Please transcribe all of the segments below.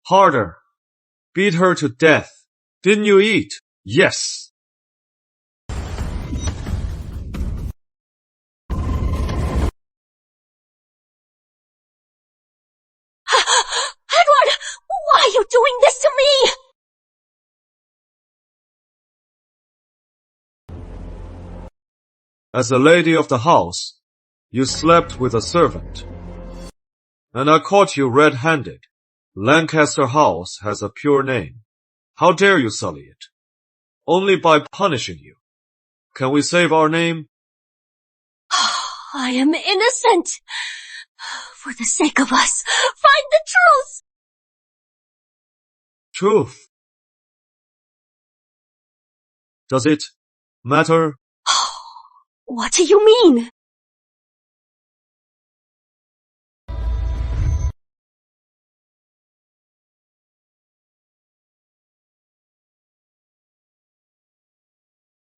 Harder. Beat her to death. Didn't you eat? Yes. Edward! Why are you doing this to me? As a lady of the house, you slept with a servant. And I caught you red-handed. Lancaster House has a pure name. How dare you sully it? Only by punishing you. Can we save our name? I am innocent. For the sake of us, find the truth. Truth. Does it matter? What do you mean?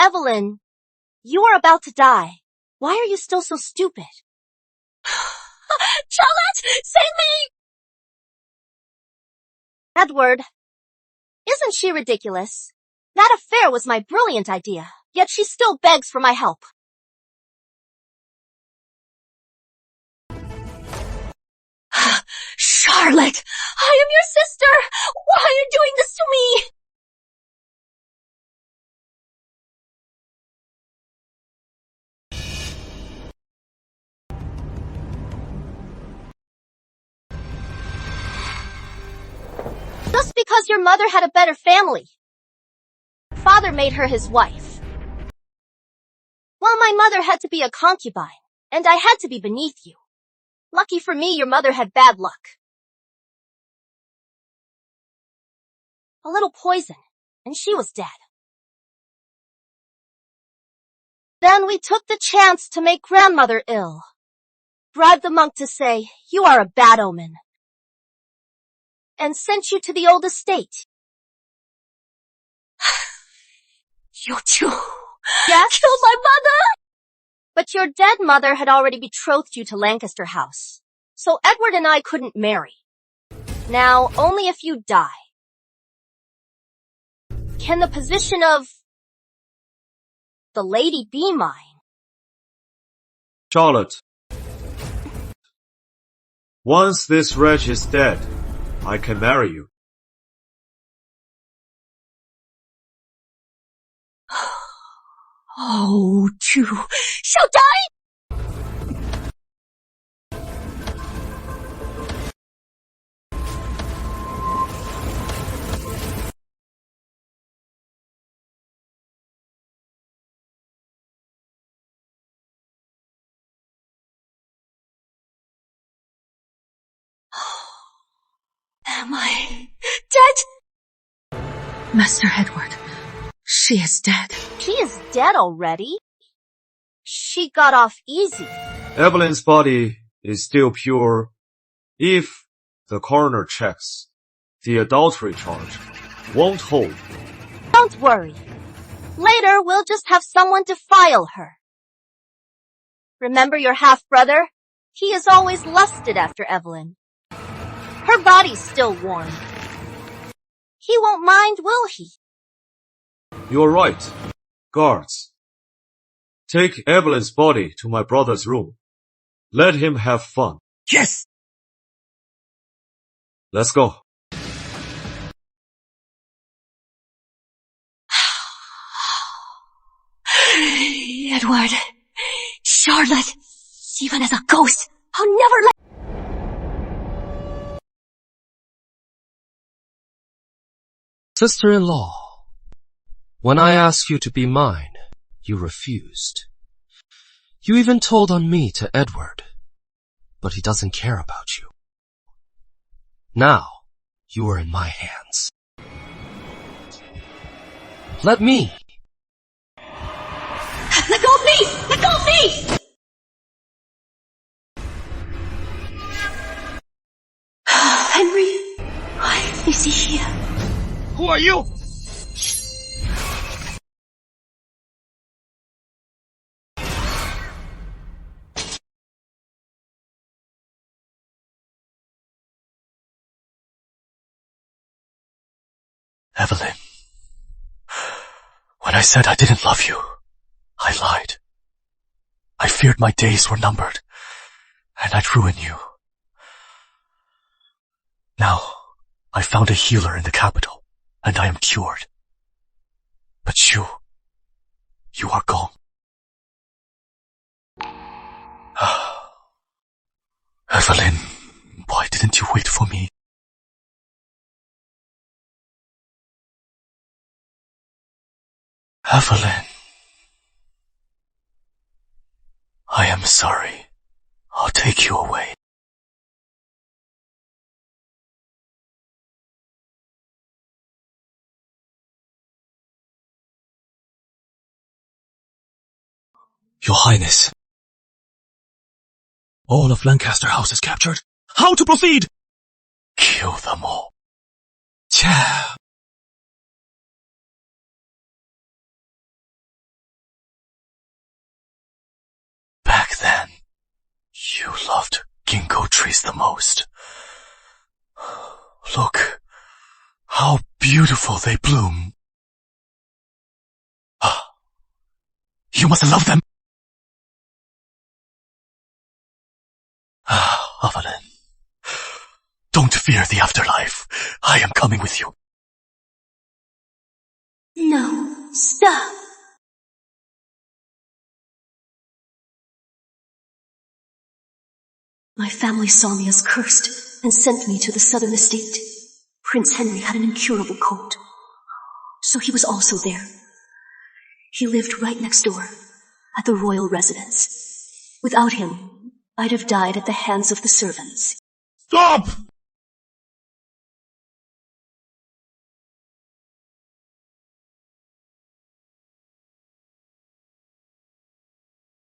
Evelyn, you are about to die. Why are you still so stupid? Charlotte, save me! Edward, isn't she ridiculous? That affair was my brilliant idea, yet she still begs for my help. Charlotte, I am your sister! Why are you doing this to me? Just because your mother had a better family. Father made her his wife. Well, my mother had to be a concubine, and I had to be beneath you. Lucky for me, your mother had bad luck. A little poison, and she was dead. Then we took the chance to make grandmother ill. Bribed the monk to say, "You are a bad omen," and sent you to the old estate. You two killed my mother! But your dead mother had already betrothed you to Lancaster House, so Edward and I couldn't marry. Now, only if you die can the position of the lady be mine. Charlotte. Once this wretch is dead, I can marry you. Oh, you shall die! Am I dead? Master Edward, she is dead. She is dead already? She got off easy. Evelyn's body is still pure. If the coroner checks, the adultery charge won't hold. Don't worry. Later, we'll just have someone defile her. Remember your half-brother? He has always lusted after Evelyn. Her body's still warm. He won't mind, will he? You're right. Guards. Take Evelyn's body to my brother's room. Let him have fun. Yes! Let's go. Edward, Charlotte, even as a ghost, I'll never let... Sister-in-law, when I asked you to be mine, you refused. You even told on me to Edward, but he doesn't care about you. Now, you are in my hands. Let me. Let go of me! Let go of me! Henry, why is he here? Who are you? Evelyn, when I said I didn't love you, I lied. I feared my days were numbered, and I'd ruin you. Now, I found a healer in the capital, and I am cured. But you are gone. Evelyn, why didn't you wait for me? Evelyn. I am sorry. I'll take you away. Your Highness. All of Lancaster House is captured. How to proceed? Kill them all. Cha. Back then, you loved ginkgo trees the most. Look, how beautiful they bloom. You must love them. Evelyn, don't fear the afterlife. I am coming with you. No, stop. My family saw me as cursed and sent me to the southern estate. Prince Henry had an incurable cold, so he was also there. He lived right next door, at the royal residence. Without him, I'd have died at the hands of the servants. Stop!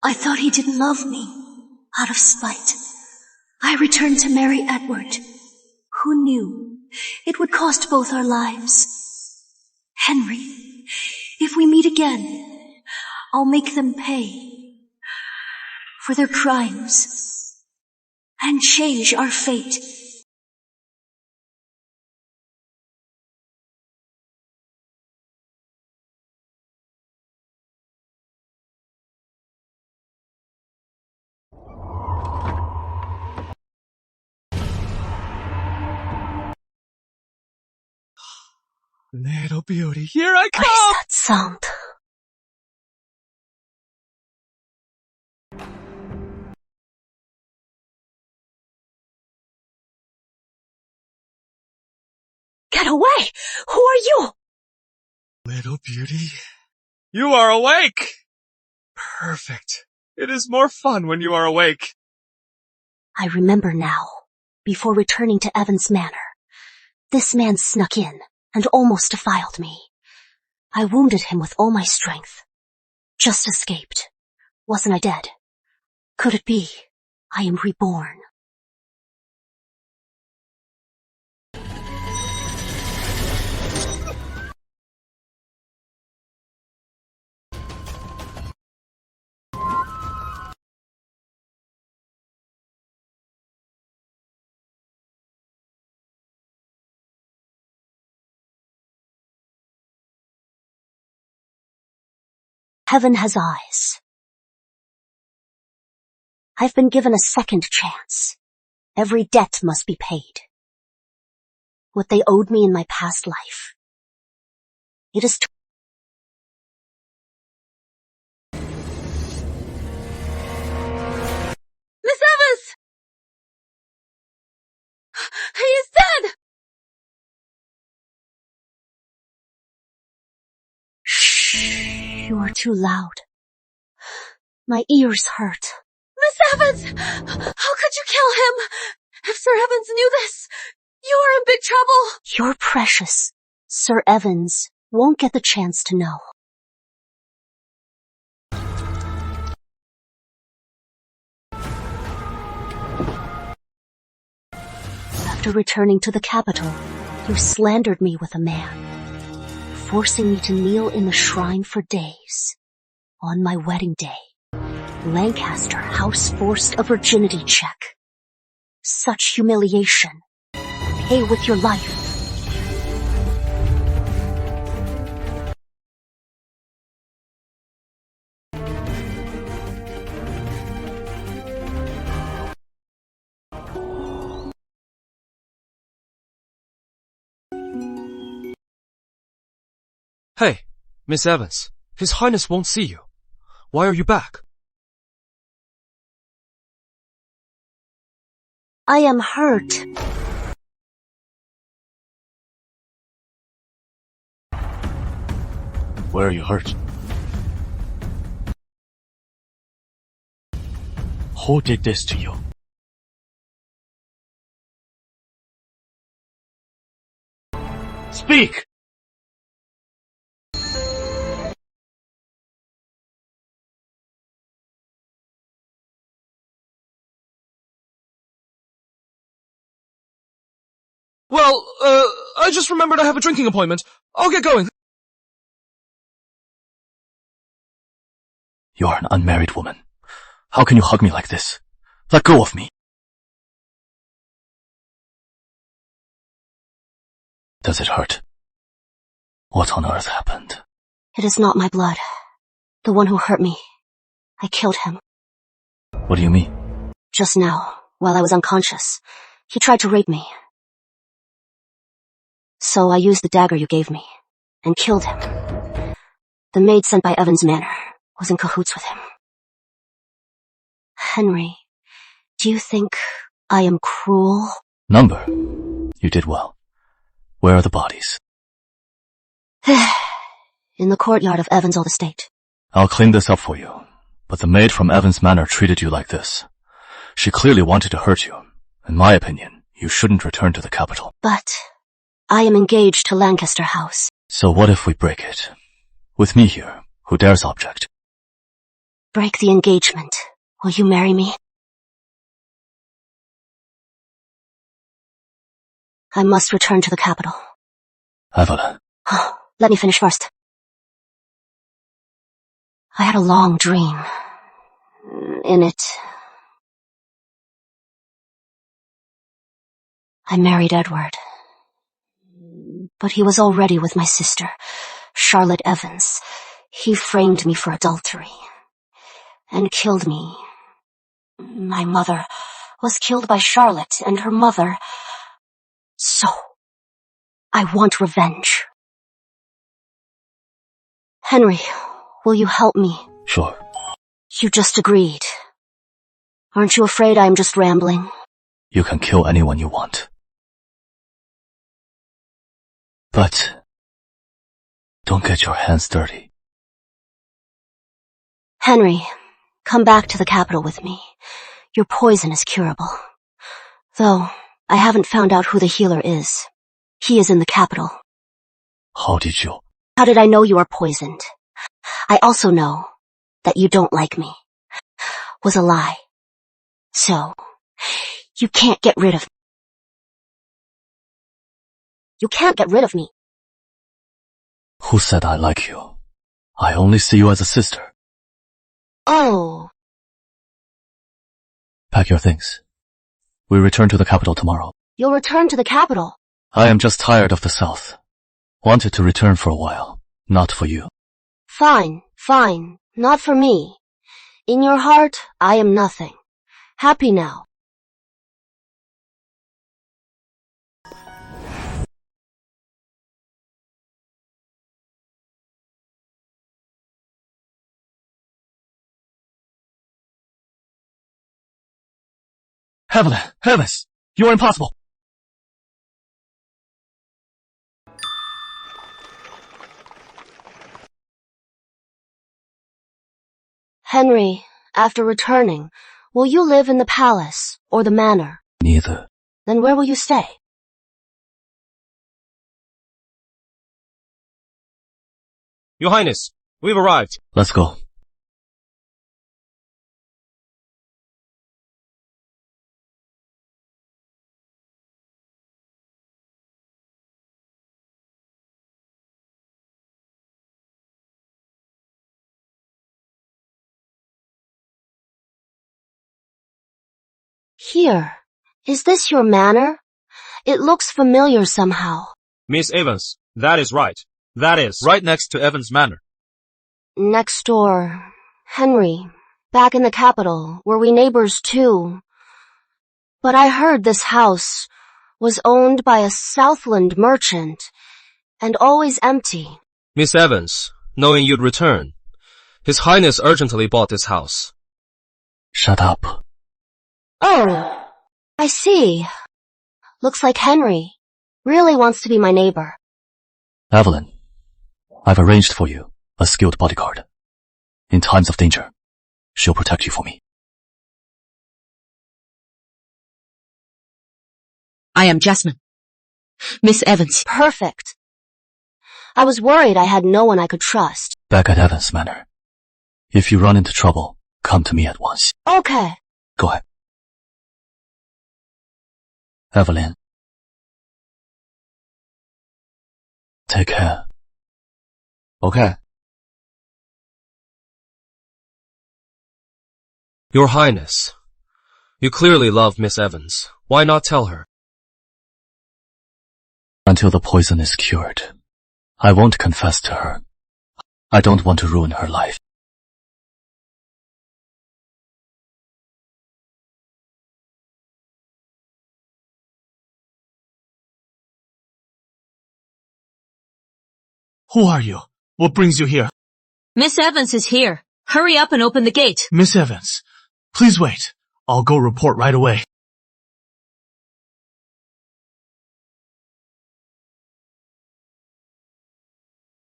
I thought he didn't love me. Out of spite, I returned to marry Edward. Who knew it would cost both our lives? Henry, if we meet again, I'll make them pay for their crimes and change our fate. Little beauty, here I come! What is that sound? Get away! Who are you? Little beauty, you are awake! Perfect. It is more fun when you are awake. I remember now. Before returning to Evans' manor, this man snuck in and almost defiled me. I wounded him with all my strength. Just escaped. Wasn't I dead? Could it be I am reborn? Heaven has eyes. I've been given a second chance. Every debt must be paid. What they owed me in my past life. It is Miss Evans! He is dead! You are too loud. My ears hurt. Miss Evans! How could you kill him? If Sir Evans knew this, you are in big trouble. You're precious. Sir Evans won't get the chance to know. After returning to the capital, you slandered me with a man, forcing me to kneel in the shrine for days. On my wedding day, Lancaster House forced a virginity check. Such humiliation. Pay with your life. Hey, Miss Evans, His Highness won't see you. Why are you back? I am hurt. Where are you hurt? Who did this to you? Speak! Well, I just remembered I have a drinking appointment. I'll get going. You are an unmarried woman. How can you hug me like this? Let go of me. Does it hurt? What on earth happened? It is not my blood. The one who hurt me. I killed him. What do you mean? Just now, while I was unconscious, he tried to rape me. So I used the dagger you gave me, and killed him. The maid sent by Evans' manor was in cahoots with him. Henry, do you think I am cruel? Number. You did well. Where are the bodies? In the courtyard of Evans' old estate. I'll clean this up for you, but the maid from Evans' manor treated you like this. She clearly wanted to hurt you. In my opinion, you shouldn't return to the capital. But I am engaged to Lancaster House. So what if we break it? With me here, who dares object? Break the engagement. Will you marry me? I must return to the capital. Evelyn. Let me finish first. I had a long dream. In it, I married Edward. But he was already with my sister, Charlotte Evans. He framed me for adultery and killed me. My mother was killed by Charlotte and her mother. So, I want revenge. Henry, will you help me? Sure. You just agreed. Aren't you afraid I'm just rambling? You can kill anyone you want. But don't get your hands dirty. Henry, come back to the capital with me. Your poison is curable. Though, I haven't found out who the healer is. He is in the capital. How did you? How did I know you are poisoned? I also know that you don't like me. Was a lie. So, you can't get rid of me. You can't get rid of me. Who said I like you? I only see you as a sister. Oh. Pack your things. We return to the capital tomorrow. You'll return to the capital. I am just tired of the South. Wanted to return for a while, not for you. Fine, fine. Not for me. In your heart, I am nothing. Happy now. Evelyn, Heiress, you are impossible. Henry, after returning, will you live in the palace or the manor? Neither. Then where will you stay? Your Highness, we've arrived. Let's go. Here. Is this your manor? It looks familiar somehow. Miss Evans, that is right. That is Right next to Evans' manor. Next door. Henry, back in the capital, were we neighbors too? But I heard this house was owned by a Southland merchant and always empty. Miss Evans, knowing you'd return. His Highness urgently bought this house. Shut up. Oh, I see. Looks like Henry really wants to be my neighbor. Evelyn, I've arranged for you a skilled bodyguard. In times of danger, she'll protect you for me. I am Jasmine. Miss Evans. Perfect. I was worried I had no one I could trust. Back at Evans Manor. If you run into trouble, come to me at once. Okay. Go ahead. Evelyn. Take care. Okay. Your Highness, you clearly love Miss Evans. Why not tell her? Until the poison is cured, I won't confess to her. I don't want to ruin her life. Who are you? What brings you here? Miss Evans is here. Hurry up and open the gate. Miss Evans, please wait. I'll go report right away.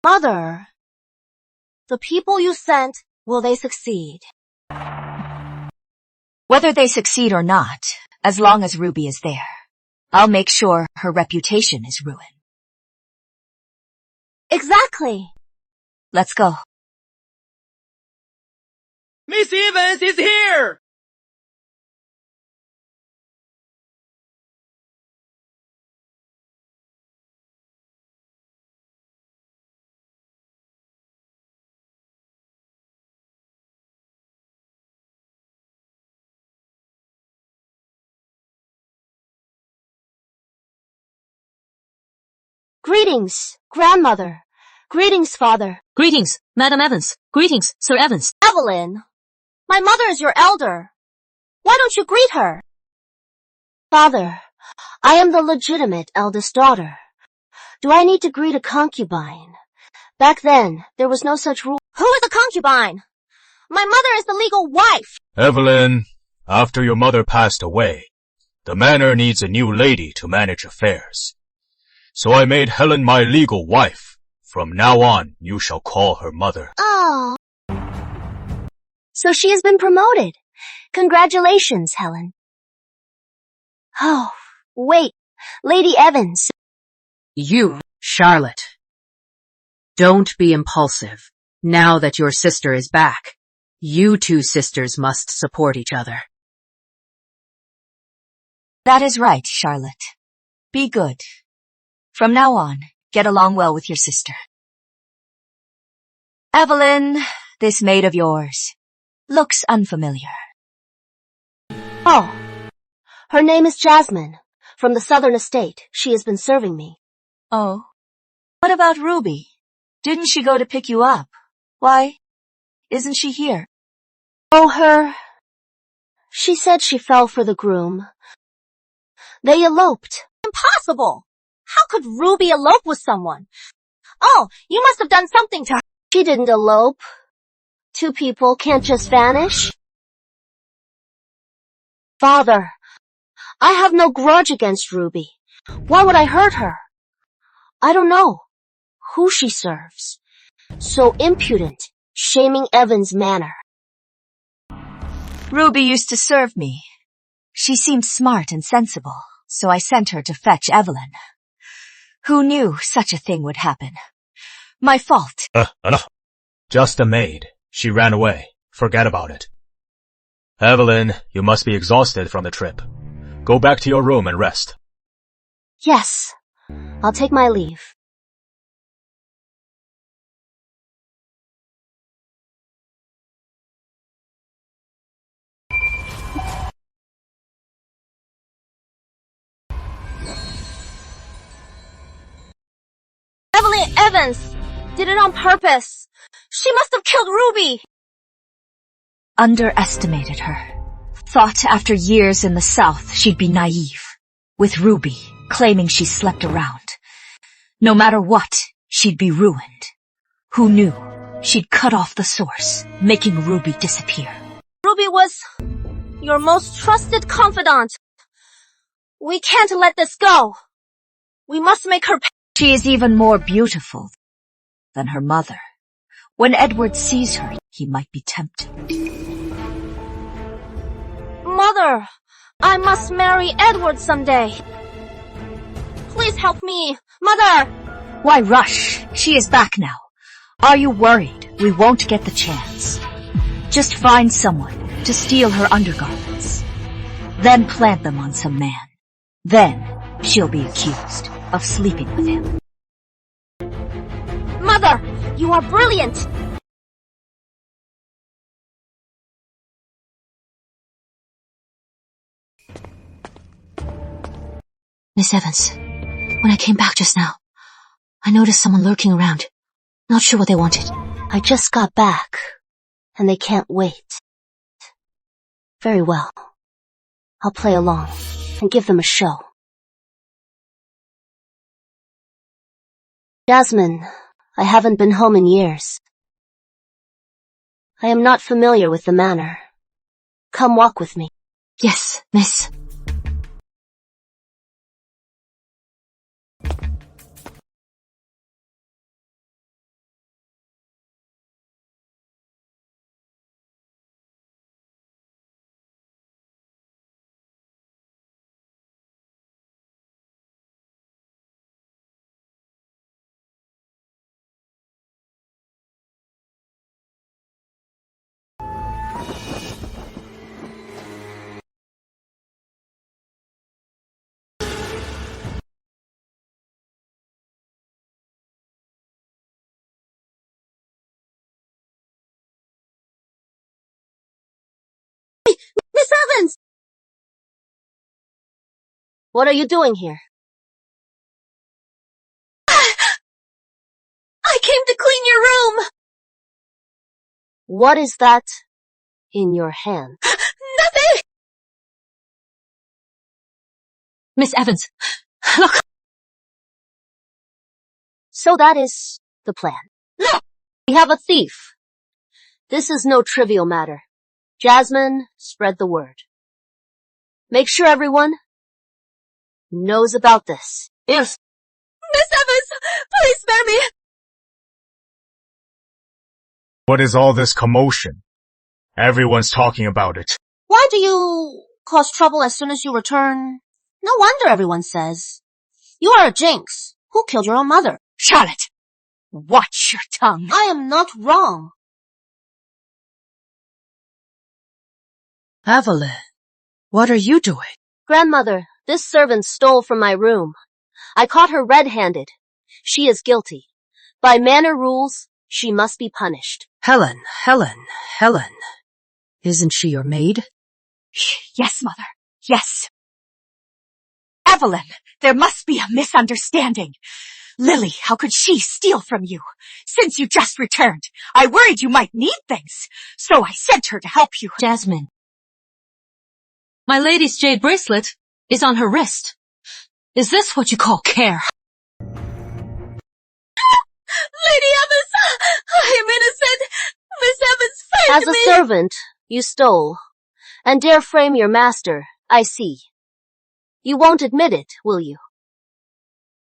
Mother, the people you sent, will they succeed? Whether they succeed or not, as long as Ruby is there, I'll make sure her reputation is ruined. Exactly. Let's go. Miss Evans is here! Greetings, grandmother. Greetings, father. Greetings, Madam Evans. Greetings, Sir Evans. Evelyn, my mother is your elder. Why don't you greet her? Father, I am the legitimate eldest daughter. Do I need to greet a concubine? Back then, there was no such rule. Who is a concubine? My mother is the legal wife. Evelyn, after your mother passed away, the manor needs a new lady to manage affairs. So I made Helen my legal wife. From now on, you shall call her mother. Oh. So she has been promoted. Congratulations, Helen. Oh, wait. Lady Evans. You, Charlotte. Don't be impulsive. Now that your sister is back, you two sisters must support each other. That is right, Charlotte. Be good. From now on, get along well with your sister. Evelyn, this maid of yours looks unfamiliar. Oh, her name is Jasmine. From the southern estate, she has been serving me. Oh, what about Ruby? Didn't she go to pick you up? Why isn't she here? Oh, she said she fell for the groom. They eloped. Impossible! How could Ruby elope with someone? Oh, you must have done something to her. She didn't elope. Two people can't just vanish. Father, I have no grudge against Ruby. Why would I hurt her? I don't know who she serves. So impudent, shaming Evans Manor. Ruby used to serve me. She seemed smart and sensible, so I sent her to fetch Evelyn. Who knew such a thing would happen? My fault. Enough. Just a maid. She ran away. Forget about it. Evelyn, you must be exhausted from the trip. Go back to your room and rest. Yes, I'll take my leave. Evelyn Evans did it on purpose. She must have killed Ruby. Underestimated her. Thought after years in the South she'd be naive. With Ruby claiming she slept around. No matter what, she'd be ruined. Who knew she'd cut off the source, making Ruby disappear? Ruby was your most trusted confidant. We can't let this go. We must make her pay. She is even more beautiful than her mother. When Edward sees her, he might be tempted. Mother, I must marry Edward someday. Please help me, Mother! Why rush? She is back now. Are you worried we won't get the chance? Just find someone to steal her undergarments. Then plant them on some man. Then she'll be accused of sleeping with him. Mother, you are brilliant! Miss Evans, when I came back just now, I noticed someone lurking around. Not sure what they wanted. I just got back, and they can't wait. Very well. I'll play along and give them a show. Jasmine, I haven't been home in years. I am not familiar with the manor. Come walk with me. Yes, miss. Miss Evans! What are you doing here? I came to clean your room! What is that in your hand? Nothing! Miss Evans, look! So that is the plan. No! We have a thief. This is no trivial matter. Jasmine, spread the word. Make sure everyone knows about this. Yes. Miss Evans, please spare me! What is all this commotion? Everyone's talking about it. Why do you cause trouble as soon as you return? No wonder everyone says. You are a jinx. Who killed your own mother? Charlotte, watch your tongue. I am not wrong. Evelyn, what are you doing? Grandmother, this servant stole from my room. I caught her red-handed. She is guilty. By manor rules, she must be punished. Helen. Isn't she your maid? Yes, Mother. Yes. Evelyn, there must be a misunderstanding. Lily, how could she steal from you? Since you just returned, I worried you might need things, so I sent her to help you. Jasmine. My lady's jade bracelet is on her wrist. Is this what you call care? Lady Evans, I am innocent. Miss Evans framed As me. a servant, you stole, and dare frame your master, I see. You won't admit it, will you?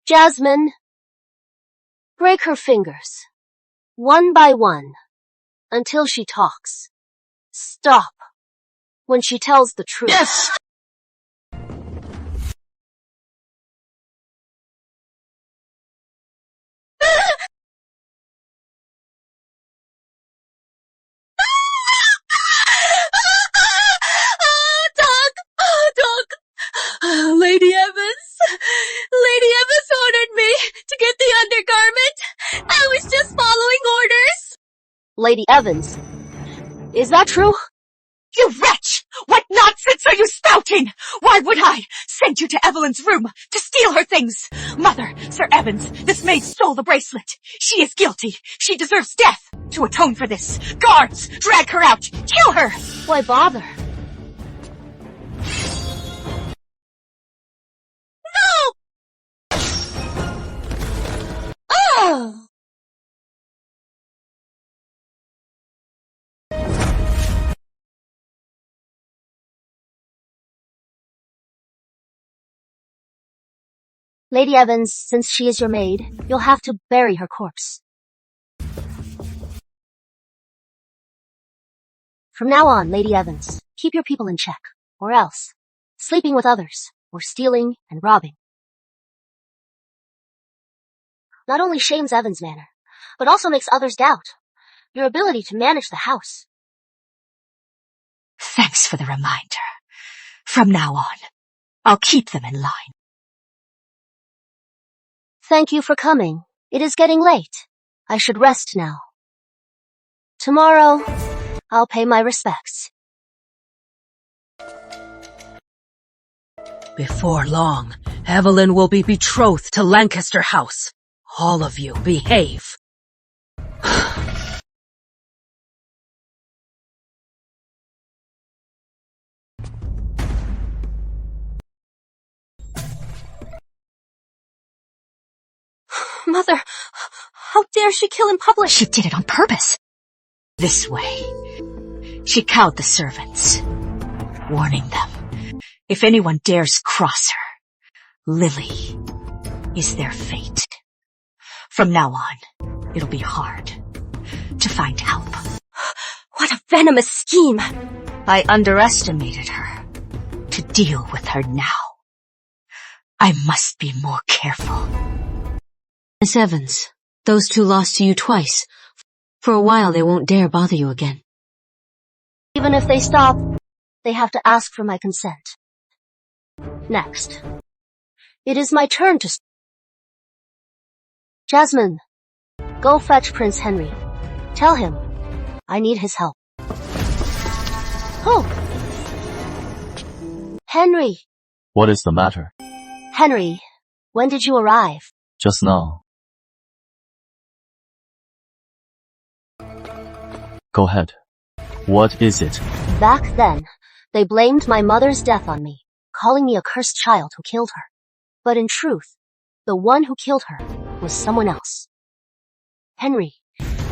Jasmine, break her fingers, one by one, until she talks. Stop when she tells the truth. Yes! Lady Evans ordered me to get the undergarment. I was just following orders. Lady Evans, is that true? You wretch! What nonsense are you spouting? Why would I send you to Evelyn's room to steal her things? Mother, Sir Evans, this maid stole the bracelet. She is guilty. She deserves death. To atone for this, guards, drag her out. Kill her! Why bother? No! Oh! Lady Evans, since she is your maid, you'll have to bury her corpse. From now on, Lady Evans, keep your people in check, or else, sleeping with others, or stealing and robbing, not only shames Evans Manor, but also makes others doubt your ability to manage the house. Thanks for the reminder. From now on, I'll keep them in line. Thank you for coming. It is getting late. I should rest now. Tomorrow, I'll pay my respects. Before long, Evelyn will be betrothed to Lancaster House. All of you, behave. Mother, how dare she kill in public? She did it on purpose. This way. She cowed the servants, warning them, if anyone dares cross her, Lily is their fate. From now on, it'll be hard to find help. What a venomous scheme! I underestimated her. To deal with her now, I must be more careful. Miss Evans, those two lost to you twice. For a while they won't dare bother you again. Even if they stop, they have to ask for my consent. Next. It is my turn to... Jasmine, go fetch Prince Henry. Tell him I need his help. Oh! Henry! What is the matter? Henry, when did you arrive? Just now. Go ahead. What is it? Back then, they blamed my mother's death on me, calling me a cursed child who killed her. But in truth, the one who killed her was someone else. Henry,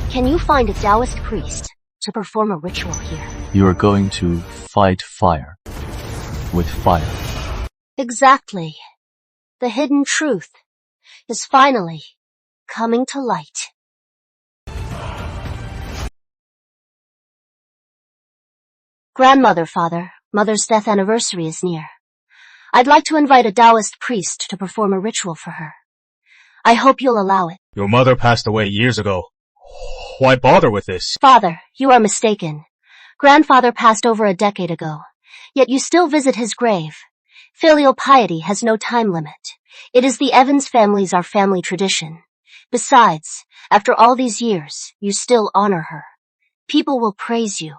can you find a Taoist priest to perform a ritual here? You are going to fight fire. With fire. Exactly. The hidden truth is finally coming to light. Grandmother, father, mother's death anniversary is near. I'd like to invite a Taoist priest to perform a ritual for her. I hope you'll allow it. Your mother passed away years ago. Why bother with this? Father, you are mistaken. Grandfather passed over a decade ago, yet you still visit his grave. Filial piety has no time limit. It is the Evans family's our family tradition. Besides, after all these years, you still honor her. People will praise you.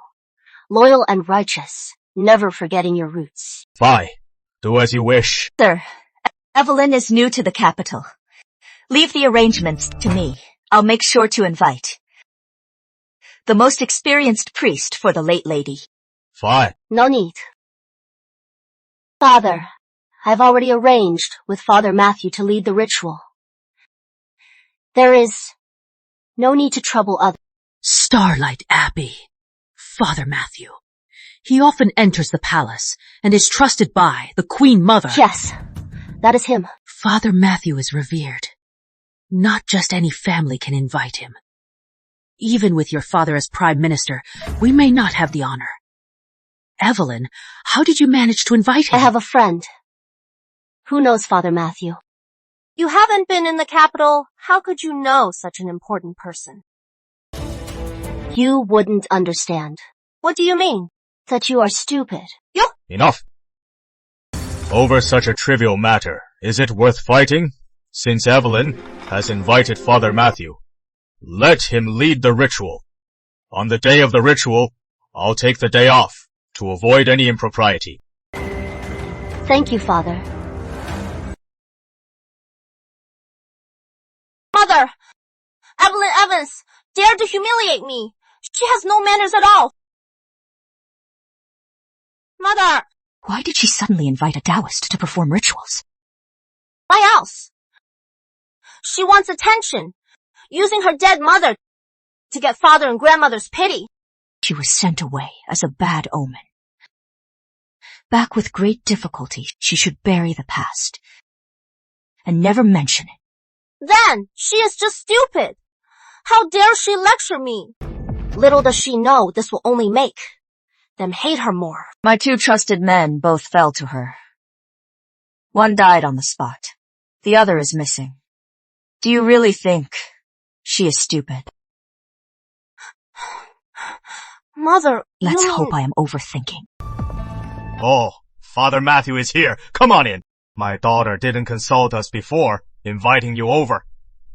Loyal and righteous, never forgetting your roots. Fine. Do as you wish. Sir, Evelyn is new to the capital. Leave the arrangements to me. I'll make sure to invite the most experienced priest for the late lady. Fine. No need. Father, I've already arranged with Father Matthew to lead the ritual. There is no need to trouble others. Starlight Abbey. Father Matthew. He often enters the palace and is trusted by the Queen Mother. Yes, that is him. Father Matthew is revered. Not just any family can invite him. Even with your father as Prime Minister, we may not have the honor. Evelyn, how did you manage to invite him? I have a friend. Who knows Father Matthew? You haven't been in the capital. How could you know such an important person? You wouldn't understand. What do you mean? That you are stupid. Enough. Over such a trivial matter, is it worth fighting? Since Evelyn has invited Father Matthew, let him lead the ritual. On the day of the ritual, I'll take the day off to avoid any impropriety. Thank you, Father. Mother! Evelyn Evans dared to humiliate me. She has no manners at all. Mother! Why did she suddenly invite a Taoist to perform rituals? Why else? She wants attention, using her dead mother to get father and grandmother's pity. She was sent away as a bad omen. Back with great difficulty, she should bury the past and never mention it. Then, she is just stupid. How dare she lecture me? Little does she know this will only make them hate her more. My 2 trusted men both fell to her. One died on the spot. The other is missing. Do you really think she is stupid? Mother, Let's hope I am overthinking. Oh, Father Matthew is here. Come on in. My daughter didn't consult us before inviting you over.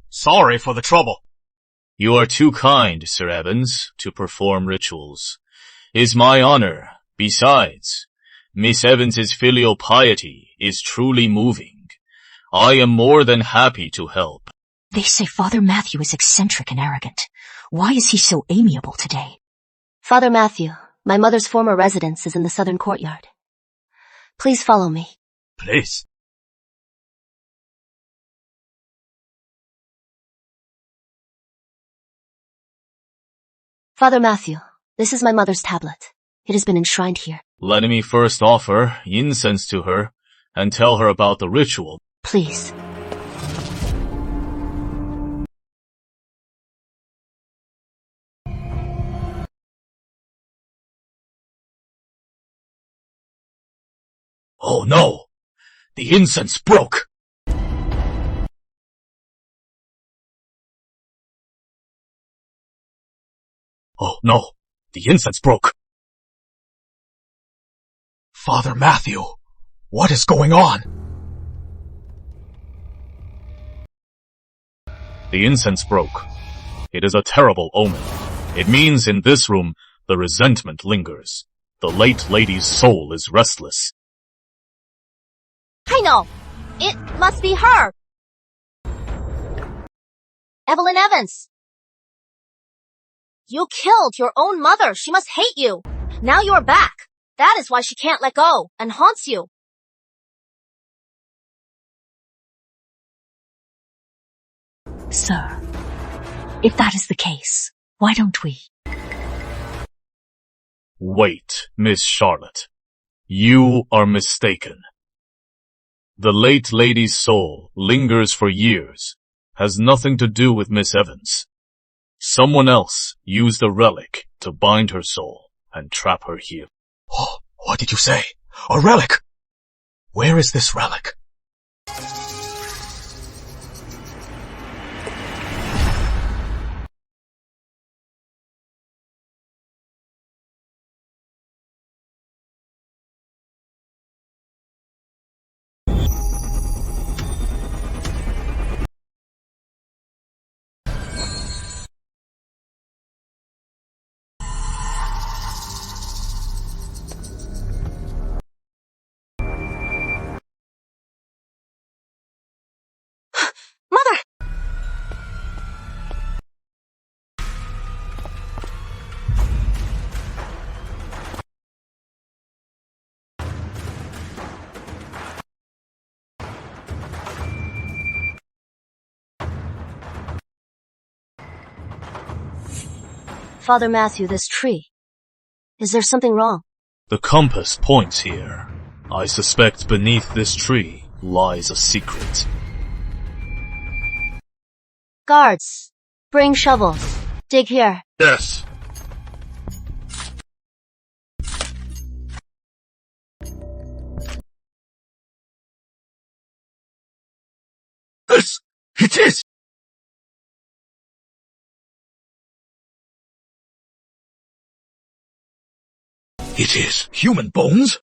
Sorry for the trouble. You are too kind, Sir Evans, to perform rituals. It's my honor. Besides, Miss Evans's filial piety is truly moving. I am more than happy to help. They say Father Matthew is eccentric and arrogant. Why is he so amiable today? Father Matthew, my mother's former residence is in the southern courtyard. Please follow me. Please. Father Matthew, this is my mother's tablet. It has been enshrined here. Let me first offer incense to her and tell her about the ritual. Please. Oh no! The incense broke! Oh no! The incense broke! Father Matthew, what is going on? The incense broke. It is a terrible omen. It means in this room the resentment lingers. The late lady's soul is restless. I know. It must be her. Evelyn Evans. You killed your own mother. She must hate you. Now you're back. That is why she can't let go and haunts you. Sir, if that is the case, why don't we? Wait, Miss Charlotte. You are mistaken. The late lady's soul lingers for years, has nothing to do with Miss Evans. Someone else used a relic to bind her soul and trap her here. Oh, what did you say? A relic? Where is this relic? Mother! Father Matthew, this tree. Is there something wrong? The compass points here. I suspect beneath this tree lies a secret. Guards, bring shovels. Dig here. Yes. This! It is! It is human bones?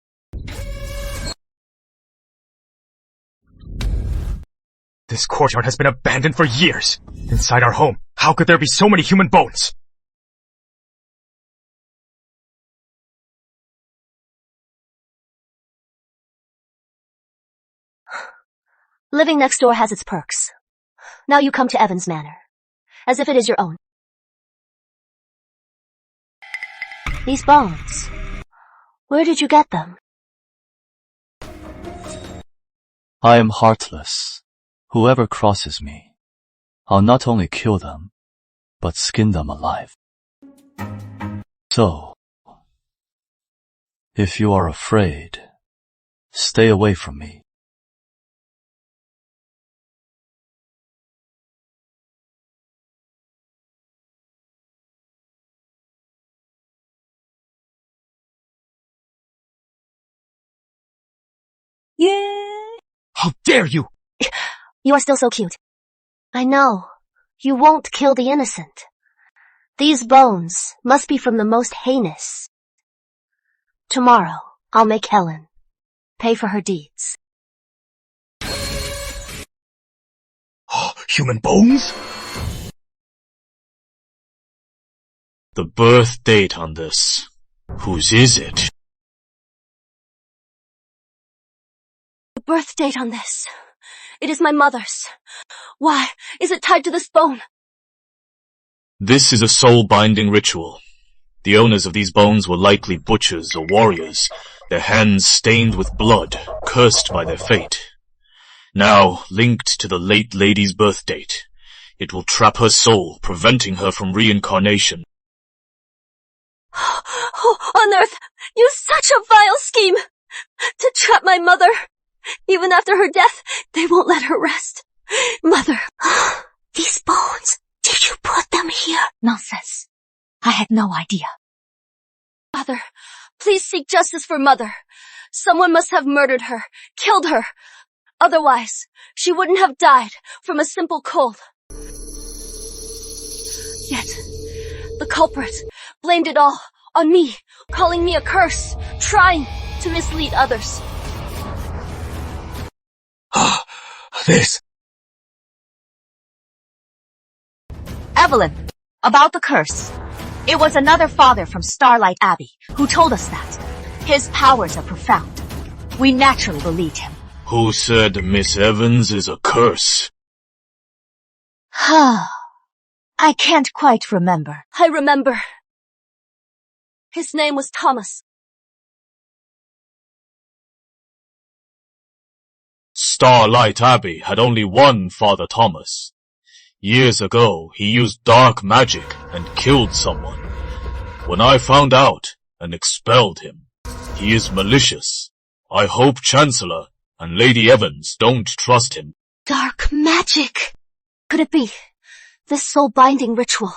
This courtyard has been abandoned for years. Inside our home, how could there be so many human bones? Living next door has its perks. Now you come to Evans Manor, as if it is your own. These bones, where did you get them? I am heartless. Whoever crosses me, I'll not only kill them, but skin them alive. So, if you are afraid, stay away from me. How dare you! You are still so cute. I know. You won't kill the innocent. These bones must be from the most heinous. Tomorrow, I'll make Helen pay for her deeds. Human bones? The birth date on this. Whose is it? The birth date on this. It is my mother's. Why is it tied to this bone? This is a soul-binding ritual. The owners of these bones were likely butchers or warriors, their hands stained with blood, cursed by their fate. Now, linked to the late lady's birth date, it will trap her soul, preventing her from reincarnation. Oh, on earth! Use such a vile scheme! To trap my mother! Even after her death, they won't let her rest. Mother! These bones, did you put them here? Nonsense. I had no idea. Father, please seek justice for Mother. Someone must have murdered her, killed her. Otherwise, she wouldn't have died from a simple cold. Yet, the culprit blamed it all on me, calling me a curse, trying to mislead others. This. Evelyn, about the curse. It was another father from Starlight Abbey who told us that. His powers are profound. We naturally believed him. Who said Miss Evans is a curse? I can't quite remember. I remember. His name was Thomas. Starlight Abbey had only one Father Thomas. Years ago, he used dark magic and killed someone. When I found out and expelled him, he is malicious. I hope Chancellor and Lady Evans don't trust him. Dark magic! Could it be this soul-binding ritual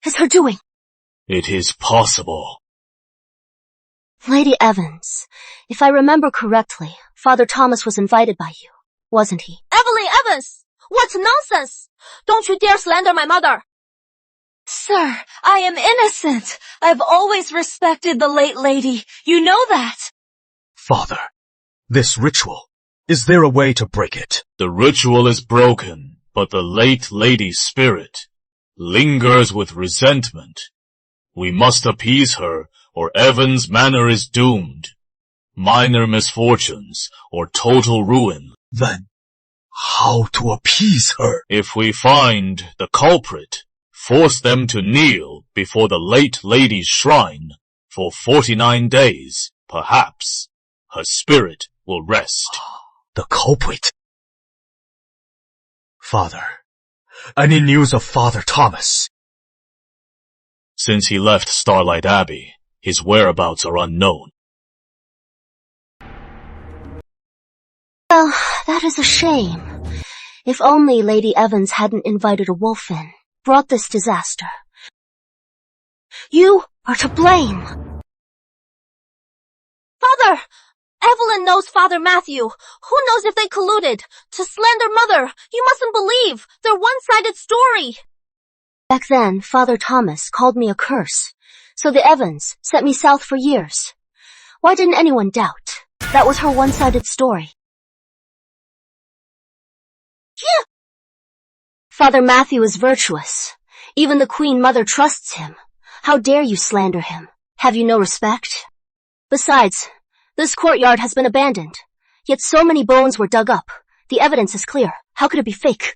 is her doing? It is possible. Lady Evans, if I remember correctly, Father Thomas was invited by you, wasn't he? Evelyn Evans! What nonsense! Don't you dare slander my mother! Sir, I am innocent. I've always respected the late lady. You know that. Father, this ritual, is there a way to break it? The ritual is broken, but the late lady's spirit lingers with resentment. We must appease her, or Evans' manor is doomed. Minor misfortunes, or total ruin. Then, how to appease her? If we find the culprit, force them to kneel before the late lady's shrine for 49 days, perhaps. Her spirit will rest. The culprit? Father, any news of Father Thomas? Since he left Starlight Abbey, his whereabouts are unknown. Well, that is a shame. If only Lady Evans hadn't invited a wolf in, brought this disaster. You are to blame. Father! Evelyn knows Father Matthew. Who knows if they colluded to slander Mother? You mustn't believe their one-sided story. Back then, Father Thomas called me a curse, so the Evans sent me south for years. Why didn't anyone doubt? That was her one-sided story. Yeah. Father Matthew is virtuous. Even the Queen Mother trusts him. How dare you slander him? Have you no respect? Besides, this courtyard has been abandoned. Yet so many bones were dug up. The evidence is clear. How could it be fake?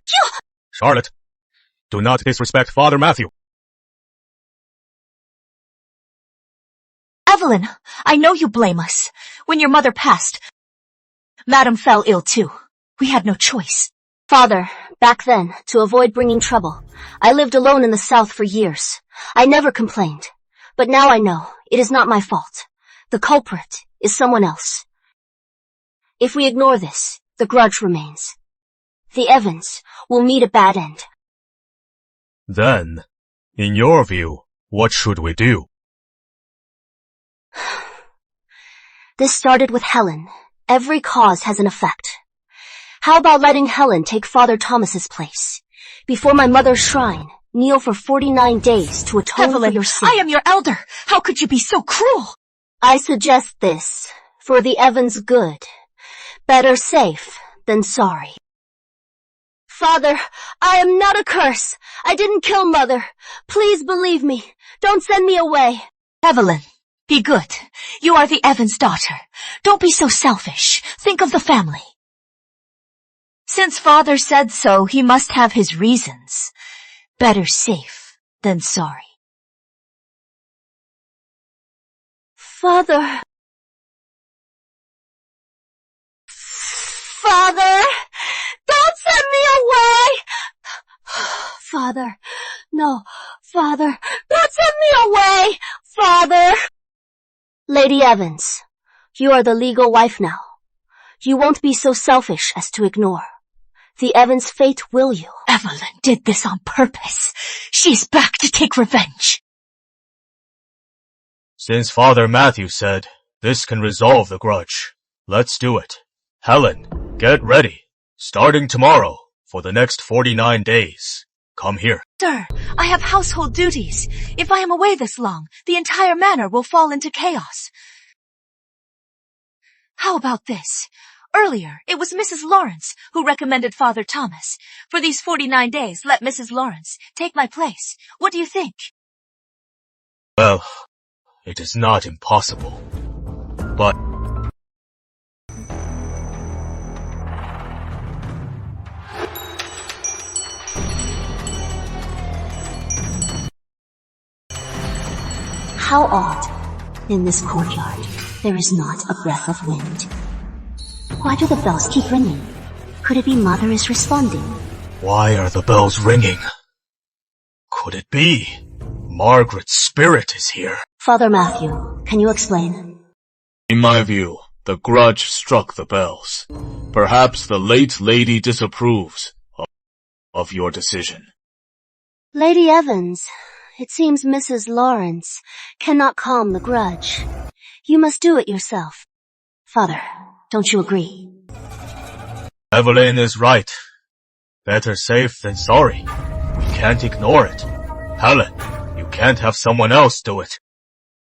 Charlotte, do not disrespect Father Matthew. Evelyn, I know you blame us. When your mother passed, Madam fell ill too. We had no choice. Father, back then, to avoid bringing trouble, I lived alone in the south for years. I never complained. But now I know it is not my fault. The culprit is someone else. If we ignore this, the grudge remains. The Evans will meet a bad end. Then, in your view, what should we do? This started with Helen. Every cause has an effect. How about letting Helen take Father Thomas's place? Before my mother's shrine, kneel for 49 days to atone for your sin. I am your elder. How could you be so cruel? I suggest this, for the Evans' good. Better safe than sorry. Father, I am not a curse. I didn't kill Mother. Please believe me. Don't send me away. Evelyn, be good. You are the Evans' daughter. Don't be so selfish. Think of the family. Since Father said so, he must have his reasons. Better safe than sorry. Father, don't send me away! Father, no, Father, don't send me away! Father! Lady Evans, you are the legal wife now. You won't be so selfish as to ignore. The Evans' fate will you. Evelyn did this on purpose. She's back to take revenge. Since Father Matthew said this can resolve the grudge, let's do it. Helen, get ready. Starting tomorrow for the next 49 days. Come here. Sir, I have household duties. If I am away this long, the entire manor will fall into chaos. How about this? Earlier, it was Mrs. Lawrence who recommended Father Thomas. For these 49 days, let Mrs. Lawrence take my place. What do you think? Well, it is not impossible. But how odd. In this courtyard, there is not a breath of wind. Why do the bells keep ringing? Could it be Mother is responding? why are the bells ringing? Could it be Margaret's spirit is here? Father Matthew, can you explain? In my view, the grudge struck the bells. Perhaps the late lady disapproves of your decision. Lady Evans, it seems Mrs. Lawrence cannot calm the grudge. You must do it yourself. Father, don't you agree? Evelyn is right. Better safe than sorry. We can't ignore it. Helen, you can't have someone else do it.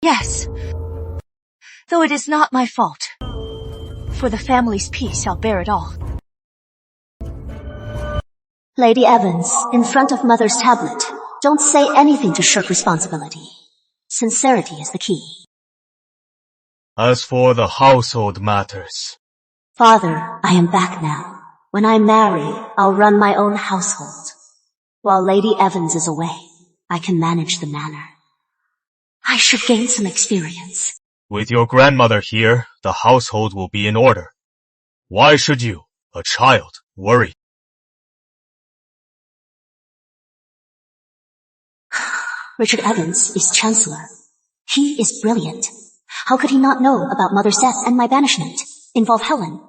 Yes. Though it is not my fault. For the family's peace, I'll bear it all. Lady Evans, in front of Mother's tablet, don't say anything to shirk responsibility. Sincerity is the key. As for the household matters, Father, I am back now. When I marry, I'll run my own household. While Lady Evans is away, I can manage the manor. I should gain some experience. with your grandmother here, the household will be in order. Why should you, a child, worry? Richard Evans is Chancellor. He is brilliant. How could he not know about Mother's death and my banishment? Involve Helen.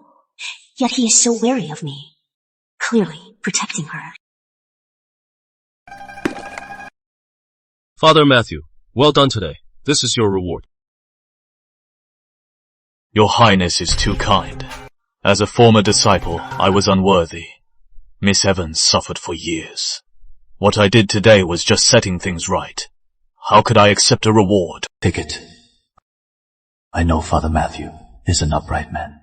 Yet he is so wary of me. Clearly protecting her. Father Matthew, well done today. This is your reward. Your Highness is too kind. As a former disciple, I was unworthy. Miss Evans suffered for years. What I did today was just setting things right. How could I accept a reward? Take it. I know Father Matthew is an upright man.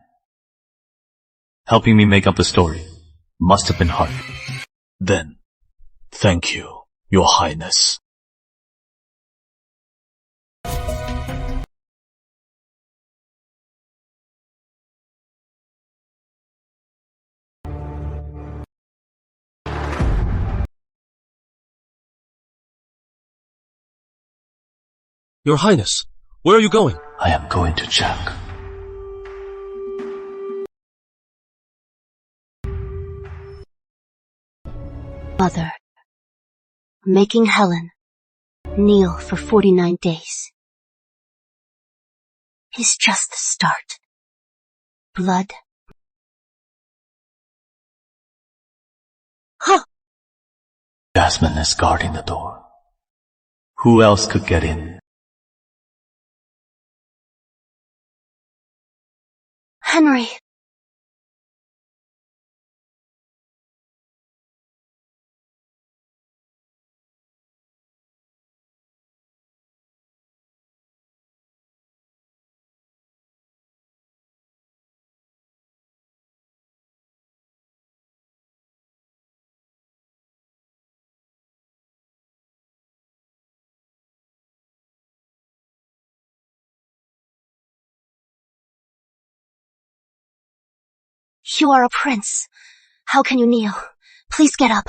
Helping me make up the story must have been hard. Then, thank you, Your Highness. Your Highness, where are you going? I am going to check. Mother, making Helen kneel for 49 days is just the start. Blood. Huh! Jasmine is guarding the door. Who else could get in? Henry. You are a prince. How can you kneel? Please get up.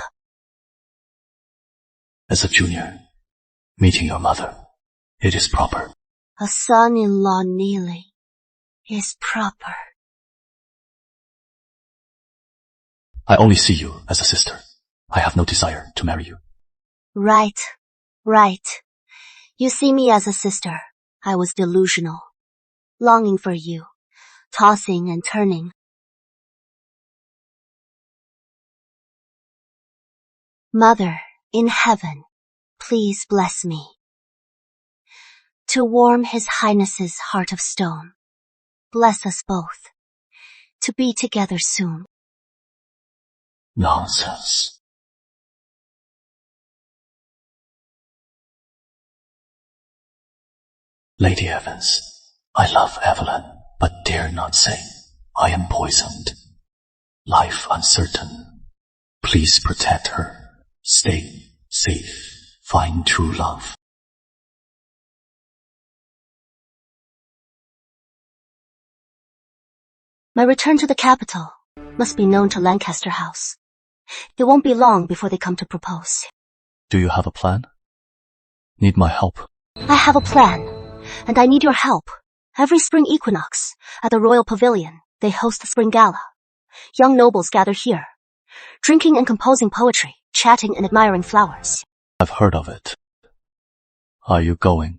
As a junior, meeting your mother, it is proper. A son-in-law kneeling is proper. I only see you as a sister. I have no desire to marry you. Right, right. You see me as a sister. I was delusional, longing for you, tossing and turning. Mother, in heaven, please bless me. To warm His Highness's heart of stone, bless us both, to be together soon. Nonsense. Lady Evans, I love Evelyn, but dare not say I am poisoned. Life uncertain. Please protect her. Stay safe. Find true love. My return to the capital must be known to Lancaster House. It won't be long before they come to propose. Do you have a plan? Need my help? I have a plan, and I need your help. Every spring equinox, at the Royal Pavilion, they host the Spring Gala. Young nobles gather here, drinking and composing poetry, chatting and admiring flowers. I've heard of it. Are you going?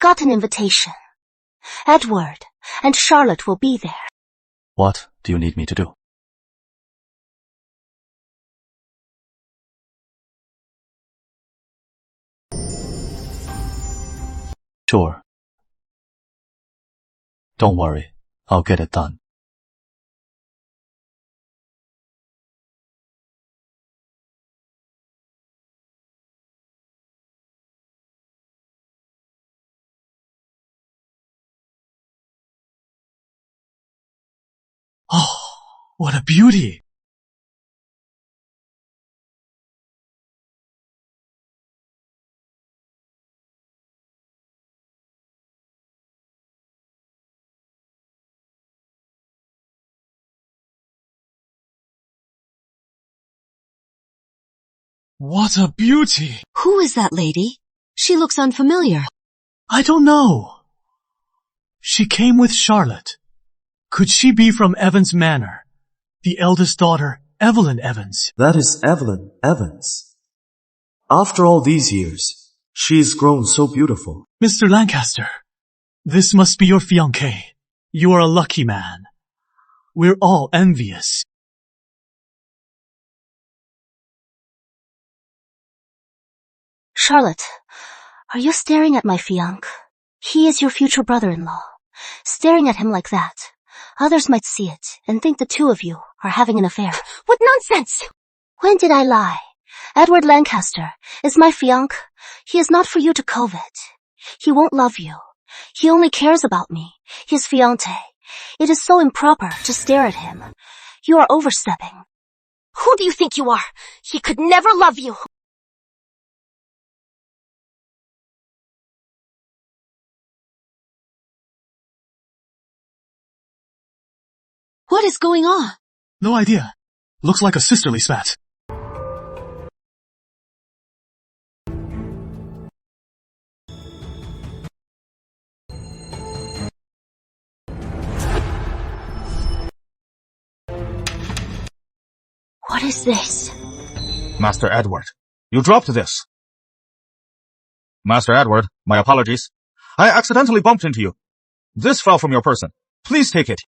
Got an invitation. Edward and Charlotte will be there. What do you need me to do? Sure. Don't worry, I'll get it done. Oh, what a beauty! What a beauty! Who is that lady? She looks unfamiliar. I don't know. She came with Charlotte. Could she be from Evans Manor? The eldest daughter, Evelyn Evans. That is Evelyn Evans. After all these years, she's grown so beautiful. Mr. Lancaster, this must be your fiancée. You are a lucky man. We're all envious. Charlotte, are you staring at my fiancé? He is your future brother-in-law. Staring at him like that, others might see it and think the two of you are having an affair. What nonsense! When did I lie? Edward Lancaster is my fiancé. He is not for you to covet. He won't love you. He only cares about me, his fiancée. It is so improper to stare at him. You are overstepping. Who do you think you are? He could never love you. What is going on? No idea. Looks like a sisterly spat. What is this? Master Edward, you dropped this. Master Edward, my apologies. I accidentally bumped into you. This fell from your person. Please take it.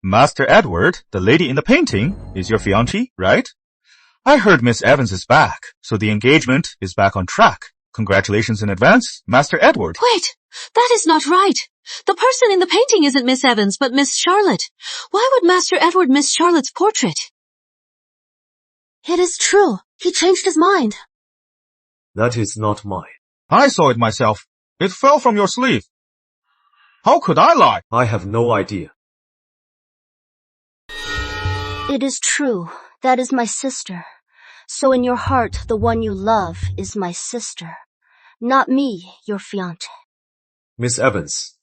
Master Edward, the lady in the painting, is your fiancée, right? I heard Miss Evans is back, so the engagement is back on track. Congratulations in advance, Master Edward. Wait, that is not right. The person in the painting isn't Miss Evans, but Miss Charlotte. Why would Master Edward miss Charlotte's portrait? It is true. He changed his mind. That is not mine. I saw it myself. It fell from your sleeve. How could I lie? I have no idea. It is true. That is my sister. So in your heart, the one you love is my sister. Not me, your fiancé. Miss Evans,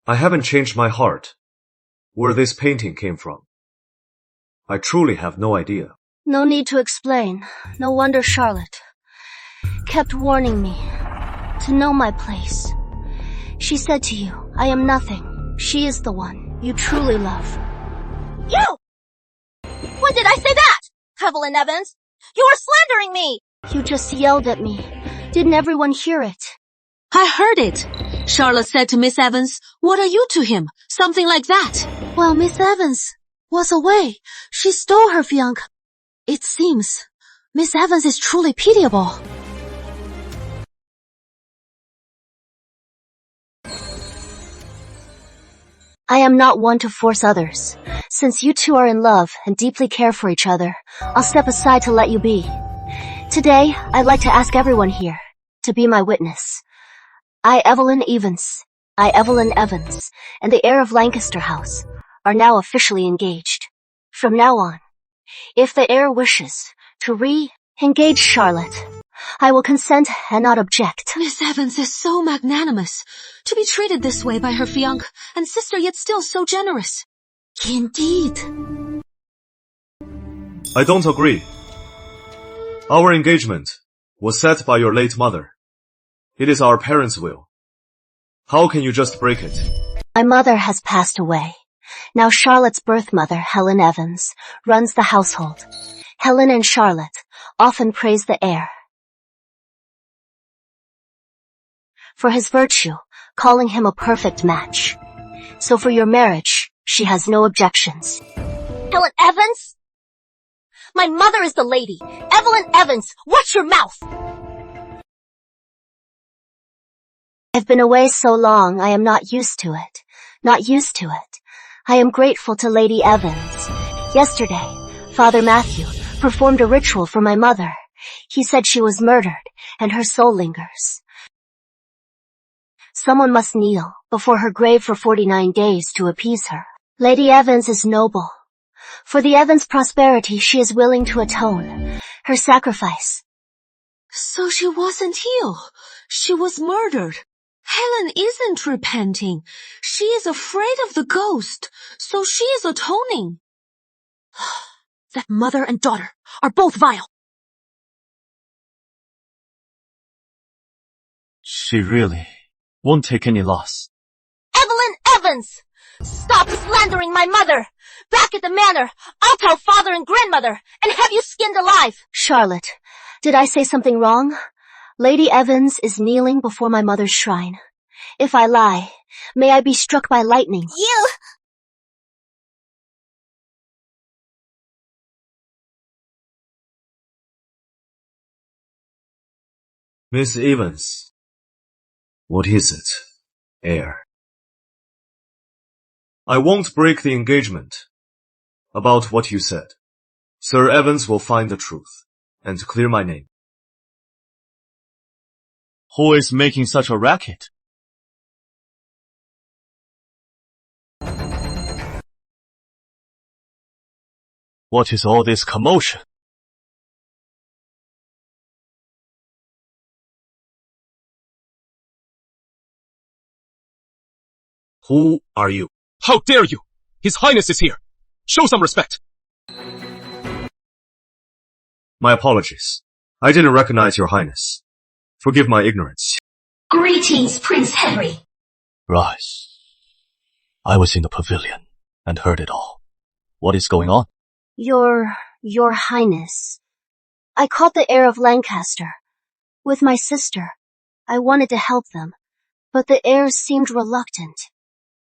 I haven't changed my heart where this painting came from. I truly have no idea. No need to explain. No wonder Charlotte kept warning me to know my place. She said to you, I am nothing. She is the one you truly love. You! When did I say that? Evelyn Evans, you are slandering me! You just yelled at me. Didn't everyone hear it? I heard it. Charlotte said to Miss Evans, "What are you to him?" Something like that. Well, Miss Evans was away. She stole her fiancé. It seems Miss Evans is truly pitiable. I am not one to force others. Since you two are in love and deeply care for each other, I'll step aside to let you be. Today, I'd like to ask everyone here to be my witness. I, Evelyn Evans, and the heir of Lancaster House are now officially engaged. From now on, if the heir wishes to re-engage Charlotte, I will consent and not object. Miss Evans is so magnanimous. To be treated this way by her fiancé and sister, yet still so generous. Indeed. I don't agree. Our engagement was set by your late mother. It is our parents' will. How can you just break it? My mother has passed away. Now Charlotte's birth mother, Helen Evans, runs the household. Helen and Charlotte often praise the heir for his virtue, calling him a perfect match. So for your marriage, she has no objections. Helen Evans? My mother is the lady. Evelyn Evans, watch your mouth! I've been away so long, I am not used to it. I am grateful to Lady Evans. Yesterday, Father Matthew performed a ritual for my mother. He said she was murdered, and her soul lingers. Someone must kneel before her grave for 49 days to appease her. Lady Evans is noble. For the Evans' prosperity, she is willing to atone. Her sacrifice. So she wasn't healed. She was murdered. Helen isn't repenting. She is afraid of the ghost, so she is atoning. That mother and daughter are both vile. She really won't take any loss. Evelyn Evans! Stop slandering my mother! Back at the manor, I'll tell father and grandmother and have you skinned alive! Charlotte, did I say something wrong? Lady Evans is kneeling before my mother's shrine. If I lie, may I be struck by lightning. You! Miss Evans, what is it, heir? I won't break the engagement about what you said. Sir Evans will find the truth and clear my name. Who is making such a racket? What is all this commotion? Who are you? How dare you! His Highness is here! Show some respect! My apologies. I didn't recognize your Highness. Forgive my ignorance. Greetings, Prince Henry. Rise. I was in the pavilion and heard it all. What is going on? Your Highness. I caught the heir of Lancaster. With my sister. I wanted to help them, but the heir seemed reluctant.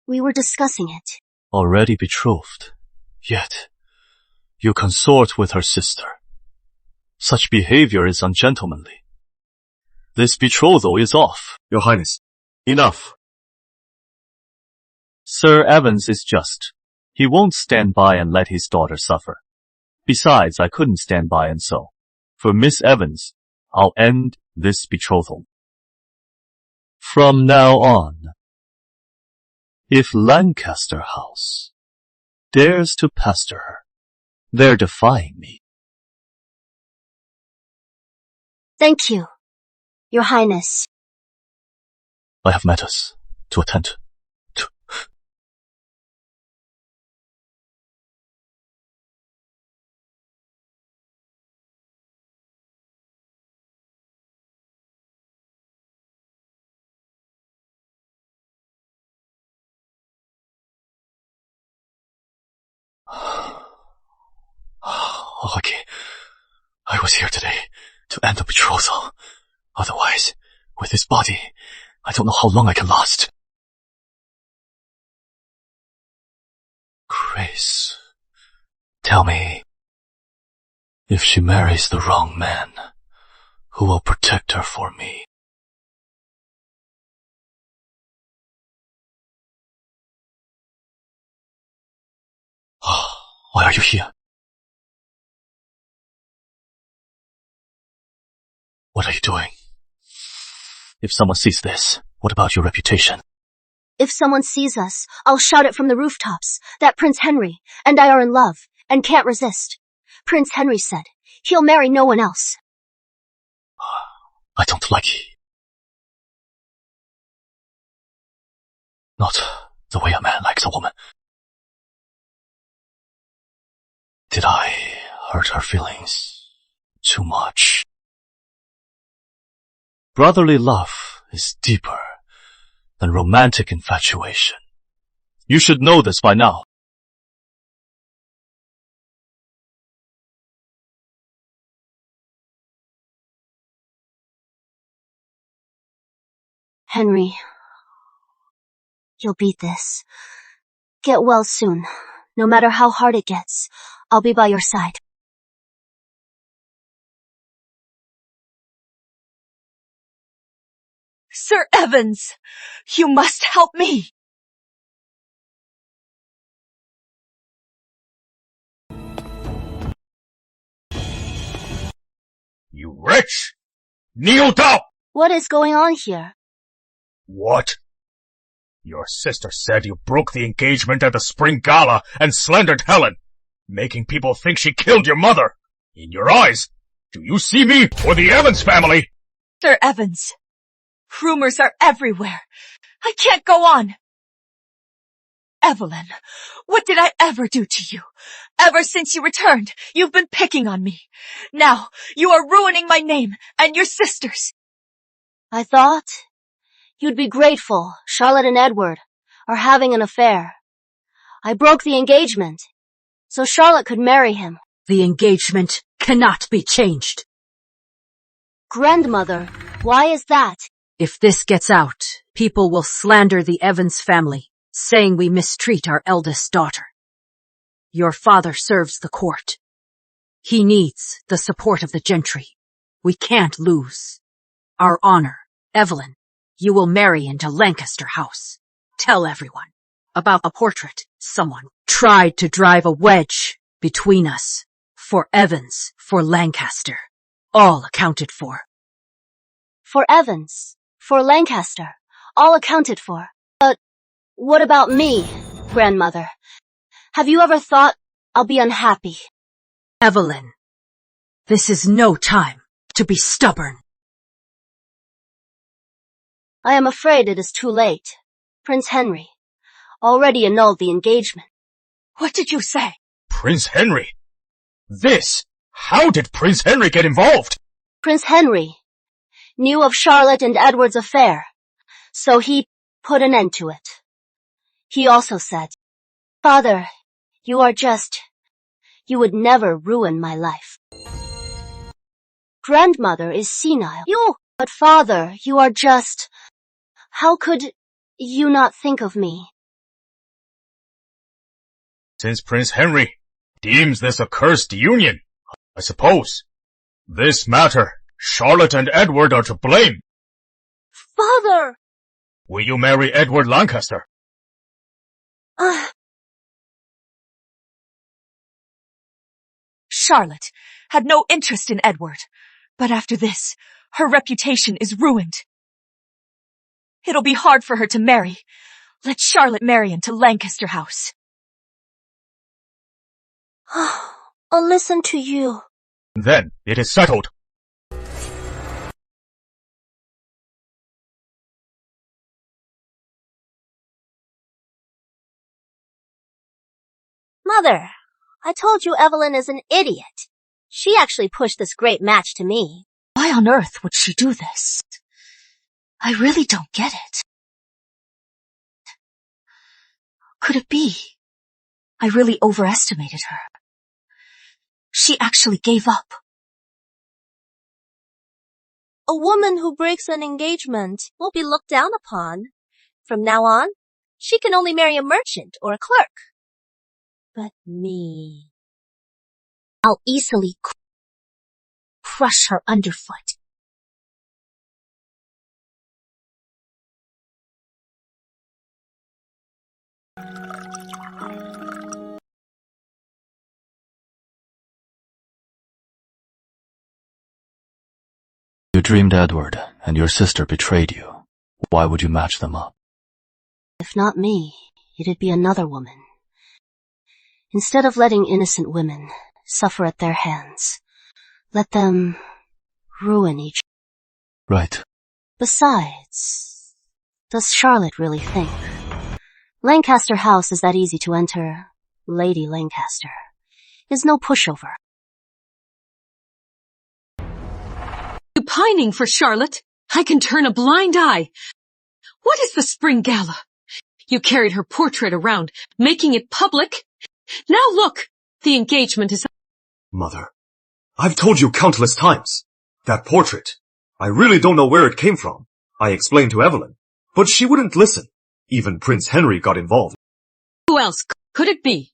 We were discussing it. Already betrothed. Yet, you consort with her sister. Such behavior is ungentlemanly. This betrothal is off. Your Highness, enough. Sir Evans is just. He won't stand by and let his daughter suffer. Besides, I couldn't stand by and so. For Miss Evans, I'll end this betrothal. From now on, if Lancaster House dares to pester her, they're defying me. Thank you, Your Highness. I have matters to attend to. was here today to end the betrothal. Otherwise, with his body, I don't know how long I can last. Grace, tell me, if she marries the wrong man, who will protect her for me? Why are you here? What are you doing? If someone sees this, what about your reputation? If someone sees us, I'll shout it from the rooftops that Prince Henry and I are in love and can't resist. Prince Henry said he'll marry no one else. I don't like it. Not the way a man likes a woman. Did I hurt her feelings too much? Brotherly love is deeper than romantic infatuation. You should know this by now. Henry, you'll beat this. Get well soon. No matter how hard it gets, I'll be by your side. Sir Evans, you must help me. You wretch! Kneel down! What is going on here? What? Your sister said you broke the engagement at the spring gala and slandered Helen, making people think she killed your mother. In your eyes, do you see me or the Evans family? Sir Evans, rumors are everywhere. I can't go on. Evelyn, what did I ever do to you? Ever since you returned, you've been picking on me. Now, you are ruining my name and your sister's. I thought you'd be grateful Charlotte and Edward are having an affair. I broke the engagement so Charlotte could marry him. The engagement cannot be changed. Grandmother, why is that? If this gets out, people will slander the Evans family, saying we mistreat our eldest daughter. Your father serves the court. He needs the support of the gentry. We can't lose. Our honor. Evelyn, you will marry into Lancaster House. Tell everyone about a portrait. Someone tried to drive a wedge between us. For Evans, for Lancaster. All accounted for. For Evans, for Lancaster, all accounted for. But what about me, grandmother? Have you ever thought I'll be unhappy? Evelyn, this is no time to be stubborn. I am afraid it is too late. Prince Henry already annulled the engagement. What did you say? Prince Henry? How did Prince Henry get involved? Prince Henry knew of Charlotte and Edward's affair, so he put an end to it. He also said, Father, you would never ruin my life. Grandmother is senile. But Father, how could you not think of me? Since Prince Henry deems this a cursed union, I suppose, this matter, Charlotte and Edward are to blame. Father! Will you marry Edward Lancaster? Charlotte had no interest in Edward, but after this, her reputation is ruined. It'll be hard for her to marry. Let Charlotte marry into Lancaster House. I'll listen to you. Then it is settled. Mother, I told you Evelyn is an idiot. She actually pushed this great match to me. Why on earth would she do this? I really don't get it. Could it be I really overestimated her? She actually gave up. A woman who breaks an engagement will be looked down upon. From now on, she can only marry a merchant or a clerk. But me, I'll easily crush her underfoot. You dreamed Edward and your sister betrayed you. Why would you match them up? If not me, it'd be another woman. Instead of letting innocent women suffer at their hands, let them ruin each other. Right. Besides, does Charlotte really think Lancaster House is that easy to enter? Lady Lancaster is no pushover. You pining for Charlotte? I can turn a blind eye. What is the spring gala? You carried her portrait around, making it public. Now look, the engagement is... Mother, I've told you countless times. That portrait, I really don't know where it came from. I explained to Evelyn, but she wouldn't listen. Even Prince Henry got involved. Who else could it be?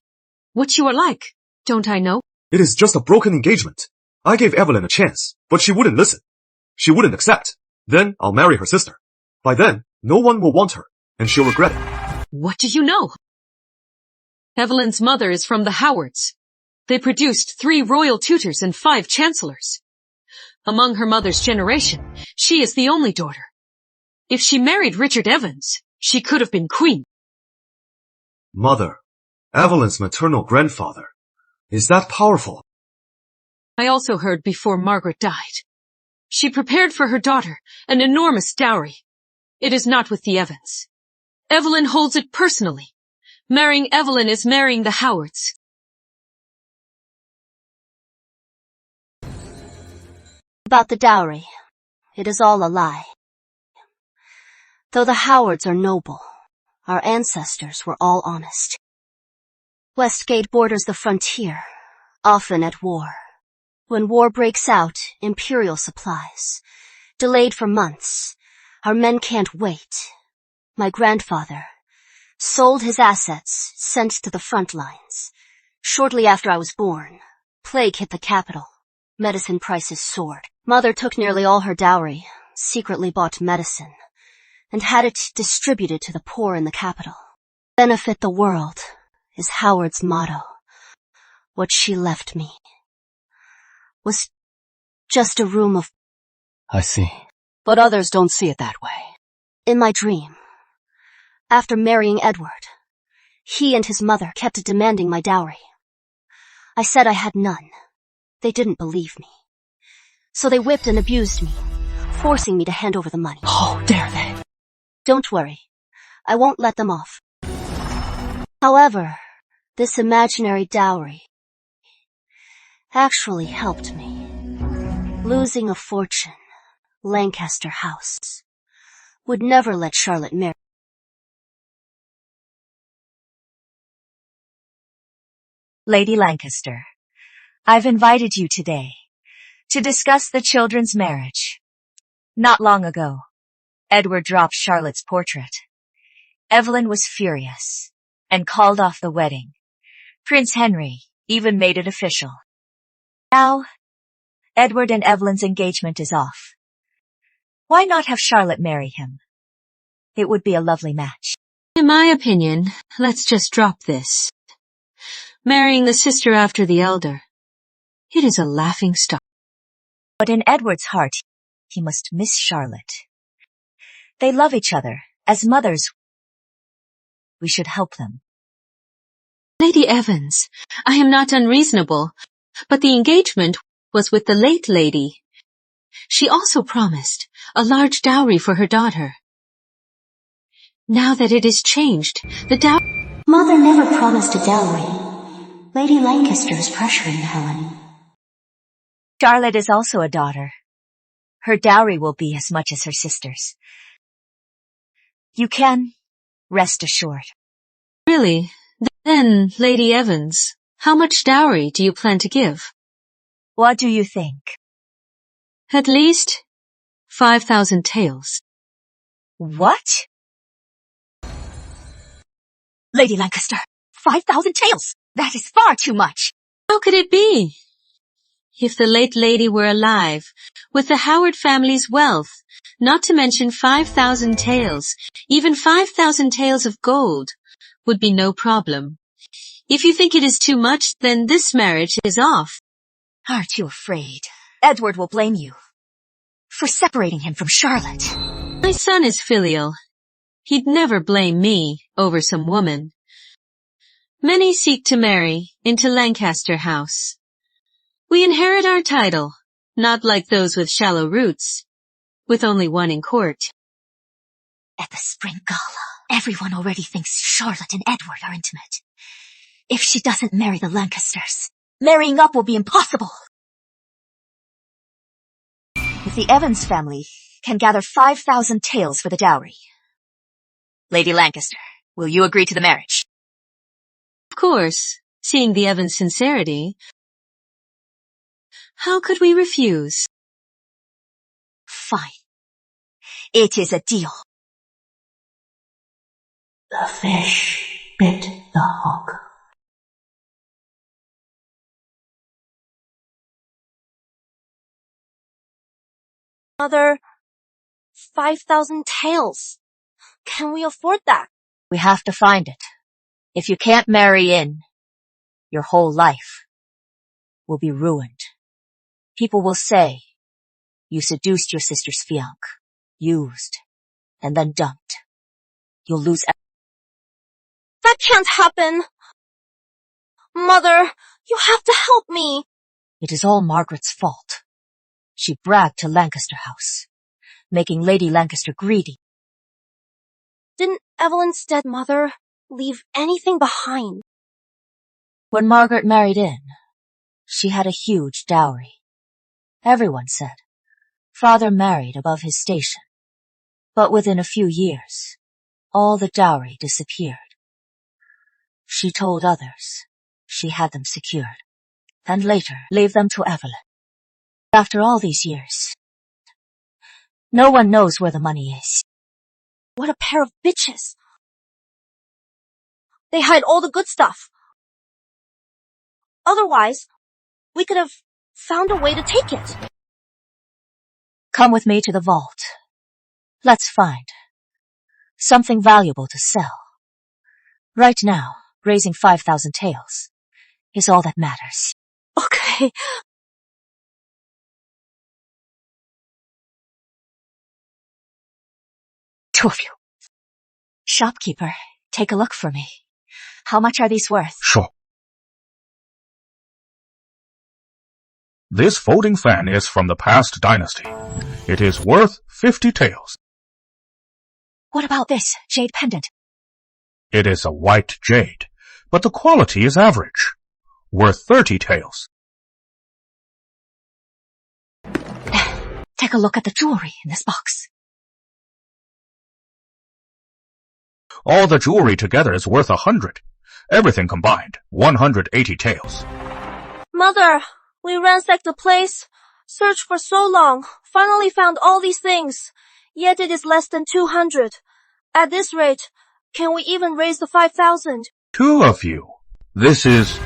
What you are like, don't I know? It is just a broken engagement. I gave Evelyn a chance, but she wouldn't listen. She wouldn't accept. Then I'll marry her sister. By then, no one will want her, and she'll regret it. What do you know? Evelyn's mother is from the Howards. They produced 3 royal tutors and 5 chancellors. Among her mother's generation, she is the only daughter. If she married Richard Evans, she could have been queen. Mother, Evelyn's maternal grandfather. Is that powerful? I also heard before Margaret died. She prepared for her daughter an enormous dowry. It is not with the Evans. Evelyn holds it personally. Marrying Evelyn is marrying the Howards. About the dowry, it is all a lie. Though the Howards are noble, our ancestors were all honest. Westgate borders the frontier, often at war. When war breaks out, imperial supplies, delayed for months, our men can't wait. My grandfather sold his assets, sent to the front lines. Shortly after I was born, plague hit the capital. Medicine prices soared. Mother took nearly all her dowry, secretly bought medicine, and had it distributed to the poor in the capital. Benefit the world is Howard's motto. What she left me was just a room of... I see. But others don't see it that way. In my dream, after marrying Edward, he and his mother kept demanding my dowry. I said I had none. They didn't believe me. So they whipped and abused me, forcing me to hand over the money. Oh, dare they? Don't worry. I won't let them off. However, this imaginary dowry actually helped me. Losing a fortune, Lancaster House, would never let Charlotte marry. Lady Lancaster, I've invited you today to discuss the children's marriage. Not long ago, Edward dropped Charlotte's portrait. Evelyn was furious and called off the wedding. Prince Henry even made it official. Now, Edward and Evelyn's engagement is off. Why not have Charlotte marry him? It would be a lovely match. In my opinion, let's just drop this. Marrying the sister after the elder. It is a laughing stock. But in Edward's heart, he must miss Charlotte. They love each other. As mothers, we should help them. Lady Evans, I am not unreasonable, but the engagement was with the late lady. She also promised a large dowry for her daughter. Now that it is changed, the dowry... Mother never promised a dowry. Lady Lancaster is pressuring Helen. Charlotte is also a daughter. Her dowry will be as much as her sister's. You can rest assured. Really? Then, Lady Evans, how much dowry do you plan to give? What do you think? At least 5,000 taels. What? Lady Lancaster, 5,000 taels! That is far too much! How could it be? If the late lady were alive, with the Howard family's wealth, not to mention 5,000 taels, even 5,000 taels of gold, would be no problem. If you think it is too much, then this marriage is off. Aren't you afraid? Edward will blame you for separating him from Charlotte. My son is filial. He'd never blame me over some woman. Many seek to marry into Lancaster House. We inherit our title, not like those with shallow roots, with only one in court. At the spring gala, everyone already thinks Charlotte and Edward are intimate. If she doesn't marry the Lancasters, marrying up will be impossible. If the Evans family can gather 5,000 taels for the dowry. Lady Lancaster, will you agree to the marriage? Of course, seeing the Evans' sincerity. How could we refuse? Fine. It is a deal. The fish bit the hook. Mother, 5,000 taels. Can we afford that? We have to find it. If you can't marry in, your whole life will be ruined. People will say you seduced your sister's fiancé, used, and then dumped. You'll lose everything. That can't happen. Mother, you have to help me. It is all Margaret's fault. She bragged to Lancaster House, making Lady Lancaster greedy. Didn't Evelyn's dead mother leave anything behind? When Margaret married in, she had a huge dowry. Everyone said father married above his station. But within a few years, all the dowry disappeared. She told others she had them secured, and later gave them to Evelyn. After all these years, no one knows where the money is. What a pair of bitches. They hide all the good stuff. Otherwise, we could have found a way to take it. Come with me to the vault. Let's find something valuable to sell. Right now, raising 5,000 taels is all that matters. Okay. Two of you. Shopkeeper, take a look for me. How much are these worth? Sure. This folding fan is from the past dynasty. It is worth 50 taels. What about this jade pendant? It is a white jade, but the quality is average. Worth 30 taels. Take a look at the jewelry in this box. All the jewelry together is worth 100. Everything combined, 180 taels. Mother, we ransacked the place, searched for so long, finally found all these things, yet it is less than 200. At this rate, can we even raise the 5,000? Two of you. This is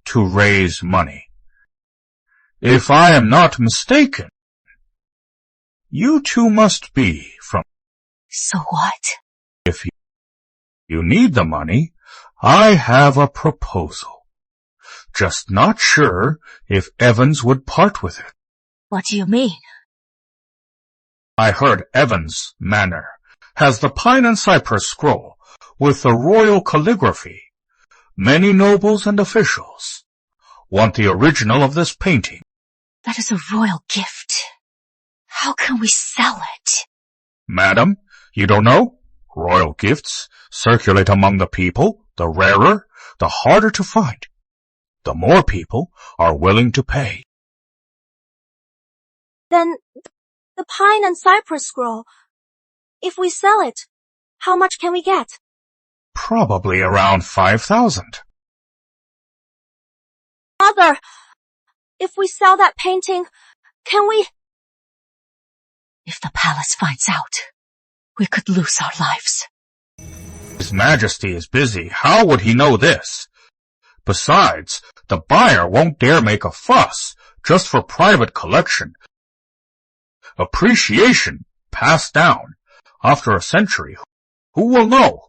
to raise money. If I am not mistaken, you two must be from... So what? If you need the money, I have a proposal. Just not sure if Evans would part with it. What do you mean? I heard Evans' manor has the pine and cypress scroll with the royal calligraphy. Many nobles and officials want the original of this painting. That is a royal gift. How can we sell it? Madam, you don't know? Royal gifts circulate among the people. The rarer, the harder to find. The more people are willing to pay. Then, the pine and cypress scroll. If we sell it, how much can we get? Probably around 5,000. Mother, if we sell that painting, can we... If the palace finds out, we could lose our lives. His Majesty is busy. How would he know this? Besides, the buyer won't dare make a fuss just for private collection. Appreciation passed down after a century. Who will know?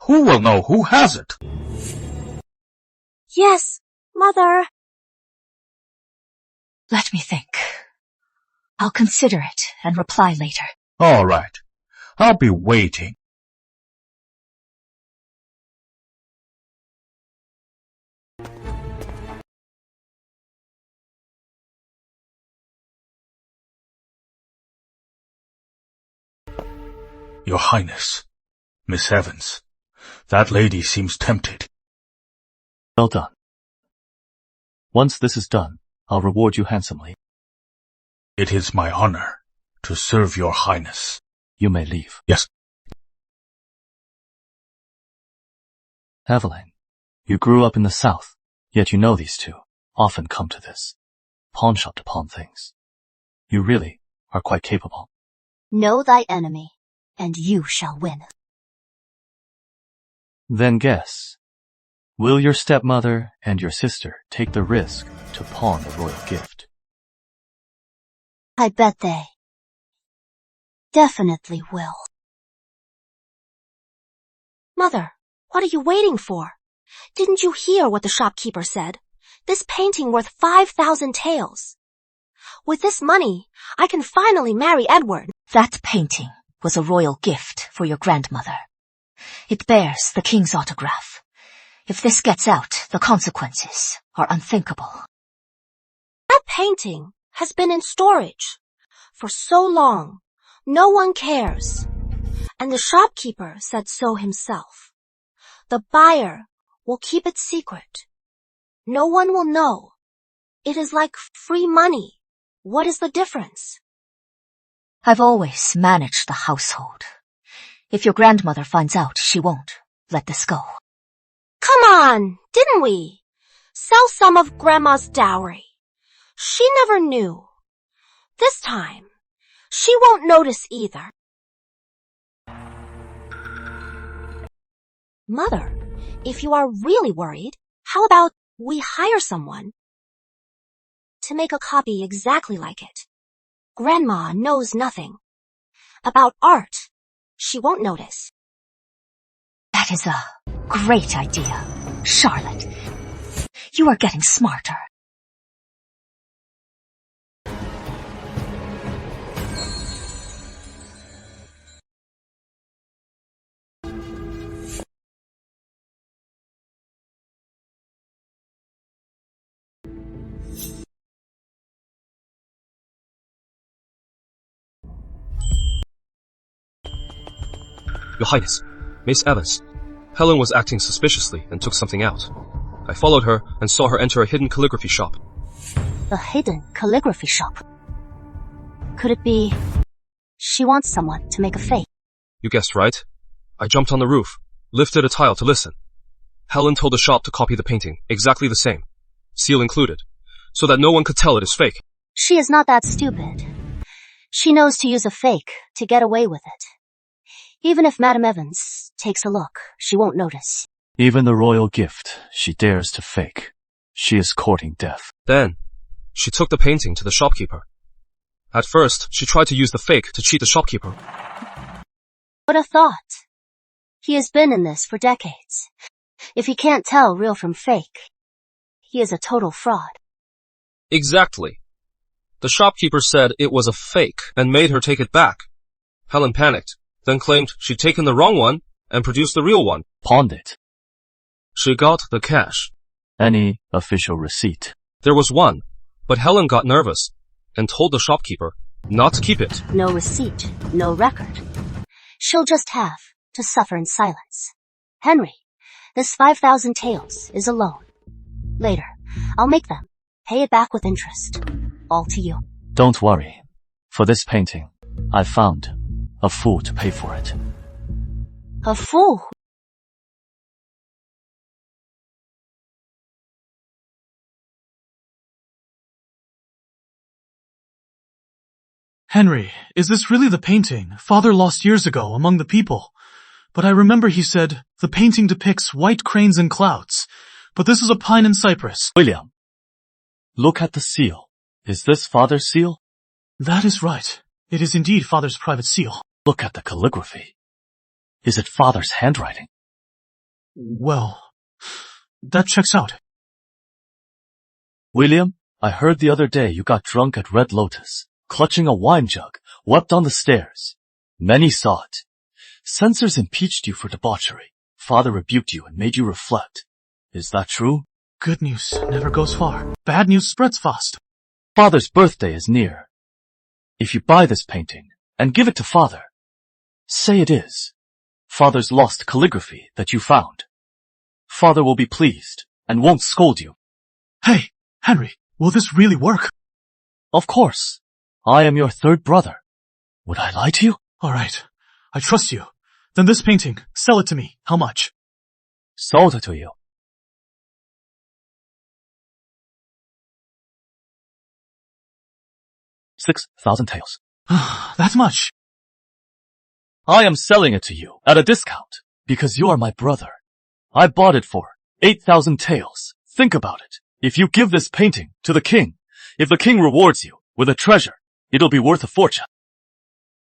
Who will know who has it? Yes, Mother. Let me think. I'll consider it and reply later. All right. I'll be waiting. Your Highness, Miss Evans, that lady seems tempted. Well done. Once this is done, I'll reward you handsomely. It is my honor to serve your Highness. You may leave. Yes. Evelyn, you grew up in the South, yet you know these two often come to this. Pawn shop to pawn things. You really are quite capable. Know thy enemy, and you shall win. Then guess. Will your stepmother and your sister take the risk to pawn the royal gift? I bet they definitely will. Mother, what are you waiting for? Didn't you hear what the shopkeeper said? This painting worth 5,000 taels. With this money, I can finally marry Edward. That painting was a royal gift for your grandmother. It bears the king's autograph. If this gets out, the consequences are unthinkable. That painting has been in storage for so long. No one cares. And the shopkeeper said so himself. The buyer will keep it secret. No one will know. It is like free money. What is the difference? I've always managed the household. If your grandmother finds out, she won't let this go. Come on, didn't we? Sell some of Grandma's dowry. She never knew. This time, she won't notice either. Mother, if you are really worried, how about we hire someone to make a copy exactly like it? Grandma knows nothing. About art, she won't notice. That is a great idea, Charlotte. You are getting smarter. Your Highness, Miss Evans. Helen was acting suspiciously and took something out. I followed her and saw her enter a hidden calligraphy shop. A hidden calligraphy shop? Could it be she wants someone to make a fake? You guessed right. I jumped on the roof, lifted a tile to listen. Helen told the shop to copy the painting, exactly the same, seal included, so that no one could tell it is fake. She is not that stupid. She knows to use a fake to get away with it. Even if Madame Evans takes a look, she won't notice. Even the royal gift she dares to fake. She is courting death. Then, she took the painting to the shopkeeper. At first, she tried to use the fake to cheat the shopkeeper. What a thought. He has been in this for decades. If he can't tell real from fake, he is a total fraud. Exactly. The shopkeeper said it was a fake and made her take it back. Helen panicked, then claimed she'd taken the wrong one and produced the real one. Pawned it. She got the cash. Any official receipt? There was one, but Helen got nervous and told the shopkeeper not to keep it. No receipt, no record. She'll just have to suffer in silence. Henry, this 5,000 taels is a loan. Later, I'll make them. Pay it back with interest. All to you. Don't worry. For this painting, I found a fool to pay for it. A fool? Henry, is this really the painting Father lost years ago among the people? But I remember he said, the painting depicts white cranes and clouds. But this is a pine and cypress. William, look at the seal. Is this Father's seal? That is right. It is indeed Father's private seal. Look at the calligraphy. Is it Father's handwriting? Well, that checks out. William, I heard the other day you got drunk at Red Lotus, clutching a wine jug, wept on the stairs. Many saw it. Censors impeached you for debauchery. Father rebuked you and made you reflect. Is that true? Good news never goes far. Bad news spreads fast. Father's birthday is near. If you buy this painting and give it to Father, say it is Father's lost calligraphy that you found. Father will be pleased and won't scold you. Hey, Henry, will this really work? Of course. I am your third brother. Would I lie to you? All right. I trust you. Then this painting, sell it to me. How much? Sold it to you. 6,000 taels. That much? I am selling it to you at a discount because you are my brother. I bought it for 8,000 taels. Think about it. If you give this painting to the king, if the king rewards you with a treasure, it'll be worth a fortune.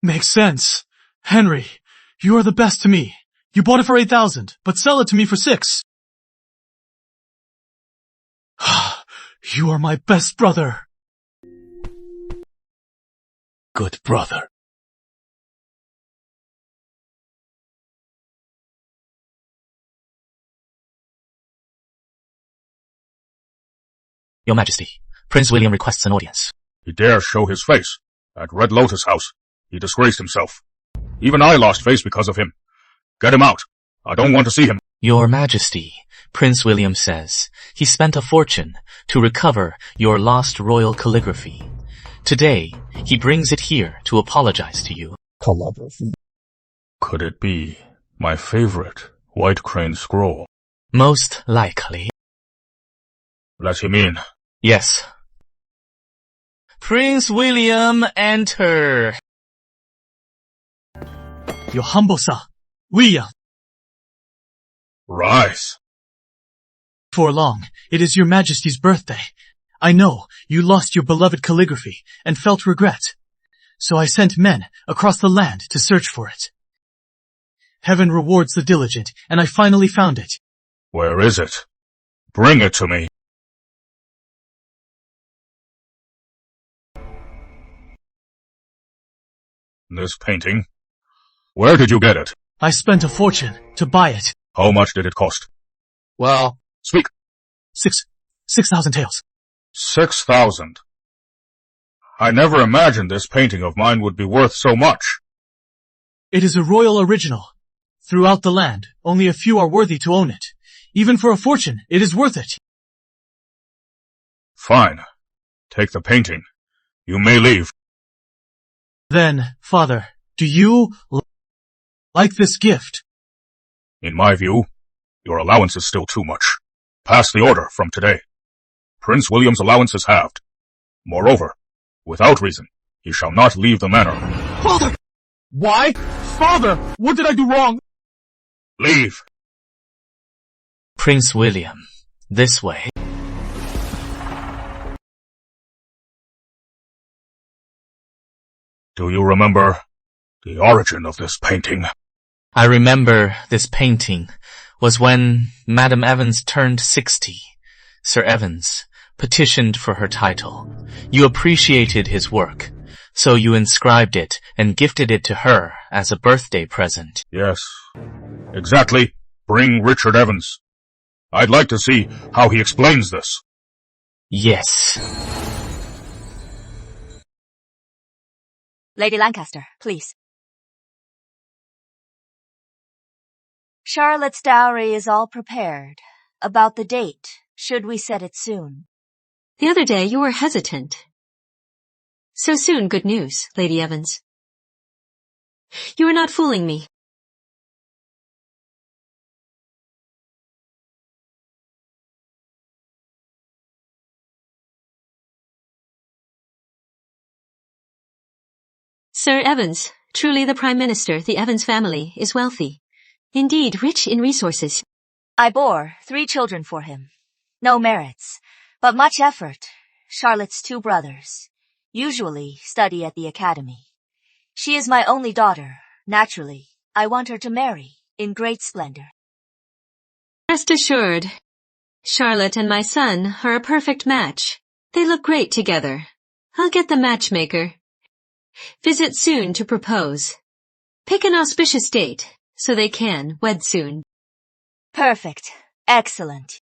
Makes sense. Henry, you are the best to me. You bought it for 8,000, but sell it to me for 6. You are my best brother. Good brother. Your Majesty, Prince William requests an audience. He dares show his face at Red Lotus House. He disgraced himself. Even I lost face because of him. Get him out. I don't want to see him. Your Majesty, Prince William says he spent a fortune to recover your lost royal calligraphy. Today, he brings it here to apologize to you. Calligraphy. Could it be my favorite white crane scroll? Most likely. Let him in. Yes. Prince William, enter. Your humble sir, William. Rise. For long, it is your Majesty's birthday. I know you lost your beloved calligraphy and felt regret. So I sent men across the land to search for it. Heaven rewards the diligent, and I finally found it. Where is it? Bring it to me. This painting? Where did you get it? I spent a fortune to buy it. How much did it cost? Well, speak. 6,000 taels. 6,000. I never imagined this painting of mine would be worth so much. It is a royal original. Throughout the land, only a few are worthy to own it. Even for a fortune, it is worth it. Fine. Take the painting. You may leave. Then, Father, do you like this gift? In my view, your allowance is still too much. Pass the order from today. Prince William's allowance is halved. Moreover, without reason, he shall not leave the manor. Father! Why? Father, what did I do wrong? Leave. Prince William, this way. Do you remember the origin of this painting? I remember this painting was when Madam Evans turned 60. Sir Evans petitioned for her title. You appreciated his work, so you inscribed it and gifted it to her as a birthday present. Yes, exactly. Bring Richard Evans. I'd like to see how he explains this. Yes. Lady Lancaster, please. Charlotte's dowry is all prepared. About the date, should we set it soon? The other day you were hesitant. So soon, good news, Lady Evans. You are not fooling me. Sir Evans, truly the Prime Minister, the Evans family, is wealthy. Indeed, rich in resources. I bore 3 children for him. No merits, but much effort. Charlotte's 2 brothers. Usually study at the academy. She is my only daughter. Naturally, I want her to marry in great splendor. Rest assured, Charlotte and my son are a perfect match. They look great together. I'll get the matchmaker. Visit soon to propose. Pick an auspicious date so they can wed soon. Perfect. Excellent.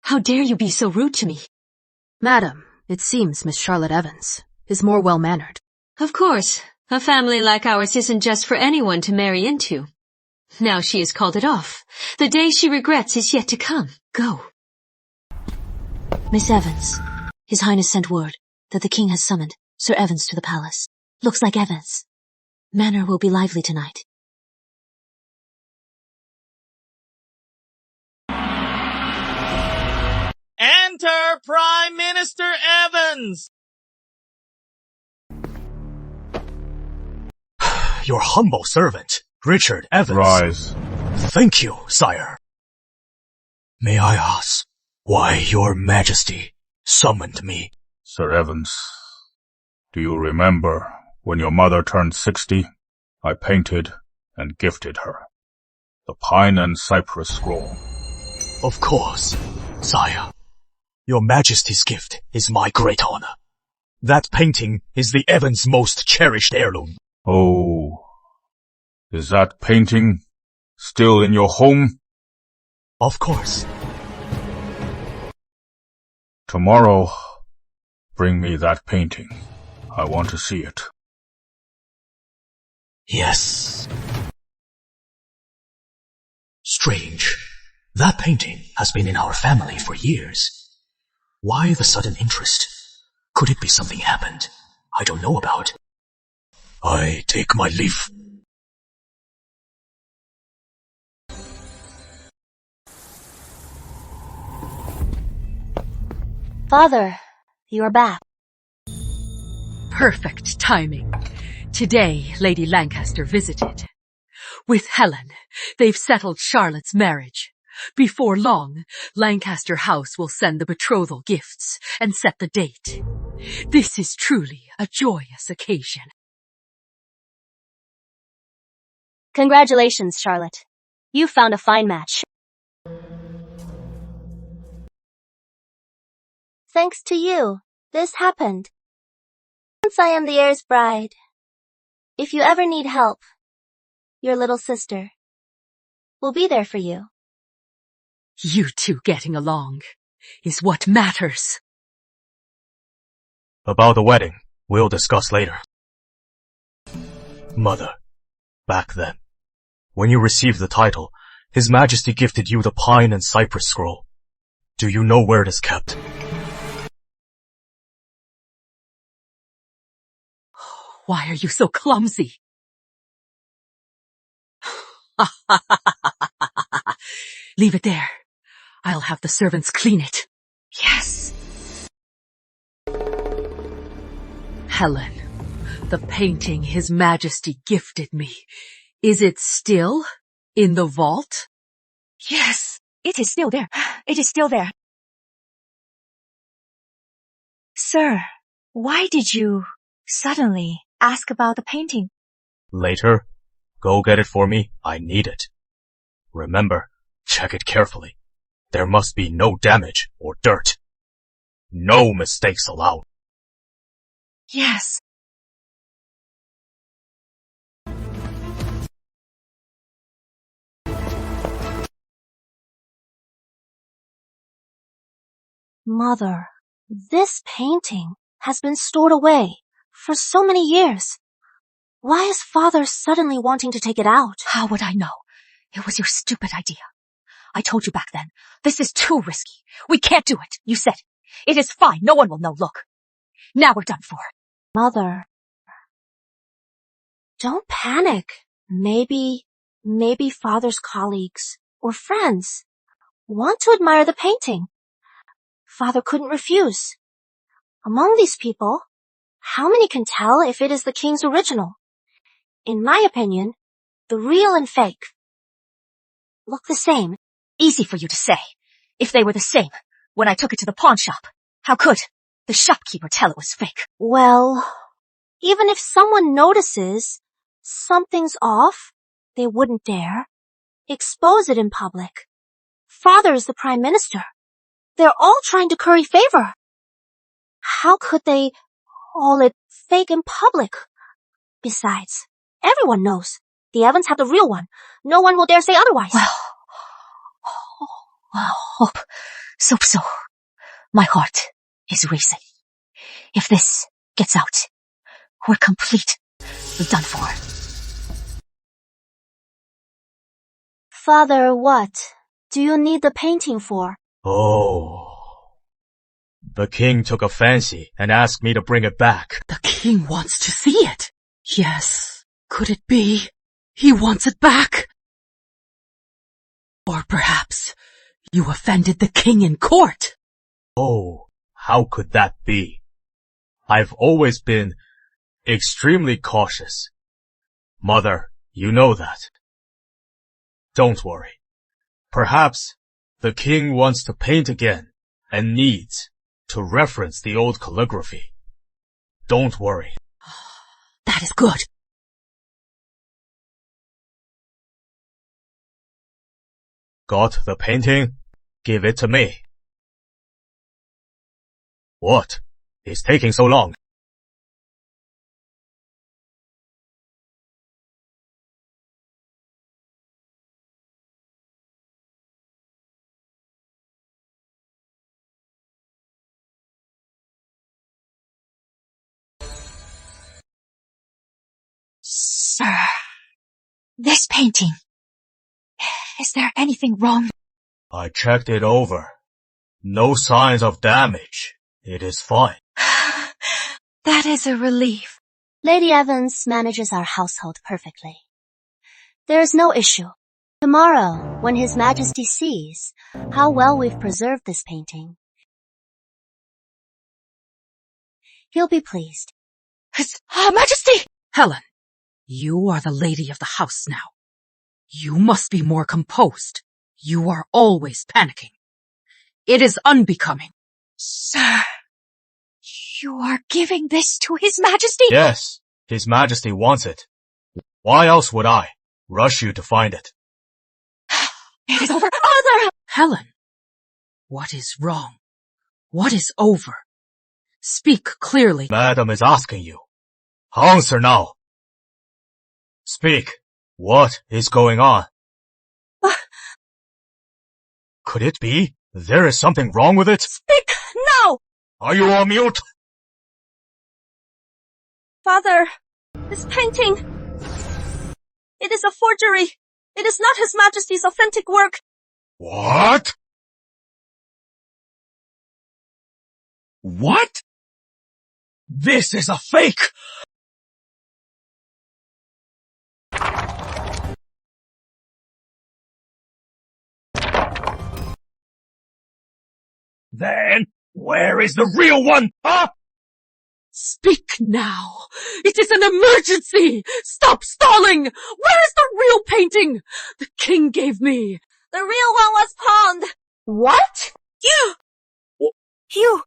How dare you be so rude to me? Madam, it seems Miss Charlotte Evans is more well-mannered. Of course, a family like ours isn't just for anyone to marry into. Now she has called it off. The day she regrets is yet to come. Go. Miss Evans, His Highness sent word that the King has summoned Sir Evans to the palace. Looks like Evans. Manor will be lively tonight. Enter Prime Minister Evans! Your humble servant, Richard Evans. Rise. Thank you, sire. May I ask why your majesty summoned me? Sir Evans, do you remember when your mother turned 60? I painted and gifted her the pine and cypress scroll. Of course, sire. Your majesty's gift is my great honor. That painting is the Evans' most cherished heirloom. Oh, is that painting still in your home? Of course. Tomorrow, bring me that painting. I want to see it. Yes. Strange. That painting has been in our family for years. Why the sudden interest? Could it be something happened I don't know about? I take my leave. Father, you're back. Perfect timing. Today, Lady Lancaster visited. With Helen, they've settled Charlotte's marriage. Before long, Lancaster House will send the betrothal gifts and set the date. This is truly a joyous occasion. Congratulations, Charlotte. You found a fine match. Thanks to you, this happened. Since I am the heir's bride, if you ever need help, your little sister will be there for you. You two getting along is what matters. About the wedding, we'll discuss later. Mother, back then, when you received the title, His Majesty gifted you the pine and cypress scroll. Do you know where it is kept? Why are you so clumsy? Leave it there. I'll have the servants clean it. Yes. Helen, the painting His Majesty gifted me. Is it still in the vault? Yes, it is still there. It is still there. Sir, why did you suddenly ask about the painting? Later. Go get it for me. I need it. Remember, check it carefully. There must be no damage or dirt. No mistakes allowed. Yes. Mother, this painting has been stored away for so many years. Why is Father suddenly wanting to take it out? How would I know? It was your stupid idea. I told you back then, this is too risky. We can't do it. You said it. It is fine. No one will know. Look. Now we're done for. Mother. Don't panic. Maybe Father's colleagues or friends want to admire the painting. Father couldn't refuse. Among these people, how many can tell if it is the king's original? In my opinion, the real and fake look the same. Easy for you to say. If they were the same, when I took it to the pawn shop, how could the shopkeeper tell it was fake? Well, even if someone notices something's off, they wouldn't dare expose it in public. Father is the Prime Minister. They're all trying to curry favor. How could they call it fake in public? Besides, everyone knows the Evans have the real one. No one will dare say otherwise. Well, hope so. My heart is racing. If this gets out, we're complete. We're done for. Father, what do you need the painting for? Oh. The king took a fancy and asked me to bring it back. The king wants to see it. Yes. Could it be he wants it back? Or perhaps you offended the king in court. Oh, how could that be? I've always been extremely cautious. Mother, you know that. Don't worry. Perhaps the king wants to paint again and needs to reference the old calligraphy. Don't worry. That is good. Got the painting? Give it to me. What is taking so long? Sir, this painting. Is there anything wrong? I checked it over. No signs of damage. It is fine. That is a relief. Lady Evans manages our household perfectly. There is no issue. Tomorrow, when His Majesty sees how well we've preserved this painting, he'll be pleased. His Majesty! Helen, you are the lady of the house now. You must be more composed. You are always panicking. It is unbecoming. Sir, you are giving this to His Majesty? Yes, His Majesty wants it. Why else would I rush you to find it? It is over. Father! Helen, what is wrong? What is over? Speak clearly. Madam is asking you. Answer now. Speak. What is going on? Could it be there is something wrong with it? Speak now! Are you on mute? Father, this painting, it is a forgery. It is not His Majesty's authentic work. What? What? This is a fake! Then, where is the real one, huh? Speak now. It is an emergency. Stop stalling. Where is the real painting? The king gave me. The real one was pawned. What? You.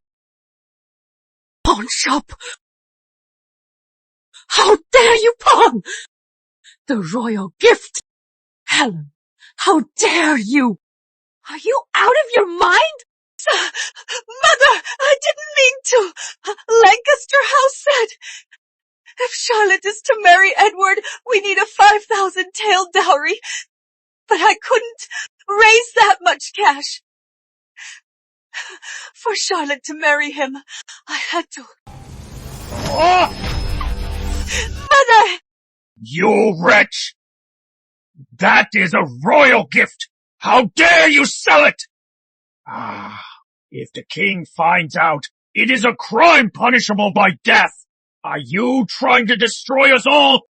Pawn shop. How dare you pawn? The royal gift. Helen, how dare you? Are you out of your mind? Mother, I didn't mean to. Lancaster House said, if Charlotte is to marry Edward, we need a 5,000 tael dowry. But I couldn't raise that much cash. For Charlotte to marry him, I had to. Oh! Mother! You wretch! That is a royal gift! How dare you sell it? If the king finds out, it is a crime punishable by death. Are you trying to destroy us all?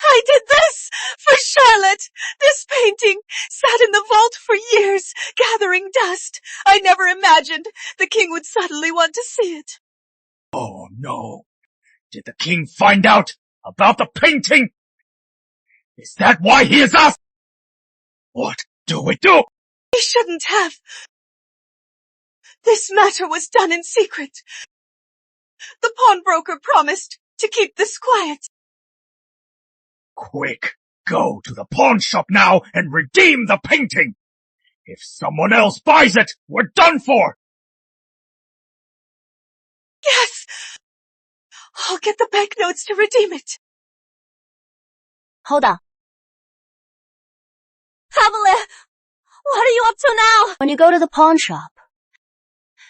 I did this for Charlotte. This painting sat in the vault for years, gathering dust. I never imagined the king would suddenly want to see it. Oh no. Did the king find out about the painting? Is that why he is asked? What do we do? He shouldn't have. This matter was done in secret. The pawnbroker promised to keep this quiet. Quick, go to the pawn shop now and redeem the painting. If someone else buys it, we're done for. Yes! I'll get the banknotes to redeem it. Hold on. Evelyn! What are you up to now? When you go to the pawn shop,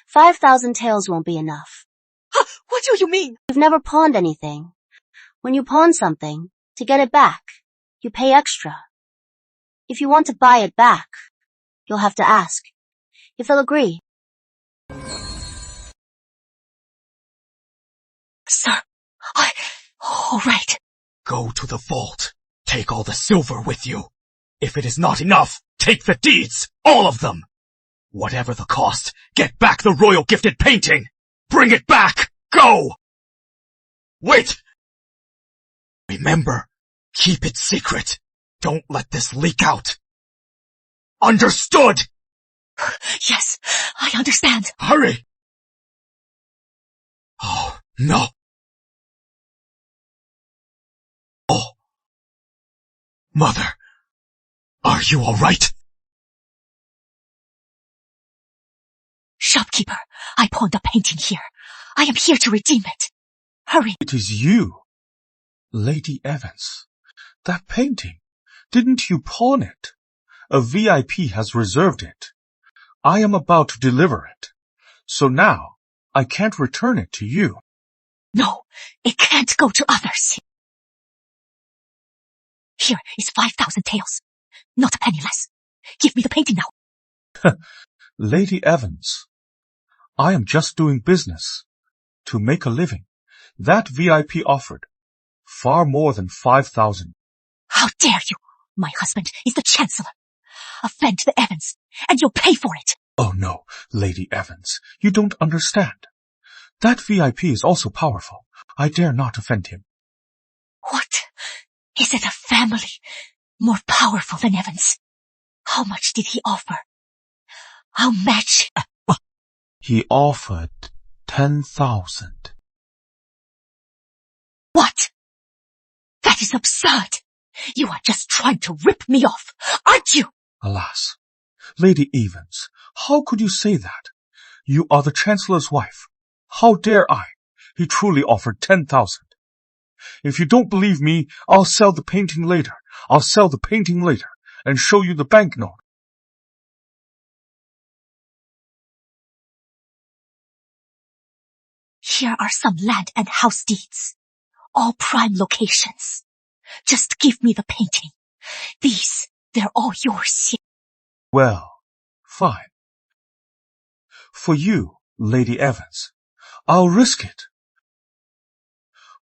5,000 taels won't be enough. What do you mean? You've never pawned anything. When you pawn something, to get it back, you pay extra. If you want to buy it back, you'll have to ask if they'll agree. Sir, all right. Go to the vault. Take all the silver with you. If it is not enough, take the deeds, all of them. Whatever the cost, get back the royal gifted painting. Bring it back. Go. Wait. Remember, keep it secret. Don't let this leak out. Understood? Yes, I understand. Hurry. Oh, no. Oh. Mother, are you all right? Shopkeeper, I pawned the painting here. I am here to redeem it. Hurry. It is you, Lady Evans. That painting. Didn't you pawn it? A VIP has reserved it. I am about to deliver it. So now, I can't return it to you. No, it can't go to others. Here is 5,000 taels. Not a penny less. Give me the painting now. Lady Evans, I am just doing business to make a living. That VIP offered far more than 5,000. How dare you? My husband is the Chancellor. Offend the Evans, and you'll pay for it. Oh no, Lady Evans, you don't understand. That VIP is also powerful. I dare not offend him. What? Is it a family more powerful than Evans? How much did he offer? I'll match. He offered 10,000. What? That is absurd. You are just trying to rip me off, aren't you? Alas, Lady Evans, how could you say that? You are the Chancellor's wife. How dare I? He truly offered 10,000. If you don't believe me, I'll sell the painting later. I'll sell the painting later and show you the banknote. Here are some land and house deeds. All prime locations. Just give me the painting. They're all yours. Well, fine. For you, Lady Evans, I'll risk it.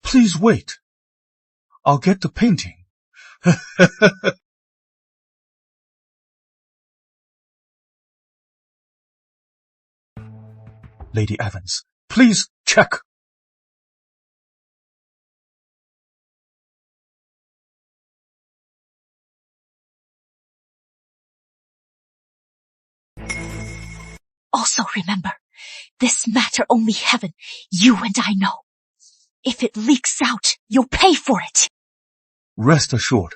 Please wait. I'll get the painting. Lady Evans, please check. Also remember, this matter only heaven, you and I know. If it leaks out, you'll pay for it. Rest assured.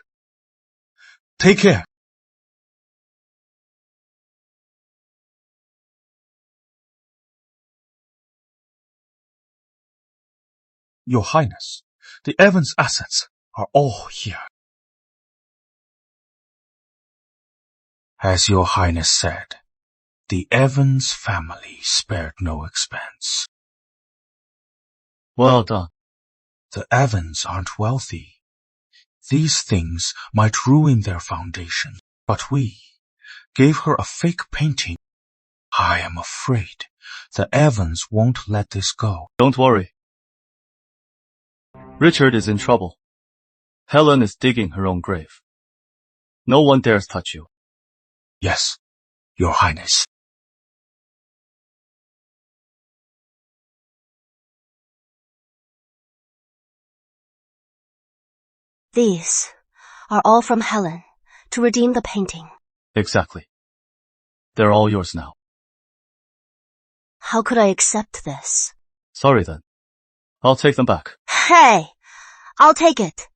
Take care. Your Highness, the Evans assets are all here. As Your Highness said, the Evans family spared no expense. Well done. The Evans aren't wealthy. These things might ruin their foundation, but we gave her a fake painting. I am afraid the Evans won't let this go. Don't worry. Richard is in trouble. Helen is digging her own grave. No one dares touch you. Yes, Your Highness. These are all from Helen to redeem the painting. Exactly. They're all yours now. How could I accept this? Sorry then. I'll take them back. Hey! I'll take it.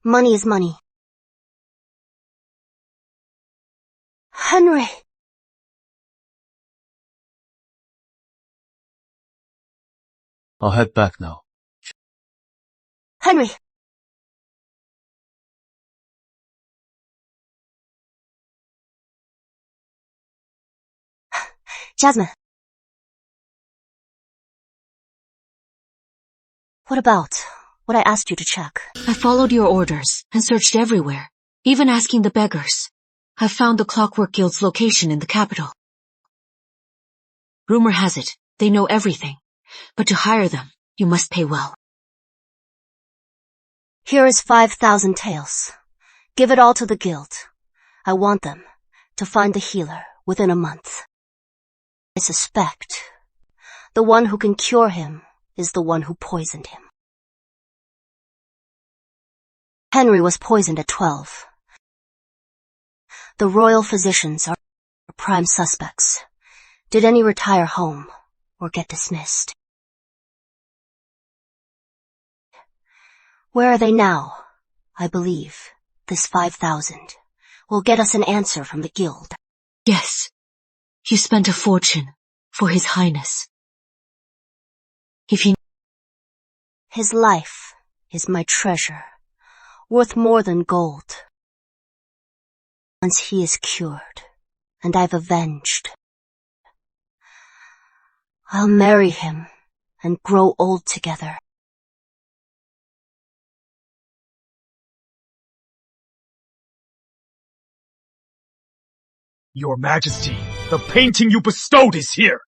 Money is money. Henry! I'll head back now. Henry! Jasmine. What about what I asked you to check? I followed your orders and searched everywhere, even asking the beggars. I found the Clockwork Guild's location in the capital. Rumor has it, they know everything, but to hire them, you must pay well. Here is 5,000 taels. Give it all to the guild. I want them to find the healer within a month. I suspect the one who can cure him is the one who poisoned him. Henry was poisoned at 12. The royal physicians are prime suspects. Did any retire home or get dismissed? Where are they now? I believe this 5,000 will get us an answer from the guild. Yes, you spent a fortune for His Highness. His life is my treasure, worth more than gold. Once he is cured, and I've avenged, I'll marry him and grow old together. Your Majesty, the painting you bestowed is here.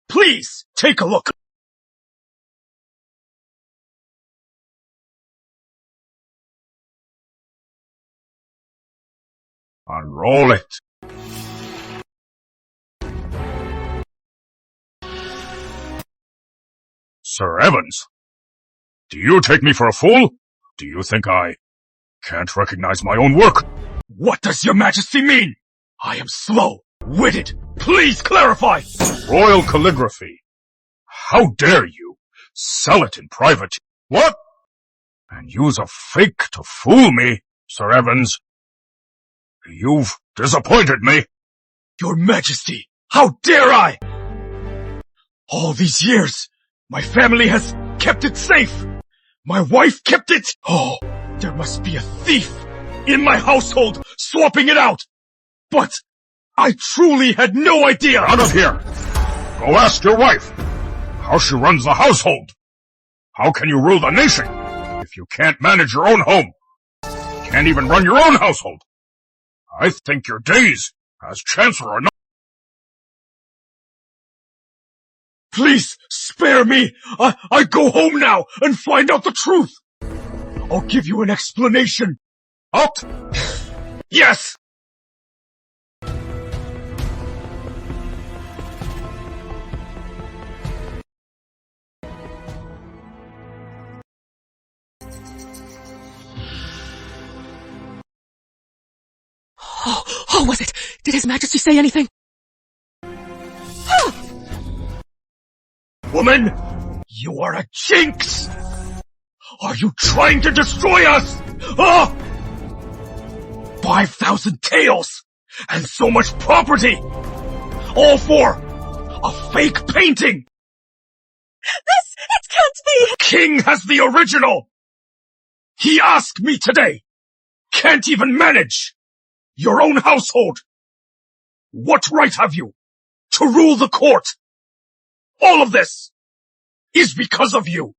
Please, take a look. Unroll it. Sir Evans, do you take me for a fool? Do you think I can't recognize my own work? What does your Majesty mean? I am slow-witted. Please clarify. Royal calligraphy. How dare you sell it in private? What? And use a fake to fool me, Sir Evans? You've disappointed me. Your Majesty, how dare I? All these years, my family has kept it safe. My wife kept it. Oh, there must be a thief in my household swapping it out. But I truly had no idea. Out of here. Go ask your wife how she runs the household. How can you rule the nation if you can't manage your own home? Can't even run your own household. I think your days as Chancellor are not... Please, spare me! I go home now and find out the truth! I'll give you an explanation. Out! Yes! Oh, was it? Did His Majesty say anything? Woman, you are a jinx! Are you trying to destroy us? 5,000 taels! And so much property! All for a fake painting! It can't be! King has the original! He asked me today! Can't even manage! Your own household! What right have you to rule the court? All of this is because of you!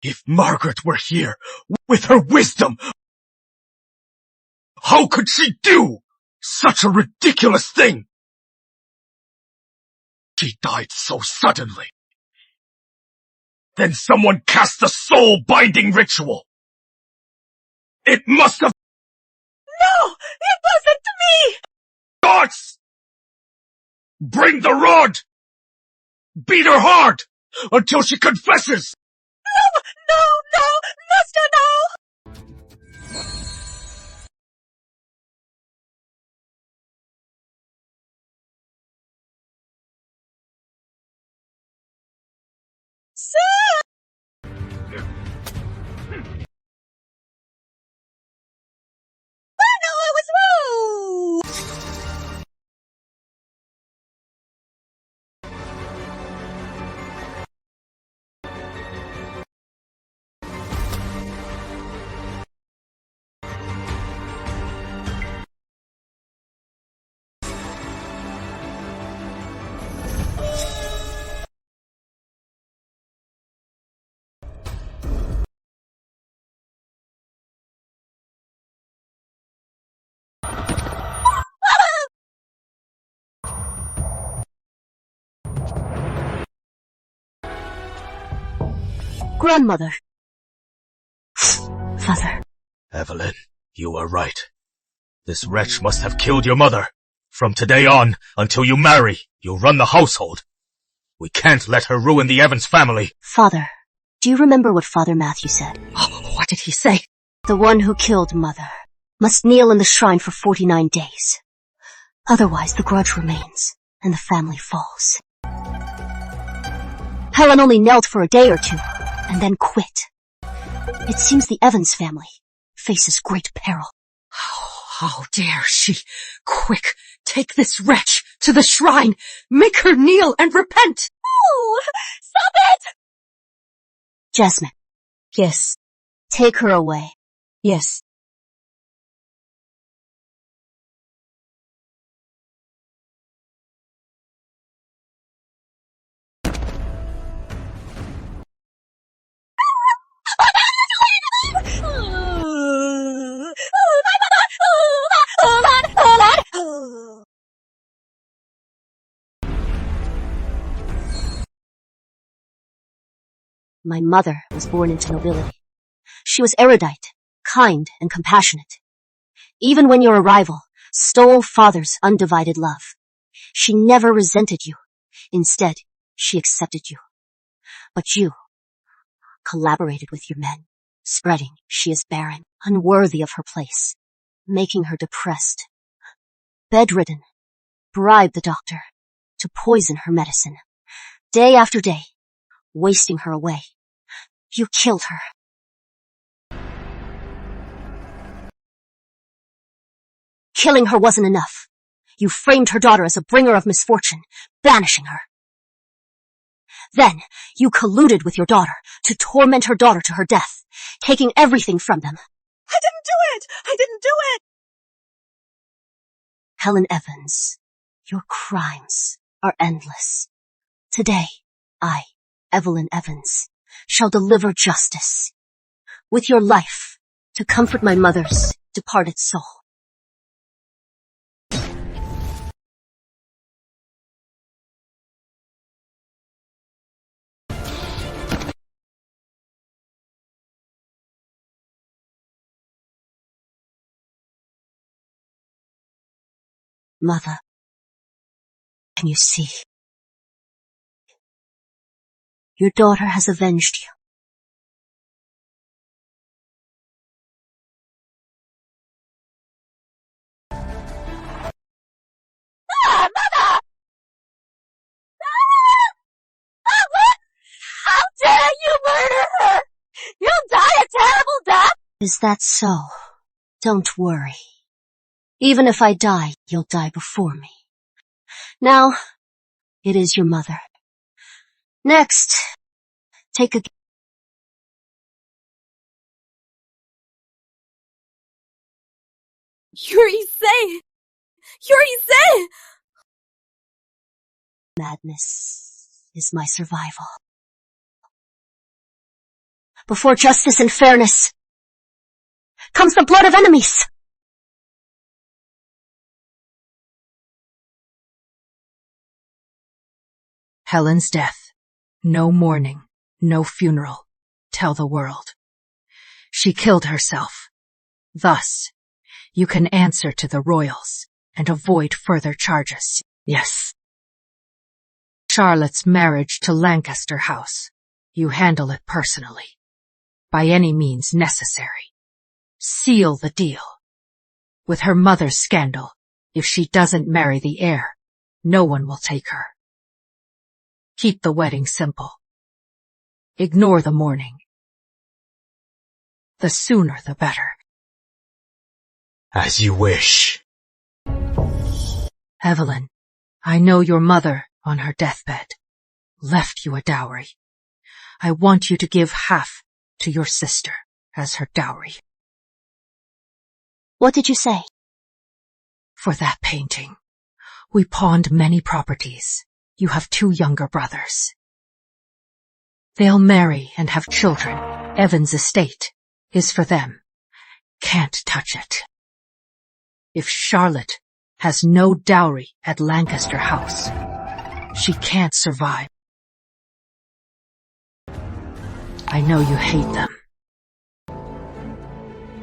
If Margaret were here, with her wisdom, how could she do such a ridiculous thing? She died so suddenly. Then someone cast the soul-binding ritual. It must have... No! It wasn't me! Gods! Bring the rod! Beat her hard! Until she confesses! No, Master, no! Sir! I know I was wrong! Grandmother. Father. Evelyn, you were right. This wretch must have killed your mother. From today on, until you marry, you'll run the household. We can't let her ruin the Evans family. Father, do you remember what Father Matthew said? Oh, what did he say? The one who killed Mother must kneel in the shrine for 49 days. Otherwise the grudge remains, and the family falls. Helen only knelt for a day or two, and then quit. It seems the Evans family faces great peril. How dare she? Quick, take this wretch to the shrine. Make her kneel and repent. Oh, stop it! Jasmine. Yes. Take her away. Yes. My mother was born into nobility. She was erudite, kind, and compassionate. Even when your arrival stole father's undivided love, she never resented you. Instead, she accepted you. But you collaborated with your men, spreading she is barren, unworthy of her place, making her depressed, bedridden, bribed the doctor to poison her medicine. Day after day, wasting her away. You killed her. Killing her wasn't enough. You framed her daughter as a bringer of misfortune, banishing her. Then, you colluded with your daughter to torment her daughter to her death, taking everything from them. I didn't do it! I didn't do it! Helen Evans, your crimes are endless. Today, I, Evelyn Evans, shall deliver justice, with your life to comfort my mother's departed soul. Mother, can you see? Your daughter has avenged you. Mother! How dare you murder her? You'll die a terrible death! Is that so? Don't worry. Even if I die, you'll die before me. Now, it is your mother. Next, take a... You're insane! You're insane! Madness is my survival. Before justice and fairness comes the blood of enemies. Helen's death. No mourning, no funeral. Tell the world. She killed herself. Thus, you can answer to the royals and avoid further charges. Yes. Charlotte's marriage to Lancaster House. You handle it personally. By any means necessary. Seal the deal. With her mother's scandal, if she doesn't marry the heir, no one will take her. Keep the wedding simple. Ignore the mourning. The sooner the better. As you wish. Evelyn, I know your mother, on her deathbed, left you a dowry. I want you to give half to your sister as her dowry. What did you say? For that painting, we pawned many properties. You have 2 younger brothers. They'll marry and have children. Evans' estate is for them. Can't touch it. If Charlotte has no dowry at Lancaster House, she can't survive. I know you hate them.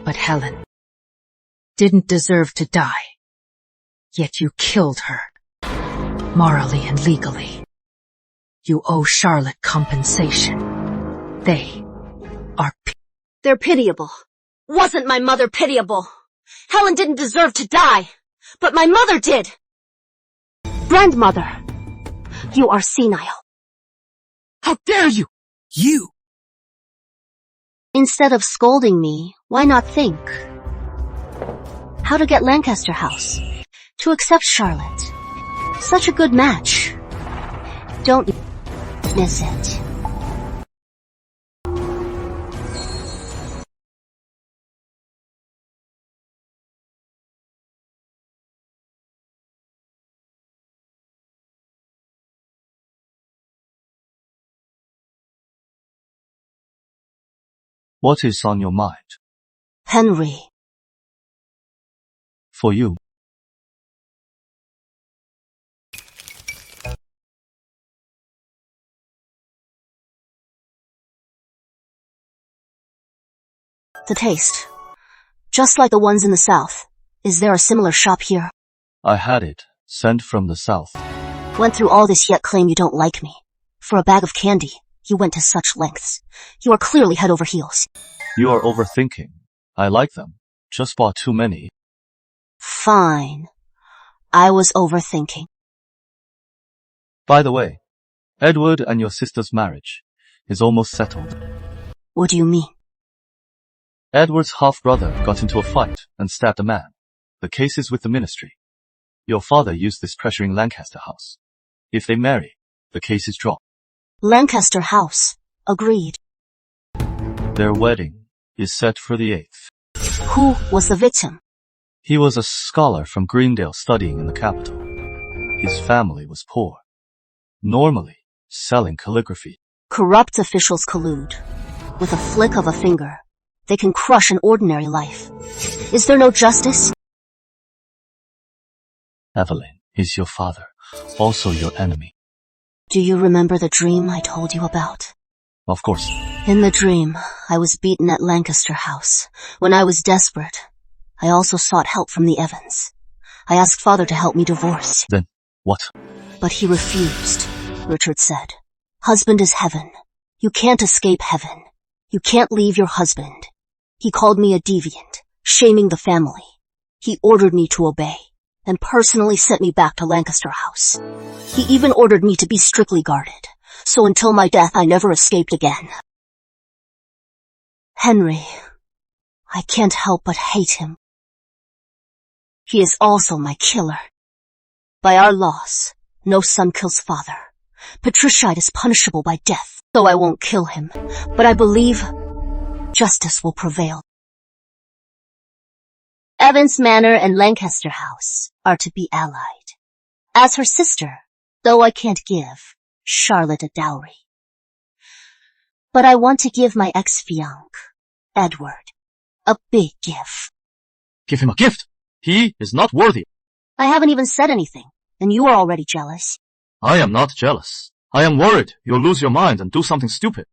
But Helen didn't deserve to die, yet you killed her, morally and legally. You owe Charlotte compensation. They are They're pitiable. Wasn't my mother pitiable? Helen didn't deserve to die, but my mother did. Grandmother, you are senile. How dare you! You! Instead of scolding me, why not think? How to get Lancaster House to accept Charlotte. Such a good match. Don't miss it. What is on your mind? Henry. For you. The taste. Just like the ones in the south. Is there a similar shop here? I had it, sent from the south. Went through all this yet claim you don't like me. For a bag of candy, you went to such lengths. You are clearly head over heels. You are overthinking. I like them. Just bought too many. Fine. I was overthinking. By the way, Edward and your sister's marriage is almost settled. What do you mean? Edward's half-brother got into a fight and stabbed a man. The case is with the ministry. Your father used this pressuring Lancaster House. If they marry, the case is dropped. Lancaster House. Agreed. Their wedding is set for the 8th. Who was the victim? He was a scholar from Greendale studying in the capital. His family was poor. Normally, selling calligraphy. Corrupt officials collude. With a flick of a finger, they can crush an ordinary life. Is there no justice? Evelyn is your father, also your enemy. Do you remember the dream I told you about? Of course. In the dream, I was beaten at Lancaster House. When I was desperate, I also sought help from the Evans. I asked Father to help me divorce. Then, what? But he refused, Richard said. Husband is heaven. You can't escape heaven. You can't leave your husband. He called me a deviant, shaming the family. He ordered me to obey, and personally sent me back to Lancaster House. He even ordered me to be strictly guarded, so until my death I never escaped again. Henry, I can't help but hate him. He is also my killer. By our laws, no son kills father. Patricide is punishable by death, so I won't kill him, but I believe justice will prevail. Evans Manor and Lancaster House are to be allied. As her sister, though I can't give Charlotte a dowry. But I want to give my ex-fiancé, Edward, a big gift. Give him a gift. He is not worthy. I haven't even said anything, and you are already jealous. I am not jealous. I am worried you'll lose your mind and do something stupid.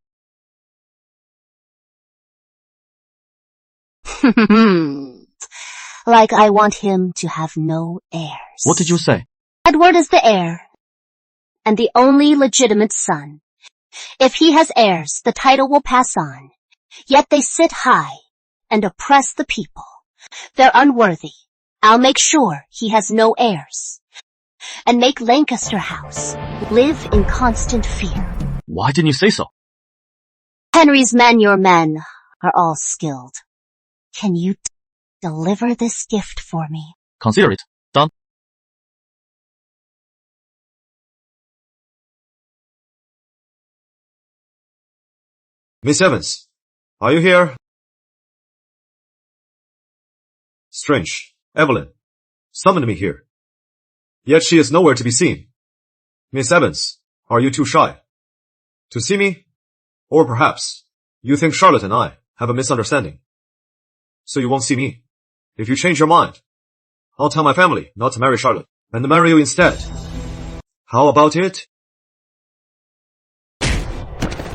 Like I want him to have no heirs. What did you say? Edward is the heir, and the only legitimate son. If he has heirs, the title will pass on. Yet they sit high and oppress the people. They're unworthy. I'll make sure he has no heirs, and make Lancaster House live in constant fear. Why didn't you say so? Henry's men, your men, are all skilled. Can you deliver this gift for me? Consider it. Done. Miss Evans, are you here? Strange. Evelyn summoned me here. Yet she is nowhere to be seen. Miss Evans, are you too shy to see me? Or perhaps you think Charlotte and I have a misunderstanding, so you won't see me. If you change your mind, I'll tell my family not to marry Charlotte and to marry you instead. How about it?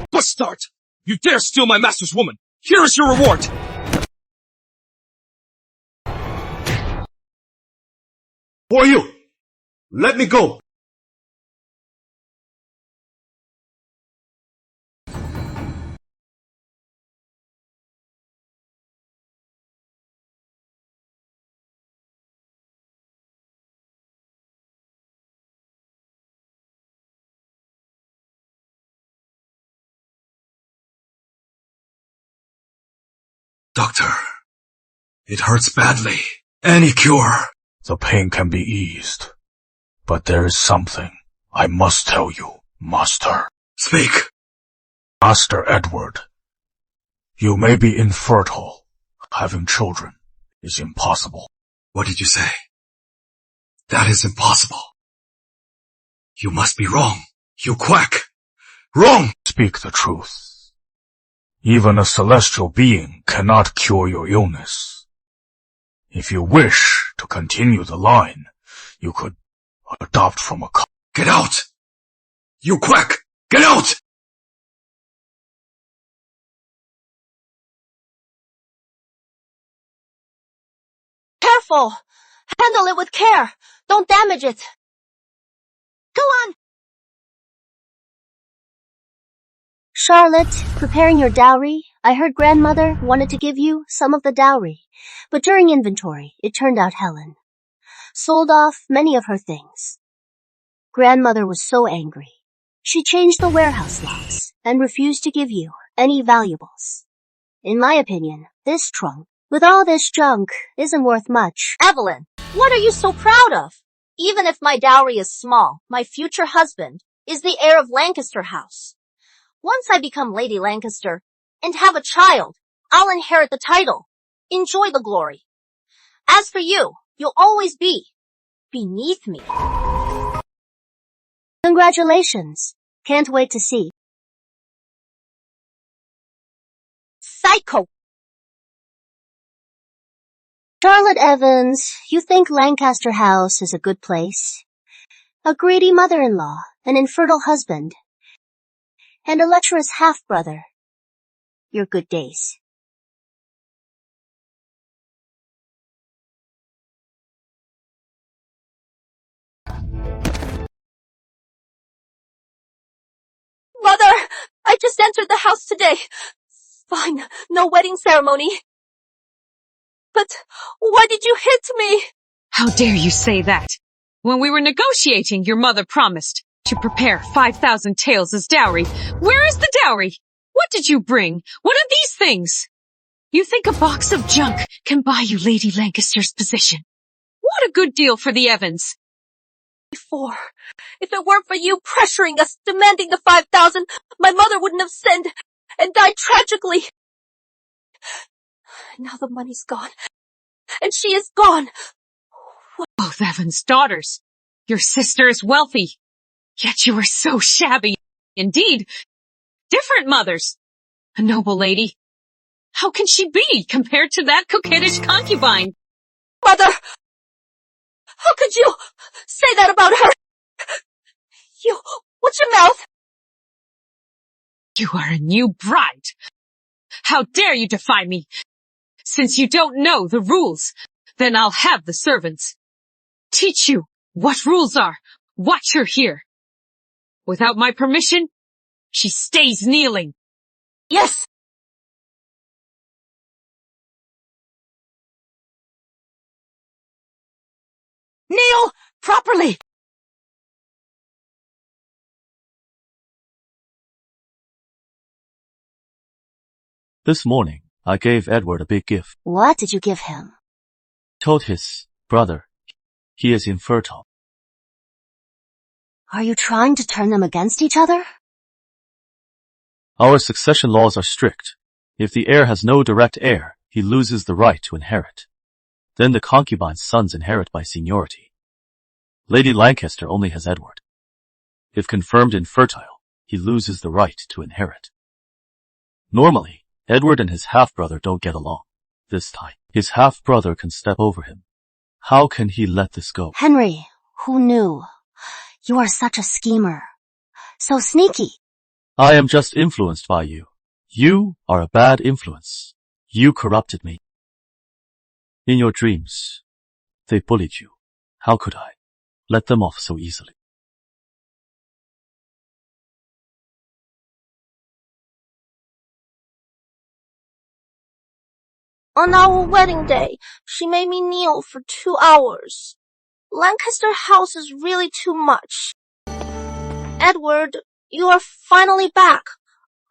Bastard! You dare steal my master's woman! Here is your reward! Who are you? Let me go! Doctor, it hurts badly. Any cure? The pain can be eased. But there is something I must tell you, Master. Speak. Master Edward, you may be infertile. Having children is impossible. What did you say? That is impossible. You must be wrong. You quack. Wrong! Speak the truth. Even a celestial being cannot cure your illness. If you wish to continue the line, you could adopt from a Get out! You quack! Get out! Careful! Handle it with care. Don't damage it. Go on! Charlotte, preparing your dowry, I heard grandmother wanted to give you some of the dowry, but during inventory, it turned out Helen sold off many of her things. Grandmother was so angry. She changed the warehouse locks and refused to give you any valuables. In my opinion, this trunk, with all this junk, isn't worth much. Evelyn, what are you so proud of? Even if my dowry is small, my future husband is the heir of Lancaster House. Once I become Lady Lancaster and have a child, I'll inherit the title. Enjoy the glory. As for you, you'll always be beneath me. Congratulations. Can't wait to see. Psycho! Charlotte Evans, you think Lancaster House is a good place? A greedy mother-in-law, an infertile husband, and a lecherous half-brother. Your good days. Mother, I just entered the house today. Fine, no wedding ceremony. But why did you hit me? How dare you say that? When we were negotiating, your mother promised to prepare 5,000 taels as dowry. Where is the dowry? What did you bring? What are these things? You think a box of junk can buy you Lady Lancaster's position? What a good deal for the Evans. Before, if it weren't for you pressuring us, demanding the 5,000, my mother wouldn't have sinned and died tragically. Now the money's gone, and she is gone. Both Evans' daughters. Your sister is wealthy, yet you are so shabby. Indeed, different mothers. A noble lady. How can she be compared to that coquettish concubine? Mother! How could you say that about her? What's your mouth? You are a new bride. How dare you defy me? Since you don't know the rules, then I'll have the servants teach you what rules are. Watch her here. Without my permission, she stays kneeling. Yes. Kneel properly. This morning, I gave Edward a big gift. What did you give him? Told his brother he is infertile. Are you trying to turn them against each other? Our succession laws are strict. If the heir has no direct heir, he loses the right to inherit. Then the concubine's sons inherit by seniority. Lady Lancaster only has Edward. If confirmed infertile, he loses the right to inherit. Normally, Edward and his half-brother don't get along. This time, his half-brother can step over him. How can he let this go? Henry, who knew? You are such a schemer. So sneaky. I am just influenced by you. You are a bad influence. You corrupted me. In your dreams, they bullied you. How could I let them off so easily? On our wedding day, she made me kneel for 2 hours. Lancaster House is really too much. Edward, you are finally back.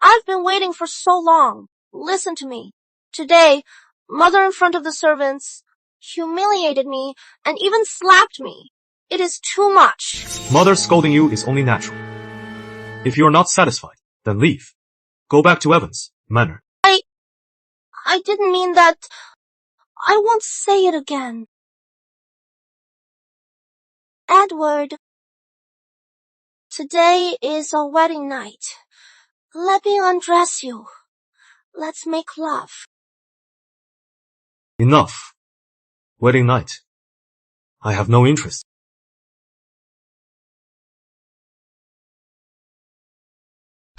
I've been waiting for so long. Listen to me. Today, Mother in front of the servants humiliated me and even slapped me. It is too much. Mother scolding you is only natural. If you are not satisfied, then leave. Go back to Evans, Manor. I didn't mean that. I won't say it again. Edward, today is our wedding night. Let me undress you. Let's make love. Enough. Wedding night. I have no interest.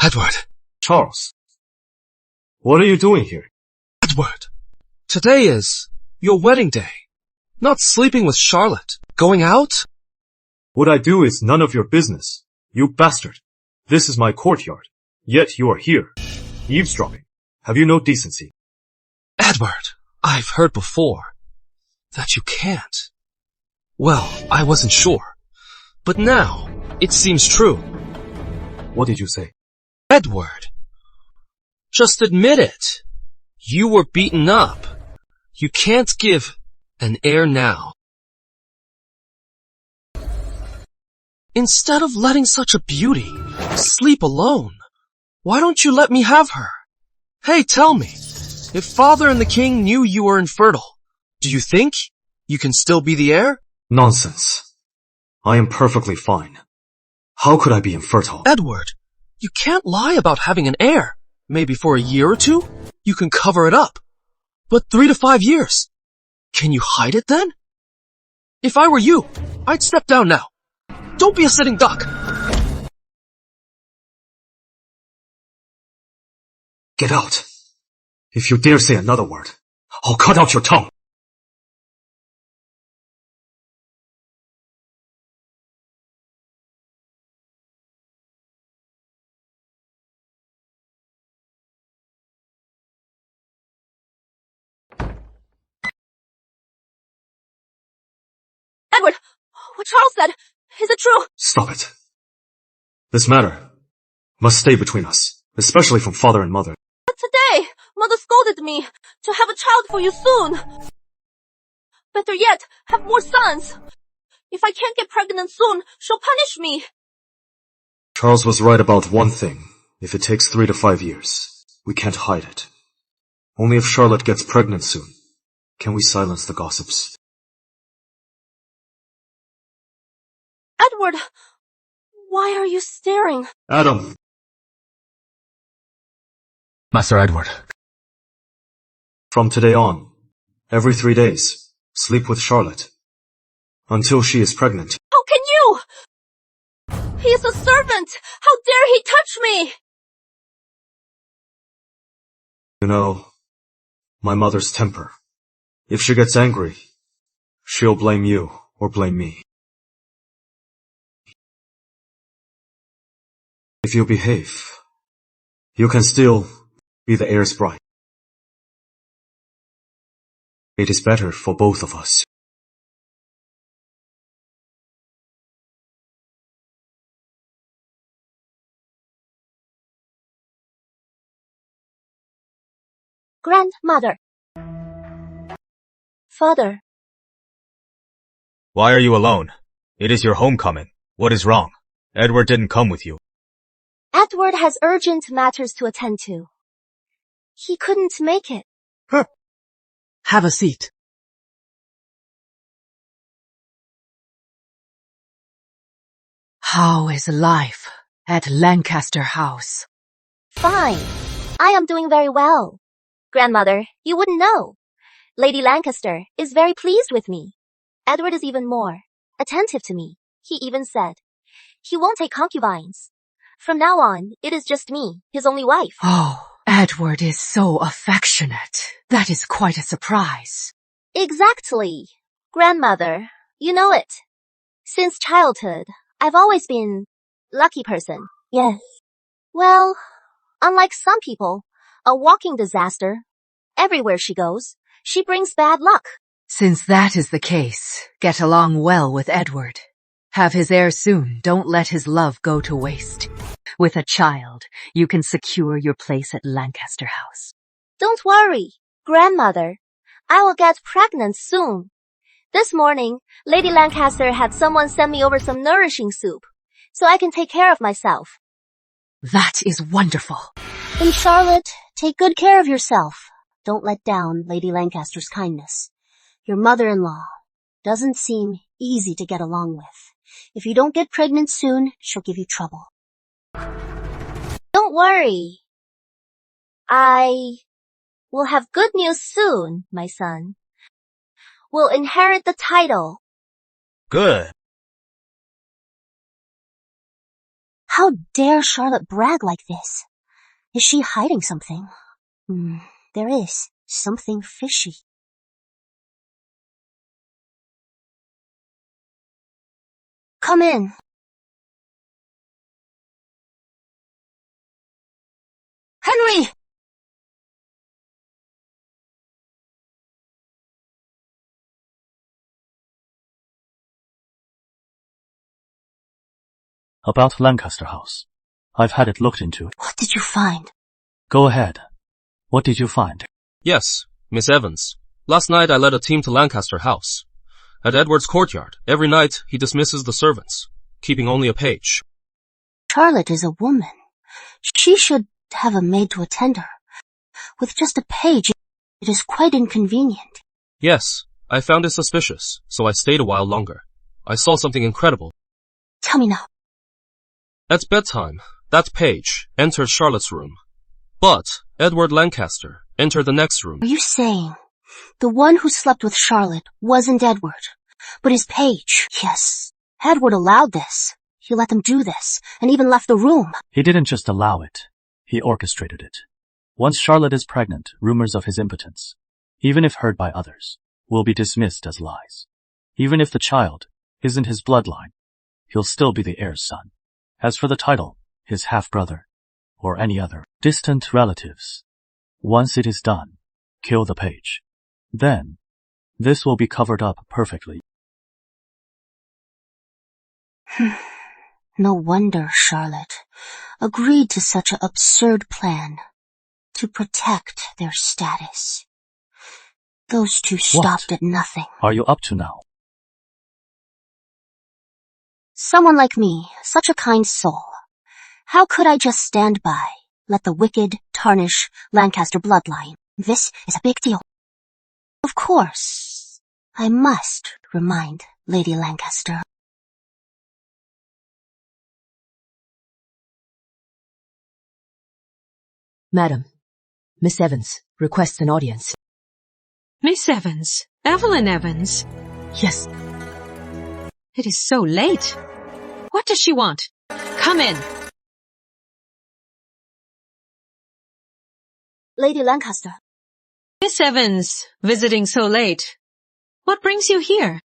Edward. Charles. What are you doing here? Edward. Today is your wedding day. Not sleeping with Charlotte. Going out? What I do is none of your business. You bastard. This is my courtyard. Yet you are here. Eavesdropping. Have you no decency? Edward, I've heard before that you can't. Well, I wasn't sure. But now, it seems true. What did you say? Edward, just admit it. You were beaten up. You can't give an heir now. Instead of letting such a beauty sleep alone, why don't you let me have her? Hey, tell me, if Father and the King knew you were infertile, do you think you can still be the heir? Nonsense. I am perfectly fine. How could I be infertile? Edward, you can't lie about having an heir. Maybe for a year or two, you can cover it up. But 3 to 5 years, can you hide it then? If I were you, I'd step down now. Don't be a sitting duck. Get out. If you dare say another word, I'll cut out your tongue. Edward, what Charles said, is it true? Stop it. This matter must stay between us, especially from Father and Mother. But today, Mother scolded me to have a child for you soon. Better yet, have more sons. If I can't get pregnant soon, she'll punish me. Charles was right about one thing. If it takes 3 to 5 years, we can't hide it. Only if Charlotte gets pregnant soon can we silence the gossips. Edward, why are you staring? Adam, Master Edward. From today on, every 3 days, sleep with Charlotte. Until she is pregnant. How can you? He's a servant! How dare he touch me? You know, my mother's temper. If she gets angry, she'll blame you or blame me. If you behave, you can still be the heir's bride. It is better for both of us. Grandmother. Father. Why are you alone? It is your homecoming. What is wrong? Edward didn't come with you. Edward has urgent matters to attend to. He couldn't make it. Have a seat. How is life at Lancaster House? Fine. I am doing very well. Grandmother, you wouldn't know. Lady Lancaster is very pleased with me. Edward is even more attentive to me. He even said he won't take concubines. From now on, it is just me, his only wife. Oh, Edward is so affectionate. That is quite a surprise. Exactly. Grandmother, you know it. Since childhood, I've always been lucky person. Yes. Well, unlike some people, a walking disaster. Everywhere she goes, she brings bad luck. Since that is the case, get along well with Edward. Have his heir soon. Don't let his love go to waste. With a child, you can secure your place at Lancaster House. Don't worry, Grandmother. I will get pregnant soon. This morning, Lady Lancaster had someone send me over some nourishing soup, so I can take care of myself. That is wonderful. And Charlotte, take good care of yourself. Don't let down Lady Lancaster's kindness. Your mother-in-law doesn't seem easy to get along with. If you don't get pregnant soon, she'll give you trouble. Don't worry. I will have good news soon, my son. We'll inherit the title. Good. How dare Charlotte brag like this? Is she hiding something? There is something fishy. Come in. Henry! About Lancaster House. I've had it looked into. What did you find? Go ahead. What did you find? Yes, Miss Evans. Last night I led a team to Lancaster House. At Edward's courtyard, every night he dismisses the servants, keeping only a page. Charlotte is a woman. She should have a maid to attend her. With just a page, it is quite inconvenient. Yes, I found it suspicious, so I stayed a while longer. I saw something incredible. Tell me now. At bedtime, that page entered Charlotte's room. But Edward Lancaster entered the next room. Are you saying the one who slept with Charlotte wasn't Edward, but his page? Yes, Edward allowed this. He let them do this, and even left the room. He didn't just allow it. He orchestrated it. Once Charlotte is pregnant, rumors of his impotence, even if heard by others, will be dismissed as lies. Even if the child isn't his bloodline, he'll still be the heir's son. As for the title, his half-brother, or any other distant relatives, once it is done, kill the page. Then, this will be covered up perfectly. No wonder Charlotte agreed to such an absurd plan to protect their status. Those two stopped at nothing. Are you up to now? Someone like me, such a kind soul. How could I just stand by, let the wicked tarnish Lancaster bloodline? This is a big deal. Of course, I must remind Lady Lancaster. Madam, Miss Evans requests an audience. Miss Evans? Evelyn Evans? Yes. It is so late. What does she want? Come in. Lady Lancaster. Miss Evans, visiting so late. What brings you here?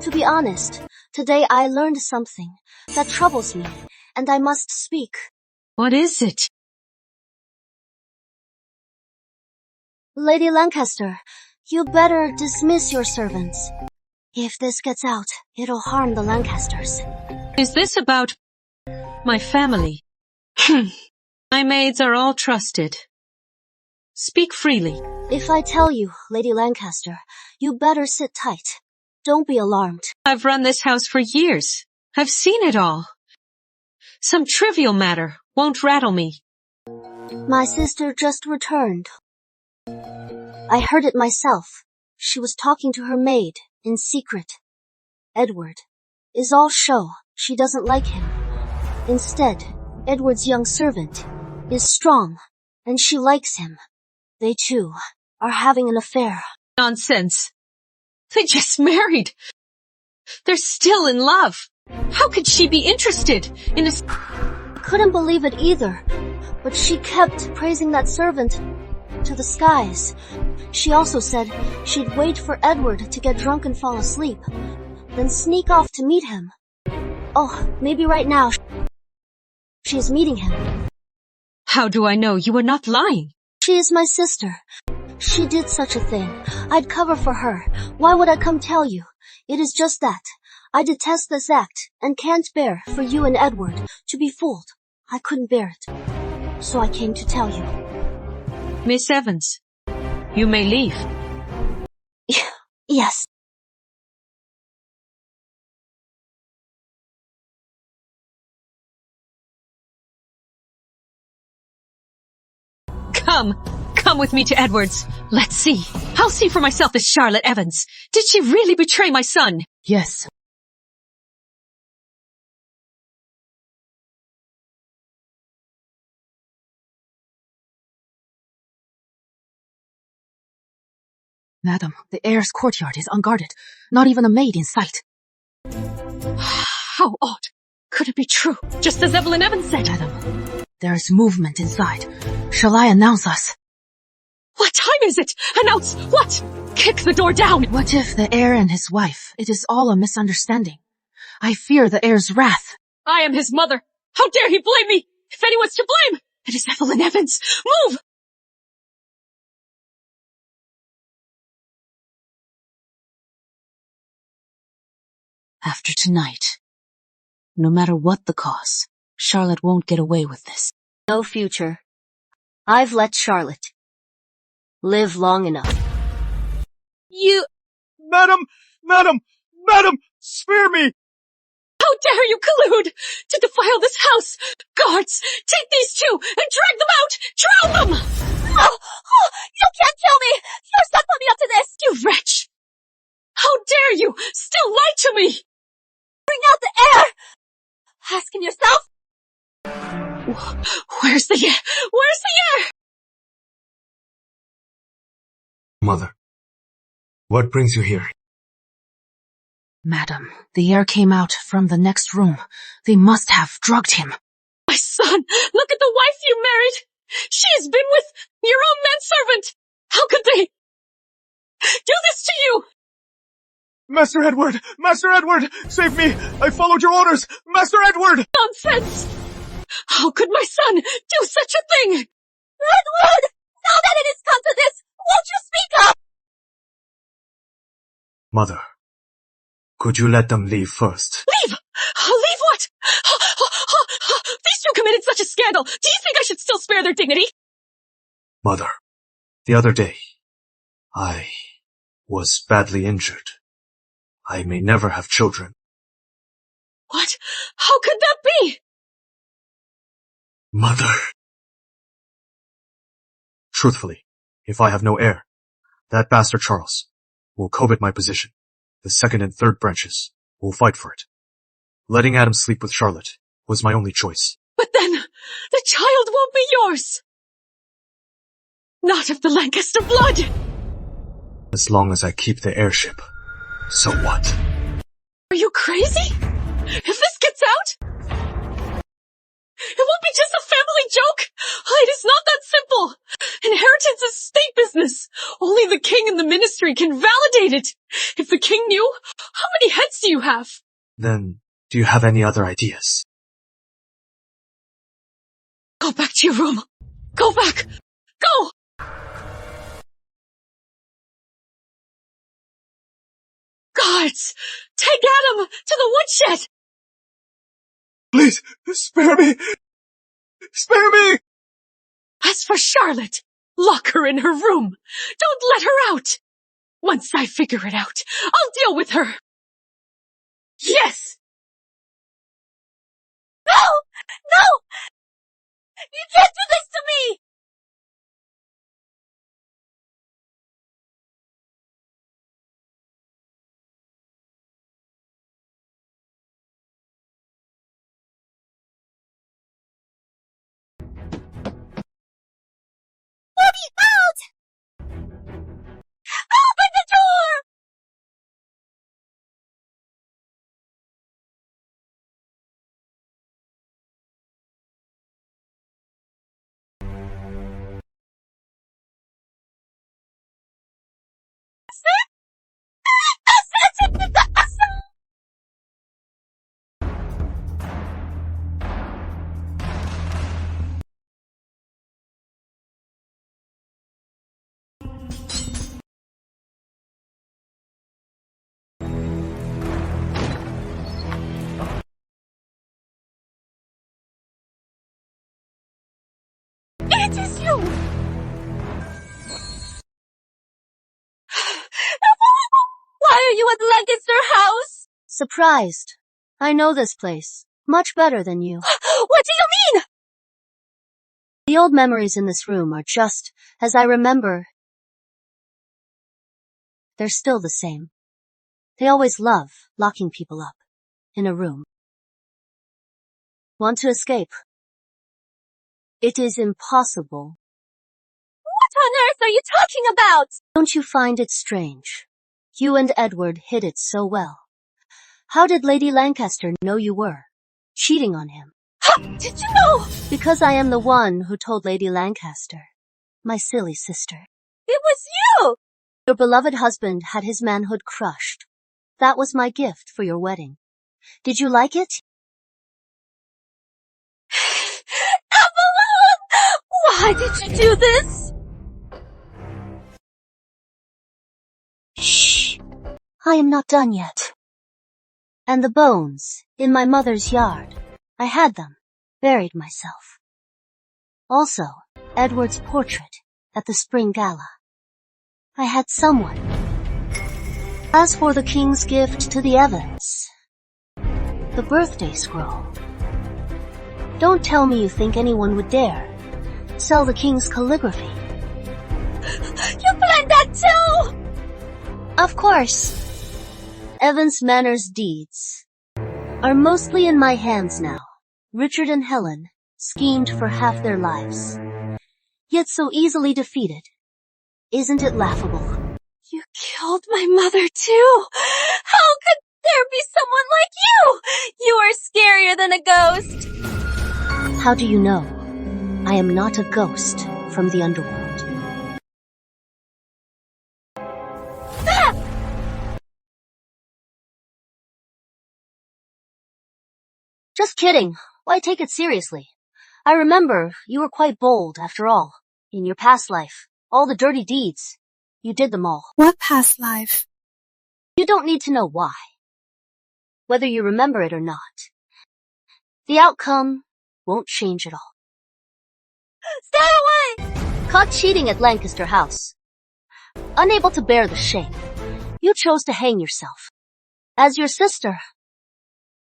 To be honest, today I learned something that troubles me, and I must speak. What is it? Lady Lancaster, you better dismiss your servants. If this gets out, it'll harm the Lancasters. Is this about my family? My maids are all trusted. Speak freely. If I tell you, Lady Lancaster, you better sit tight. Don't be alarmed. I've run this house for years. I've seen it all. Some trivial matter won't rattle me. My sister just returned. I heard it myself. She was talking to her maid in secret. Edward is all show. She doesn't like him. Instead, Edward's young servant is strong, and she likes him. They two are having an affair. Nonsense. They just married. They're still in love. How could she be interested in a... Couldn't believe it either, but she kept praising that servant to the skies. She also said she'd wait for Edward to get drunk and fall asleep, then sneak off to meet him. Oh, maybe right now she is meeting him. How do I know you are not lying? She is my sister. She did such a thing. I'd cover for her. Why would I come tell you? It is just that. I detest this act and can't bear for you and Edward to be fooled. I couldn't bear it. So I came to tell you. Miss Evans, you may leave. Yes. Come with me to Edward's. Let's see. I'll see for myself this Charlotte Evans. Did she really betray my son? Yes. Madam, the heir's courtyard is unguarded. Not even a maid in sight. How odd. Could it be true? Just as Evelyn Evans said. Madam, there is movement inside. Shall I announce us? What time is it? Announce what? Kick the door down. What if the heir and his wife? It is all a misunderstanding. I fear the heir's wrath. I am his mother. How dare he blame me? If anyone's to blame, it is Evelyn Evans. Move! After tonight, no matter what the cause, Charlotte won't get away with this. No future. I've let Charlotte live long enough. You... Madam, spare me! How dare you collude to defile this house? Guards, take these two and drag them out! Drown them! You can't kill me! Your son put me up to this! You wretch! How dare you still lie to me? Bring out the heir! Asking yourself? Where's the heir? Where's the heir? Mother, what brings you here? Madam, the heir came out from the next room. They must have drugged him. My son, look at the wife you married. She has been with your own manservant. How could they do this to you? Master Edward, save me! I followed your orders! Master Edward! Nonsense! How could my son do such a thing? Edward! Now that it has come to this, won't you speak up? Mother, could you let them leave first? Leave? Leave what? These two committed such a scandal. Do you think I should still spare their dignity? Mother, the other day, I was badly injured. I may never have children. What? How could that be? Mother. Truthfully, if I have no heir, that bastard Charles will covet my position. The second and third branches will fight for it. Letting Adam sleep with Charlotte was my only choice. But then, the child won't be yours. Not of the Lancaster blood! As long as I keep the heirship, so what? Are you crazy? If this gets out, it won't be just a family joke! It is not that simple! Inheritance is state business! Only the king and the ministry can validate it! If the king knew, how many heads do you have? Then, do you have any other ideas? Go back to your room! Go back! Go! Guards! Take Adam to the woodshed! Please, spare me! Spare me! As for Charlotte, lock her in her room. Don't let her out. Once I figure it out, I'll deal with her. Yes! No! No! You can't do this to me! Let me out! Open the door! It is you! Why are you at Lancaster House? Surprised. I know this place. Much better than you. What do you mean? The old memories in this room are just as I remember. They're still the same. They always love locking people up in a room. Want to escape? It is impossible. What on earth are you talking about? Don't you find it strange? You and Edward hid it so well. How did Lady Lancaster know you were cheating on him? How did you know? Because I am the one who told Lady Lancaster, my silly sister. It was you! Your beloved husband had his manhood crushed. That was my gift for your wedding. Did you like it? Why did you do this? Shh. I am not done yet. And the bones in my mother's yard. I had them, buried myself. Also, Edward's portrait at the spring gala. I had someone. As for the king's gift to the Evans, the birthday scroll. Don't tell me you think anyone would dare sell the king's calligraphy. You planned that too! Of course. Evans Manor's deeds are mostly in my hands now. Richard and Helen schemed for half their lives, yet so easily defeated. Isn't it laughable? You killed my mother too! How could there be someone like you? You are scarier than a ghost. How do you know? I am not a ghost from the underworld. Ah! Just kidding. Why take it seriously? I remember you were quite bold, after all. In your past life, all the dirty deeds, you did them all. What past life? You don't need to know why. Whether you remember it or not. The outcome won't change at all. Stay away! Caught cheating at Lancaster House. Unable to bear the shame, you chose to hang yourself. As your sister,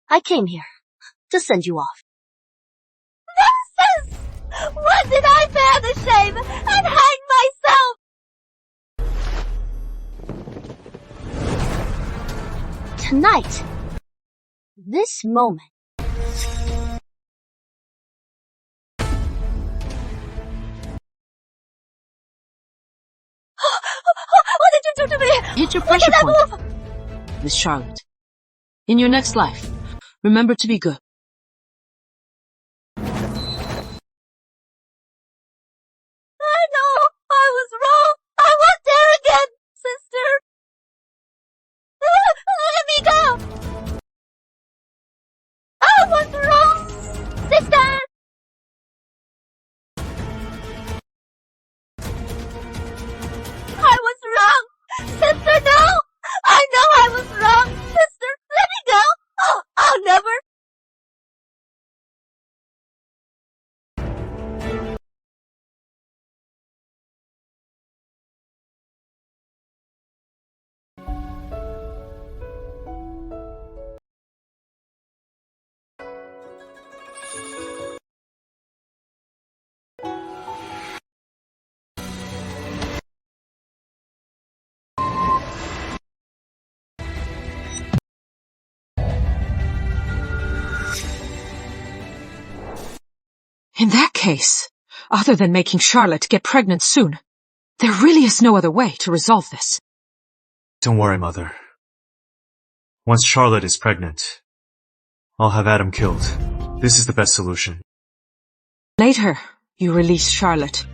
I came here to send you off. Nonsense! When did I bear the shame and hang myself? Tonight. This moment. Hit your pressure point. Miss Charlotte, in your next life, remember to be good. I know I was wrong. I won't dare again, sister. Let me go. I was wrong, sister. I was wrong, sister. No, I know I was wrong, sister. Let me go. Oh, I'll never. In that case, other than making Charlotte get pregnant soon, there really is no other way to resolve this. Don't worry, Mother. Once Charlotte is pregnant, I'll have Adam killed. This is the best solution. Later, you release Charlotte.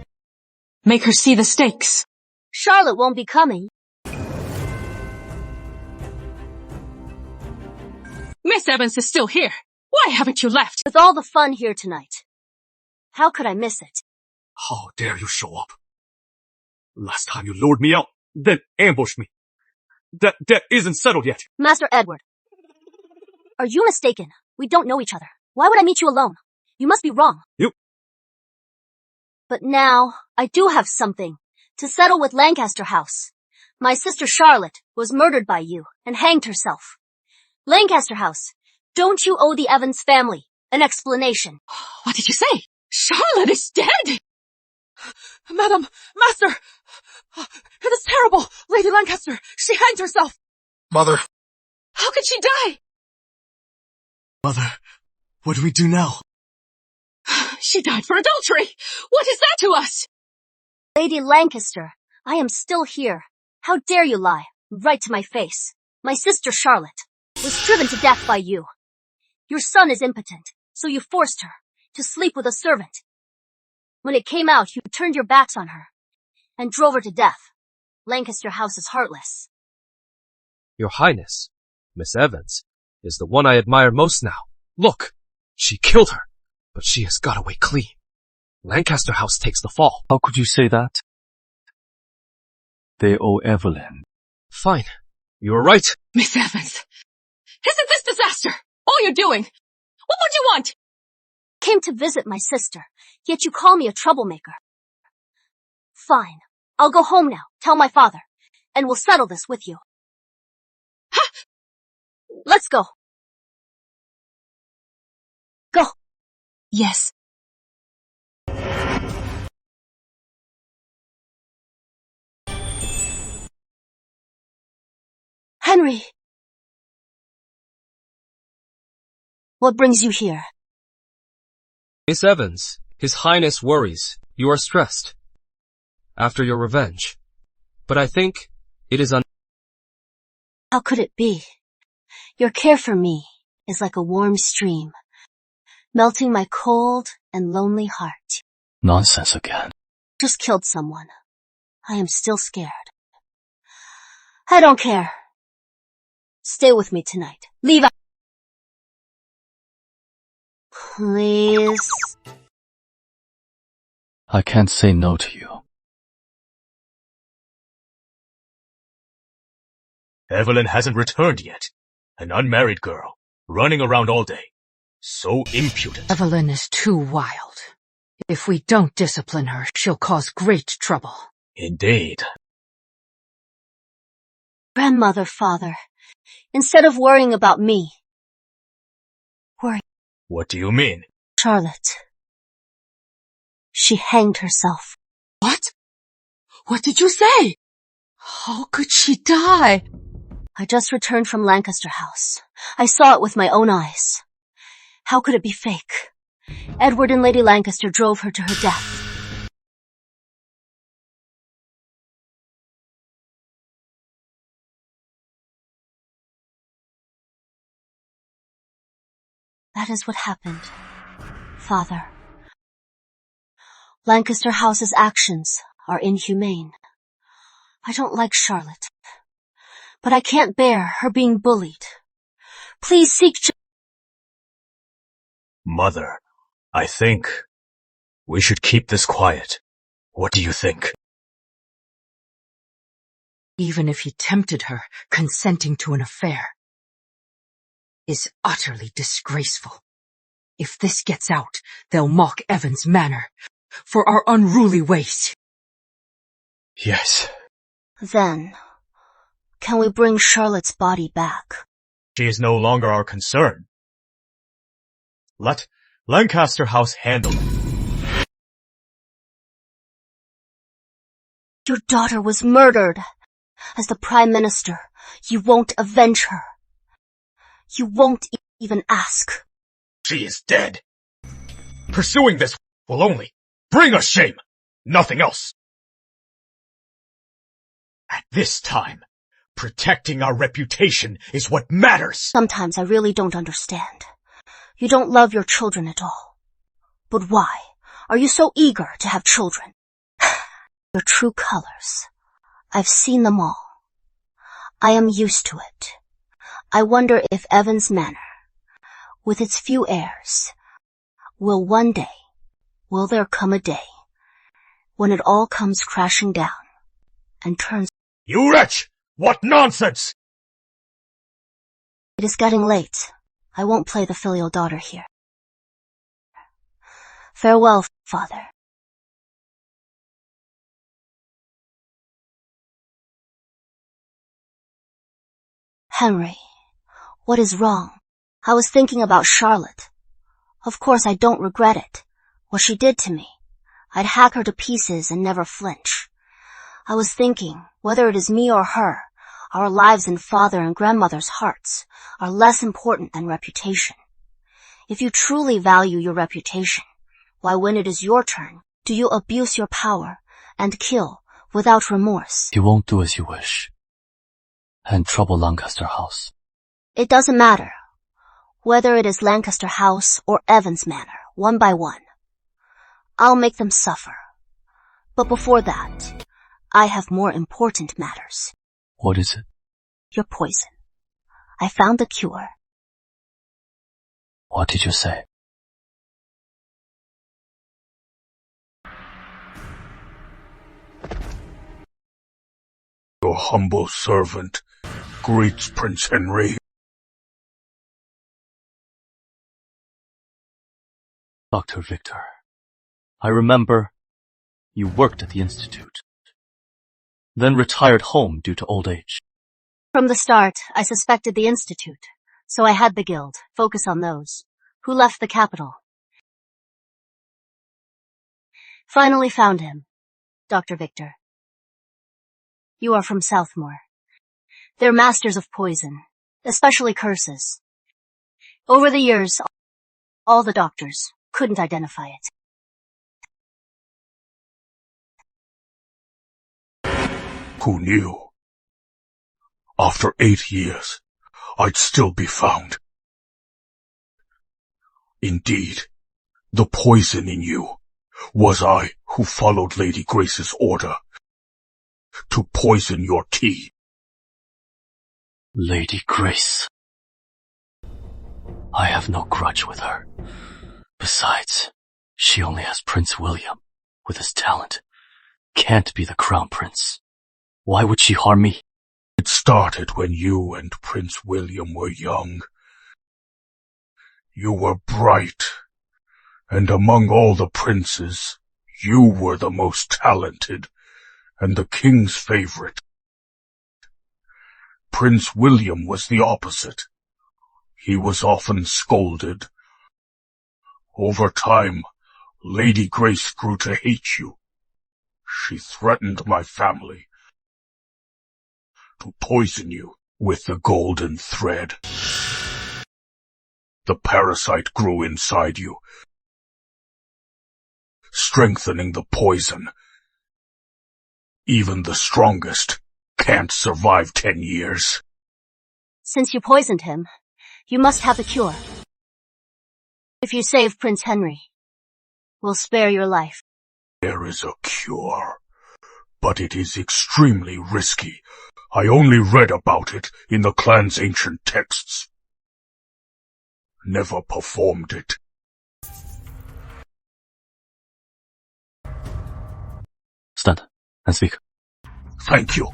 Make her see the stakes. Charlotte won't be coming. Miss Evans is still here. Why haven't you left? With all the fun here tonight. How could I miss it? How dare you show up? Last time you lured me out, then ambushed me. That isn't settled yet. Master Edward. Are you mistaken? We don't know each other. Why would I meet you alone? You must be wrong. But now, I do have something to settle with Lancaster House. My sister Charlotte was murdered by you and hanged herself. Lancaster House, don't you owe the Evans family an explanation? What did you say? Charlotte is dead! Madam, Master! It is terrible! Lady Lancaster, she hanged herself! Mother. How could she die? Mother, what do we do now? She died for adultery! What is that to us? Lady Lancaster, I am still here. How dare you lie, right to my face. My sister Charlotte was driven to death by you. Your son is impotent, so you forced her to sleep with a servant. When it came out, you turned your backs on her and drove her to death. Lancaster House is heartless. Your Highness, Miss Evans, is the one I admire most now. Look, she killed her, but she has got away clean. Lancaster House takes the fall. How could you say that? They owe Evelyn. Fine. You were right. Miss Evans, isn't this disaster? All you're doing? What would you want? Came to visit my sister, yet you call me a troublemaker. Fine. I'll go home now, tell my father, and we'll settle this with you. Let's go. Go. Yes. Henry! What brings you here? Miss Evans, His Highness worries. You are stressed. After your revenge. But I think it is How could it be? Your care for me is like a warm stream, melting my cold and lonely heart. Nonsense again. Just killed someone. I am still scared. I don't care. Stay with me tonight. Leave out. Please. I can't say no to you. Evelyn hasn't returned yet. An unmarried girl, running around all day. So impudent. Evelyn is too wild. If we don't discipline her, she'll cause great trouble. Indeed. Grandmother, father, instead of worrying about me, worry. What do you mean? Charlotte. She hanged herself. What? What did you say? How could she die? I just returned from Lancaster House. I saw it with my own eyes. How could it be fake? Edward and Lady Lancaster drove her to her death. That is what happened, Father. Lancaster House's actions are inhumane. I don't like Charlotte, but I can't bear her being bullied. Please seek Mother, I think we should keep this quiet. What do you think? Even if he tempted her, consenting to an affair is utterly disgraceful. If this gets out, they'll mock Evans' manor for our unruly ways. Yes. Then, can we bring Charlotte's body back? She is no longer our concern. Let Lancaster House handle it. Your daughter was murdered. As the Prime Minister, you won't avenge her. You won't even ask. She is dead. Pursuing this will only bring us shame, nothing else. At this time, protecting our reputation is what matters. Sometimes I really don't understand. You don't love your children at all. But why are you so eager to have children? Your true colors. I've seen them all. I am used to it. I wonder if Evans' manor, with its few heirs, will there come a day when it all comes crashing down and turns... You wretch! What nonsense! It is getting late. I won't play the filial daughter here. Farewell, Father. Henry, what is wrong? I was thinking about Charlotte. Of course I don't regret it, what she did to me. I'd hack her to pieces and never flinch. I was thinking, whether it is me or her, our lives in father and grandmother's hearts are less important than reputation. If you truly value your reputation, why when it is your turn, do you abuse your power and kill without remorse? You won't do as you wish and trouble Lancaster House. It doesn't matter, whether it is Lancaster House or Evans' manor, one by one. I'll make them suffer. But before that, I have more important matters. What is it? Your poison. I found the cure. What did you say? Your humble servant greets Prince Henry. Dr. Victor, I remember you worked at the Institute, then retired home due to old age. From the start, I suspected the Institute, so I had the guild focus on those who left the capital. Finally found him, Dr. Victor. You are from Southmore. They're masters of poison, especially curses. Over the years, all the doctors couldn't identify it. Who knew? After 8 years, I'd still be found. Indeed, the poison in you was I who followed Lady Grace's order to poison your tea. Lady Grace. I have no grudge with her. Besides, she only has Prince William, with his talent. Can't be the crown prince. Why would she harm me? It started when you and Prince William were young. You were bright, and among all the princes, you were the most talented and the king's favorite. Prince William was the opposite. He was often scolded. Over time, Lady Grace grew to hate you. She threatened my family to poison you with the golden thread. The parasite grew inside you, strengthening the poison. Even the strongest can't survive 10 years. Since you poisoned him, you must have the cure. If you save Prince Henry, we'll spare your life. There is a cure, but it is extremely risky. I only read about it in the clan's ancient texts. Never performed it. Stand and speak. Thank you.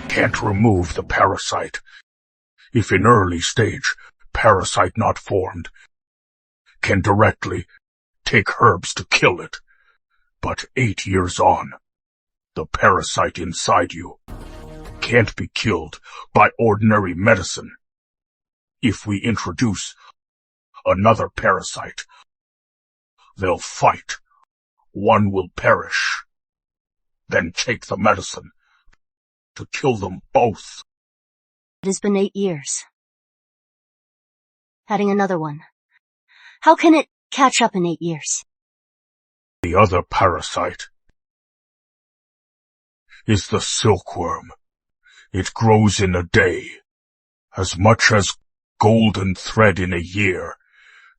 Can't remove the parasite. If in early stage, parasite not formed, can directly take herbs to kill it. But 8 years on, the parasite inside you can't be killed by ordinary medicine. If we introduce another parasite, they'll fight. One will perish. Then take the medicine to kill them both. It has been 8 years. Adding another one. How can it catch up in 8 years? The other parasite is the silkworm. It grows in a day, as much as golden thread in a year.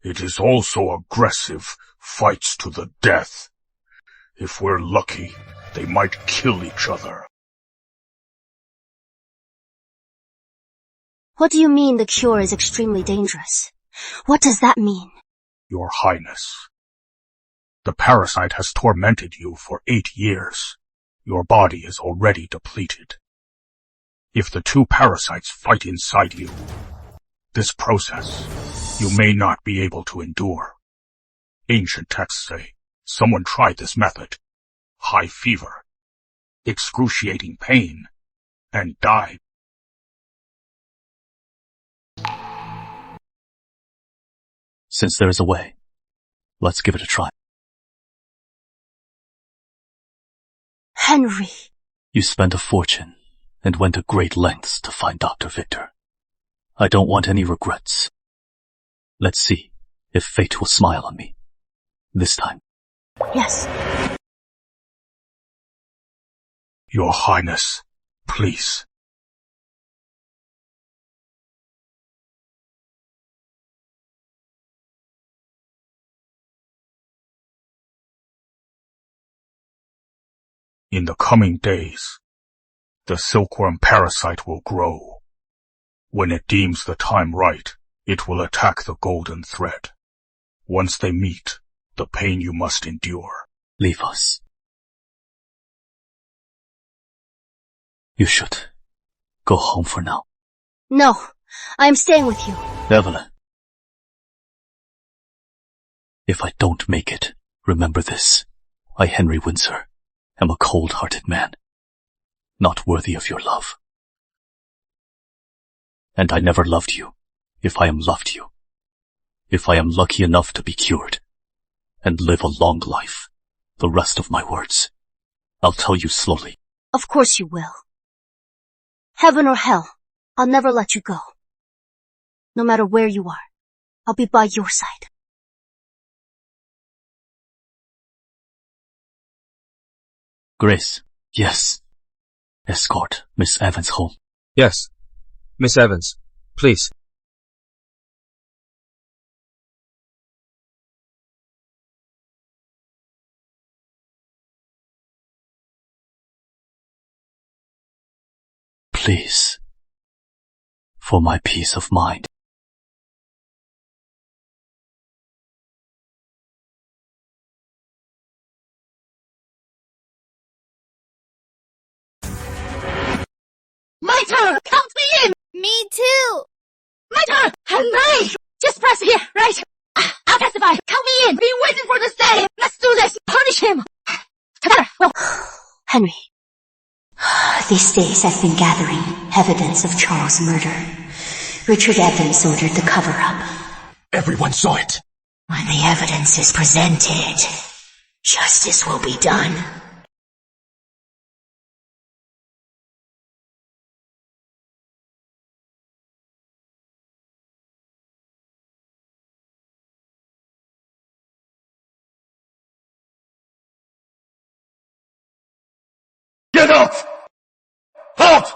It is also aggressive, fights to the death. If we're lucky, they might kill each other. What do you mean the cure is extremely dangerous? What does that mean? Your Highness, the parasite has tormented you for 8 years. Your body is already depleted. If the two parasites fight inside you, this process you may not be able to endure. Ancient texts say someone tried this method, high fever, excruciating pain, and died. Since there is a way, let's give it a try. Henry. You spent a fortune and went to great lengths to find Dr. Victor. I don't want any regrets. Let's see if fate will smile on me. This time. Yes. Your Highness, please. In the coming days, the silkworm parasite will grow. When it deems the time right, it will attack the golden thread. Once they meet, the pain you must endure. Leave us. You should go home for now. No, I am staying with you. Evelyn. If I don't make it, remember this. I, Henry Windsor, am a cold-hearted man, not worthy of your love. And I never loved you, if I am loved you. If I am lucky enough to be cured, and live a long life, the rest of my words, I'll tell you slowly. Of course you will. Heaven or hell, I'll never let you go. No matter where you are, I'll be by your side. Grace, yes. Escort Miss Evans home. Yes. Miss Evans, please. Please. For my peace of mind. My turn! Count me in! Me too! My turn! Henry! Just press here, right? I'll testify! Count me in! Been waiting for this day! Let's do this! Punish him! Together! Well, Henry. These days I've been gathering evidence of Charles' murder. Richard Evans ordered the cover-up. Everyone saw it. When the evidence is presented, justice will be done. Get up! Out!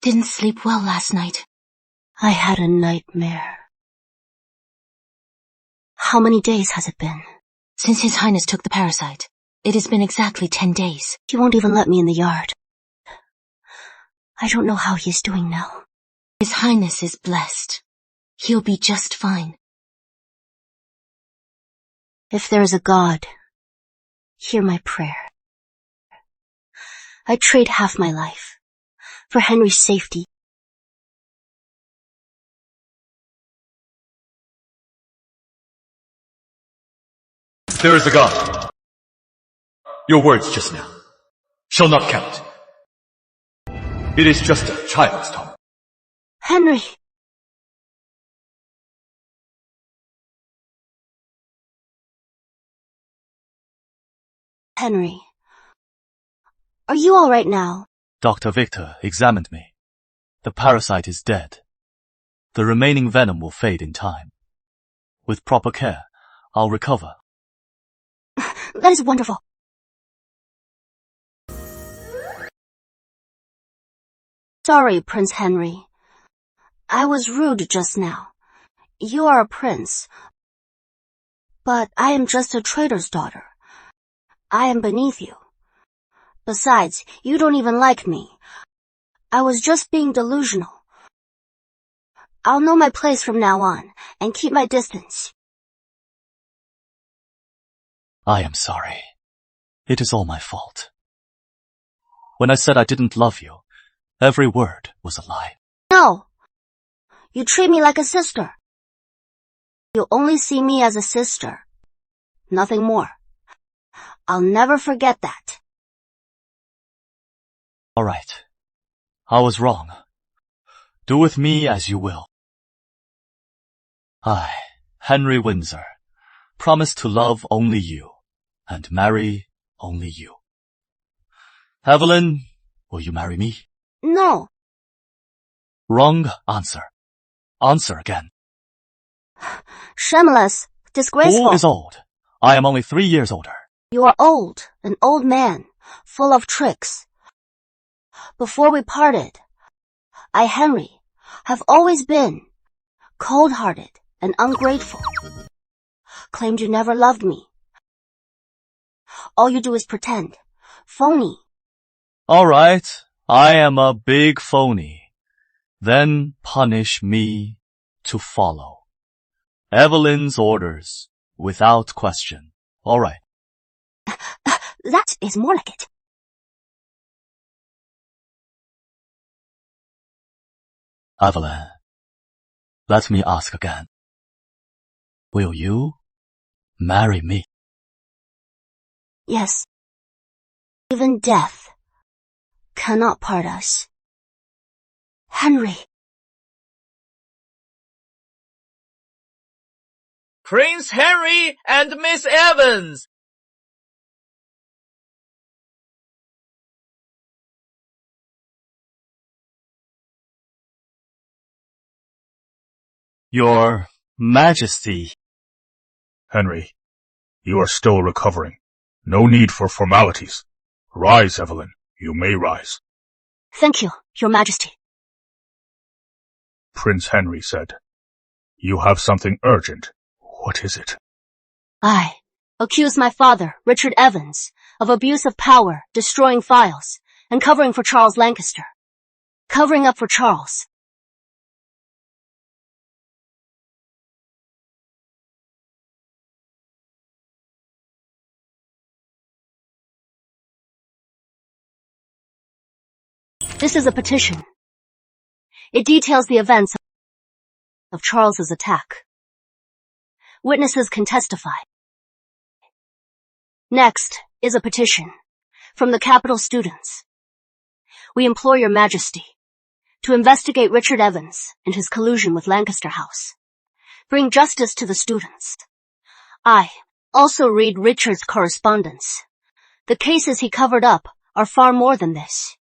Didn't sleep well last night. I had a nightmare. How many days has it been? Since His Highness took the parasite, it has been exactly 10 days. He won't even let me in the yard. I don't know how he is doing now. His Highness is blessed. He'll be just fine. If there is a God, hear my prayer. I trade half my life for Henry's safety. There is a God. Your words just now shall not count. It is just a child's talk. Henry! Henry, are you all right now? Dr. Victor examined me. The parasite is dead. The remaining venom will fade in time. With proper care, I'll recover. That is wonderful. Sorry, Prince Henry. I was rude just now. You are a prince, but I am just a trader's daughter. I am beneath you. Besides, you don't even like me. I was just being delusional. I'll know my place from now on and keep my distance. I am sorry. It is all my fault. When I said I didn't love you, every word was a lie. No. You treat me like a sister. You only see me as a sister. Nothing more. I'll never forget that. All right. I was wrong. Do with me as you will. I, Henry Windsor, promise to love only you and marry only you. Evelyn, will you marry me? No. Wrong answer. Answer again. Shameless, disgraceful. Who is old? I am only 3 years older. You are old, an old man, full of tricks. Before we parted, I, Henry, have always been cold-hearted and ungrateful. Claimed you never loved me. All you do is pretend. Phony. All right, I am a big phony. Then punish me to follow. Evelyn's orders, without question. All right. That is more like it. Evelyn, let me ask again. Will you marry me? Yes. Even death cannot part us. Henry. Prince Henry and Miss Evans! Your Majesty. Henry, you are still recovering. No need for formalities. Rise, Evelyn. You may rise. Thank you, Your Majesty. Prince Henry said, "You have something urgent. What is it?" I accuse my father, Richard Evans, of abuse of power, destroying files, and covering for Charles Lancaster. Covering up for Charles. This is a petition. It details the events of Charles's attack. Witnesses can testify. Next is a petition from the Capital students. We implore Your Majesty to investigate Richard Evans and his collusion with Lancaster House. Bring justice to the students. I also read Richard's correspondence. The cases he covered up are far more than this.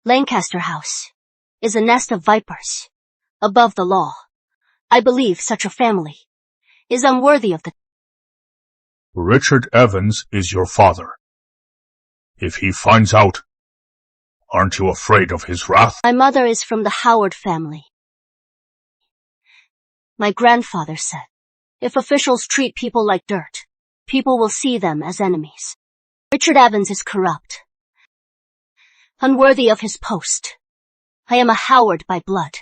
Lancaster House is a nest of vipers, above the law. I believe such a family is unworthy of the... Richard Evans is your father. If he finds out, Aren't you afraid of his wrath? My mother is from the Howard family. My grandfather said, if officials treat people like dirt, people will see them as enemies. Richard Evans is corrupt, unworthy of his post. I am a Howard by blood.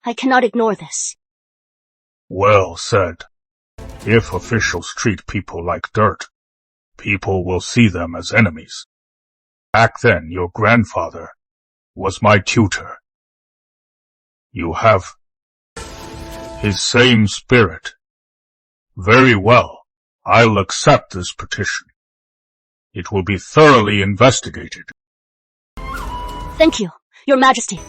I cannot ignore this. Well said. If officials treat people like dirt, people will see them as enemies. Back then, your grandfather was my tutor. You have his same spirit. Very well, I'll accept this petition. It will be thoroughly investigated. Thank you, Your Majesty.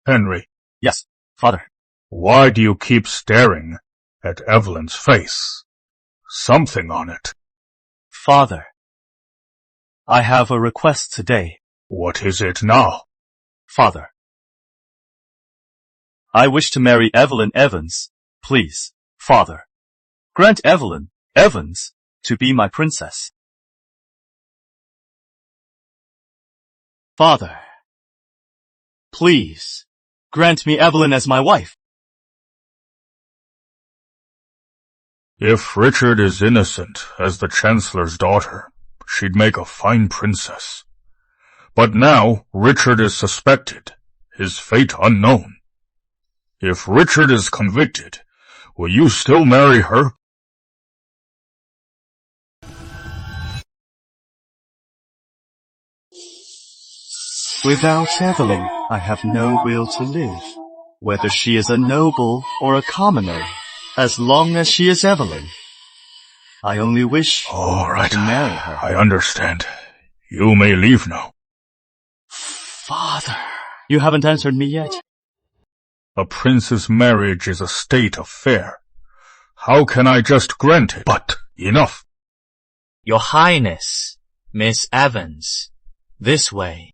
Henry. Yes, Father. Why do you keep staring at Evelyn's face? Something on it. Father, I have a request today. What is it now? Father, I wish to marry Evelyn Evans. Please, Father, grant Evelyn Evans to be my princess. Father, please, grant me Evelyn as my wife. If Richard is innocent as the Chancellor's daughter, she'd make a fine princess. But now Richard is suspected, his fate unknown. If Richard is convicted, will you still marry her? Without Evelyn, I have no will to live, whether she is a noble or a commoner, as long as she is Evelyn. I only wish All right, to marry her. I understand. You may leave now. Father, you haven't answered me yet. A prince's marriage is a state affair. How can I just grant it? But enough. Your Highness, Miss Evans, this way.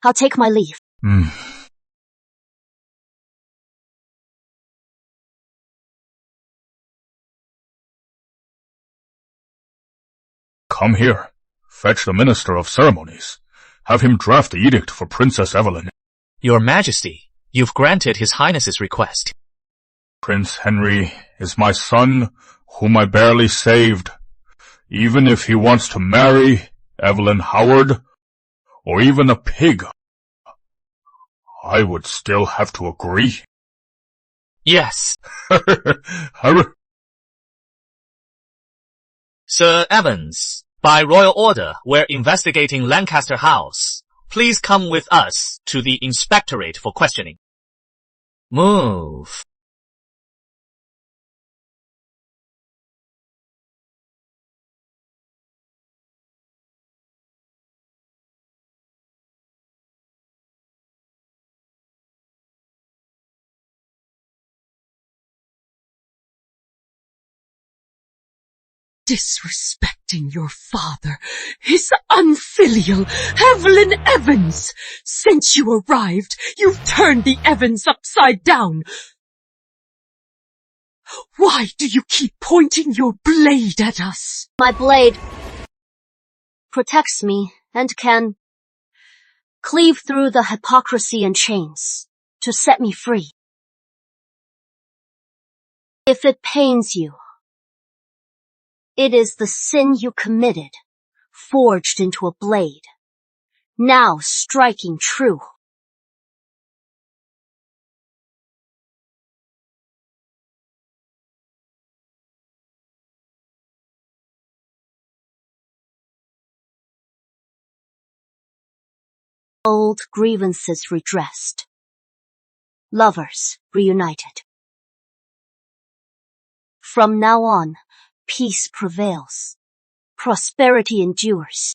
I'll take my leave. Come here. Fetch the Minister of Ceremonies. Have him draft the edict for Princess Evelyn. Your Majesty, you've granted His Highness's request. Prince Henry is my son, whom I barely saved. Even if he wants to marry Evelyn Howard, or even a pig, I would still have to agree. Yes. Sir Evans, by royal order, we're investigating Lancaster House. Please come with us to the inspectorate for questioning. Move. Disrespecting your father is unfilial. Evelyn Evans! Since you arrived, you've turned the Evans upside down. Why do you keep pointing your blade at us? My blade protects me and can cleave through the hypocrisy and chains to set me free. If it pains you, it is the sin you committed, forged into a blade, now striking true. Old grievances redressed. Lovers reunited. From now on, peace prevails. Prosperity endures.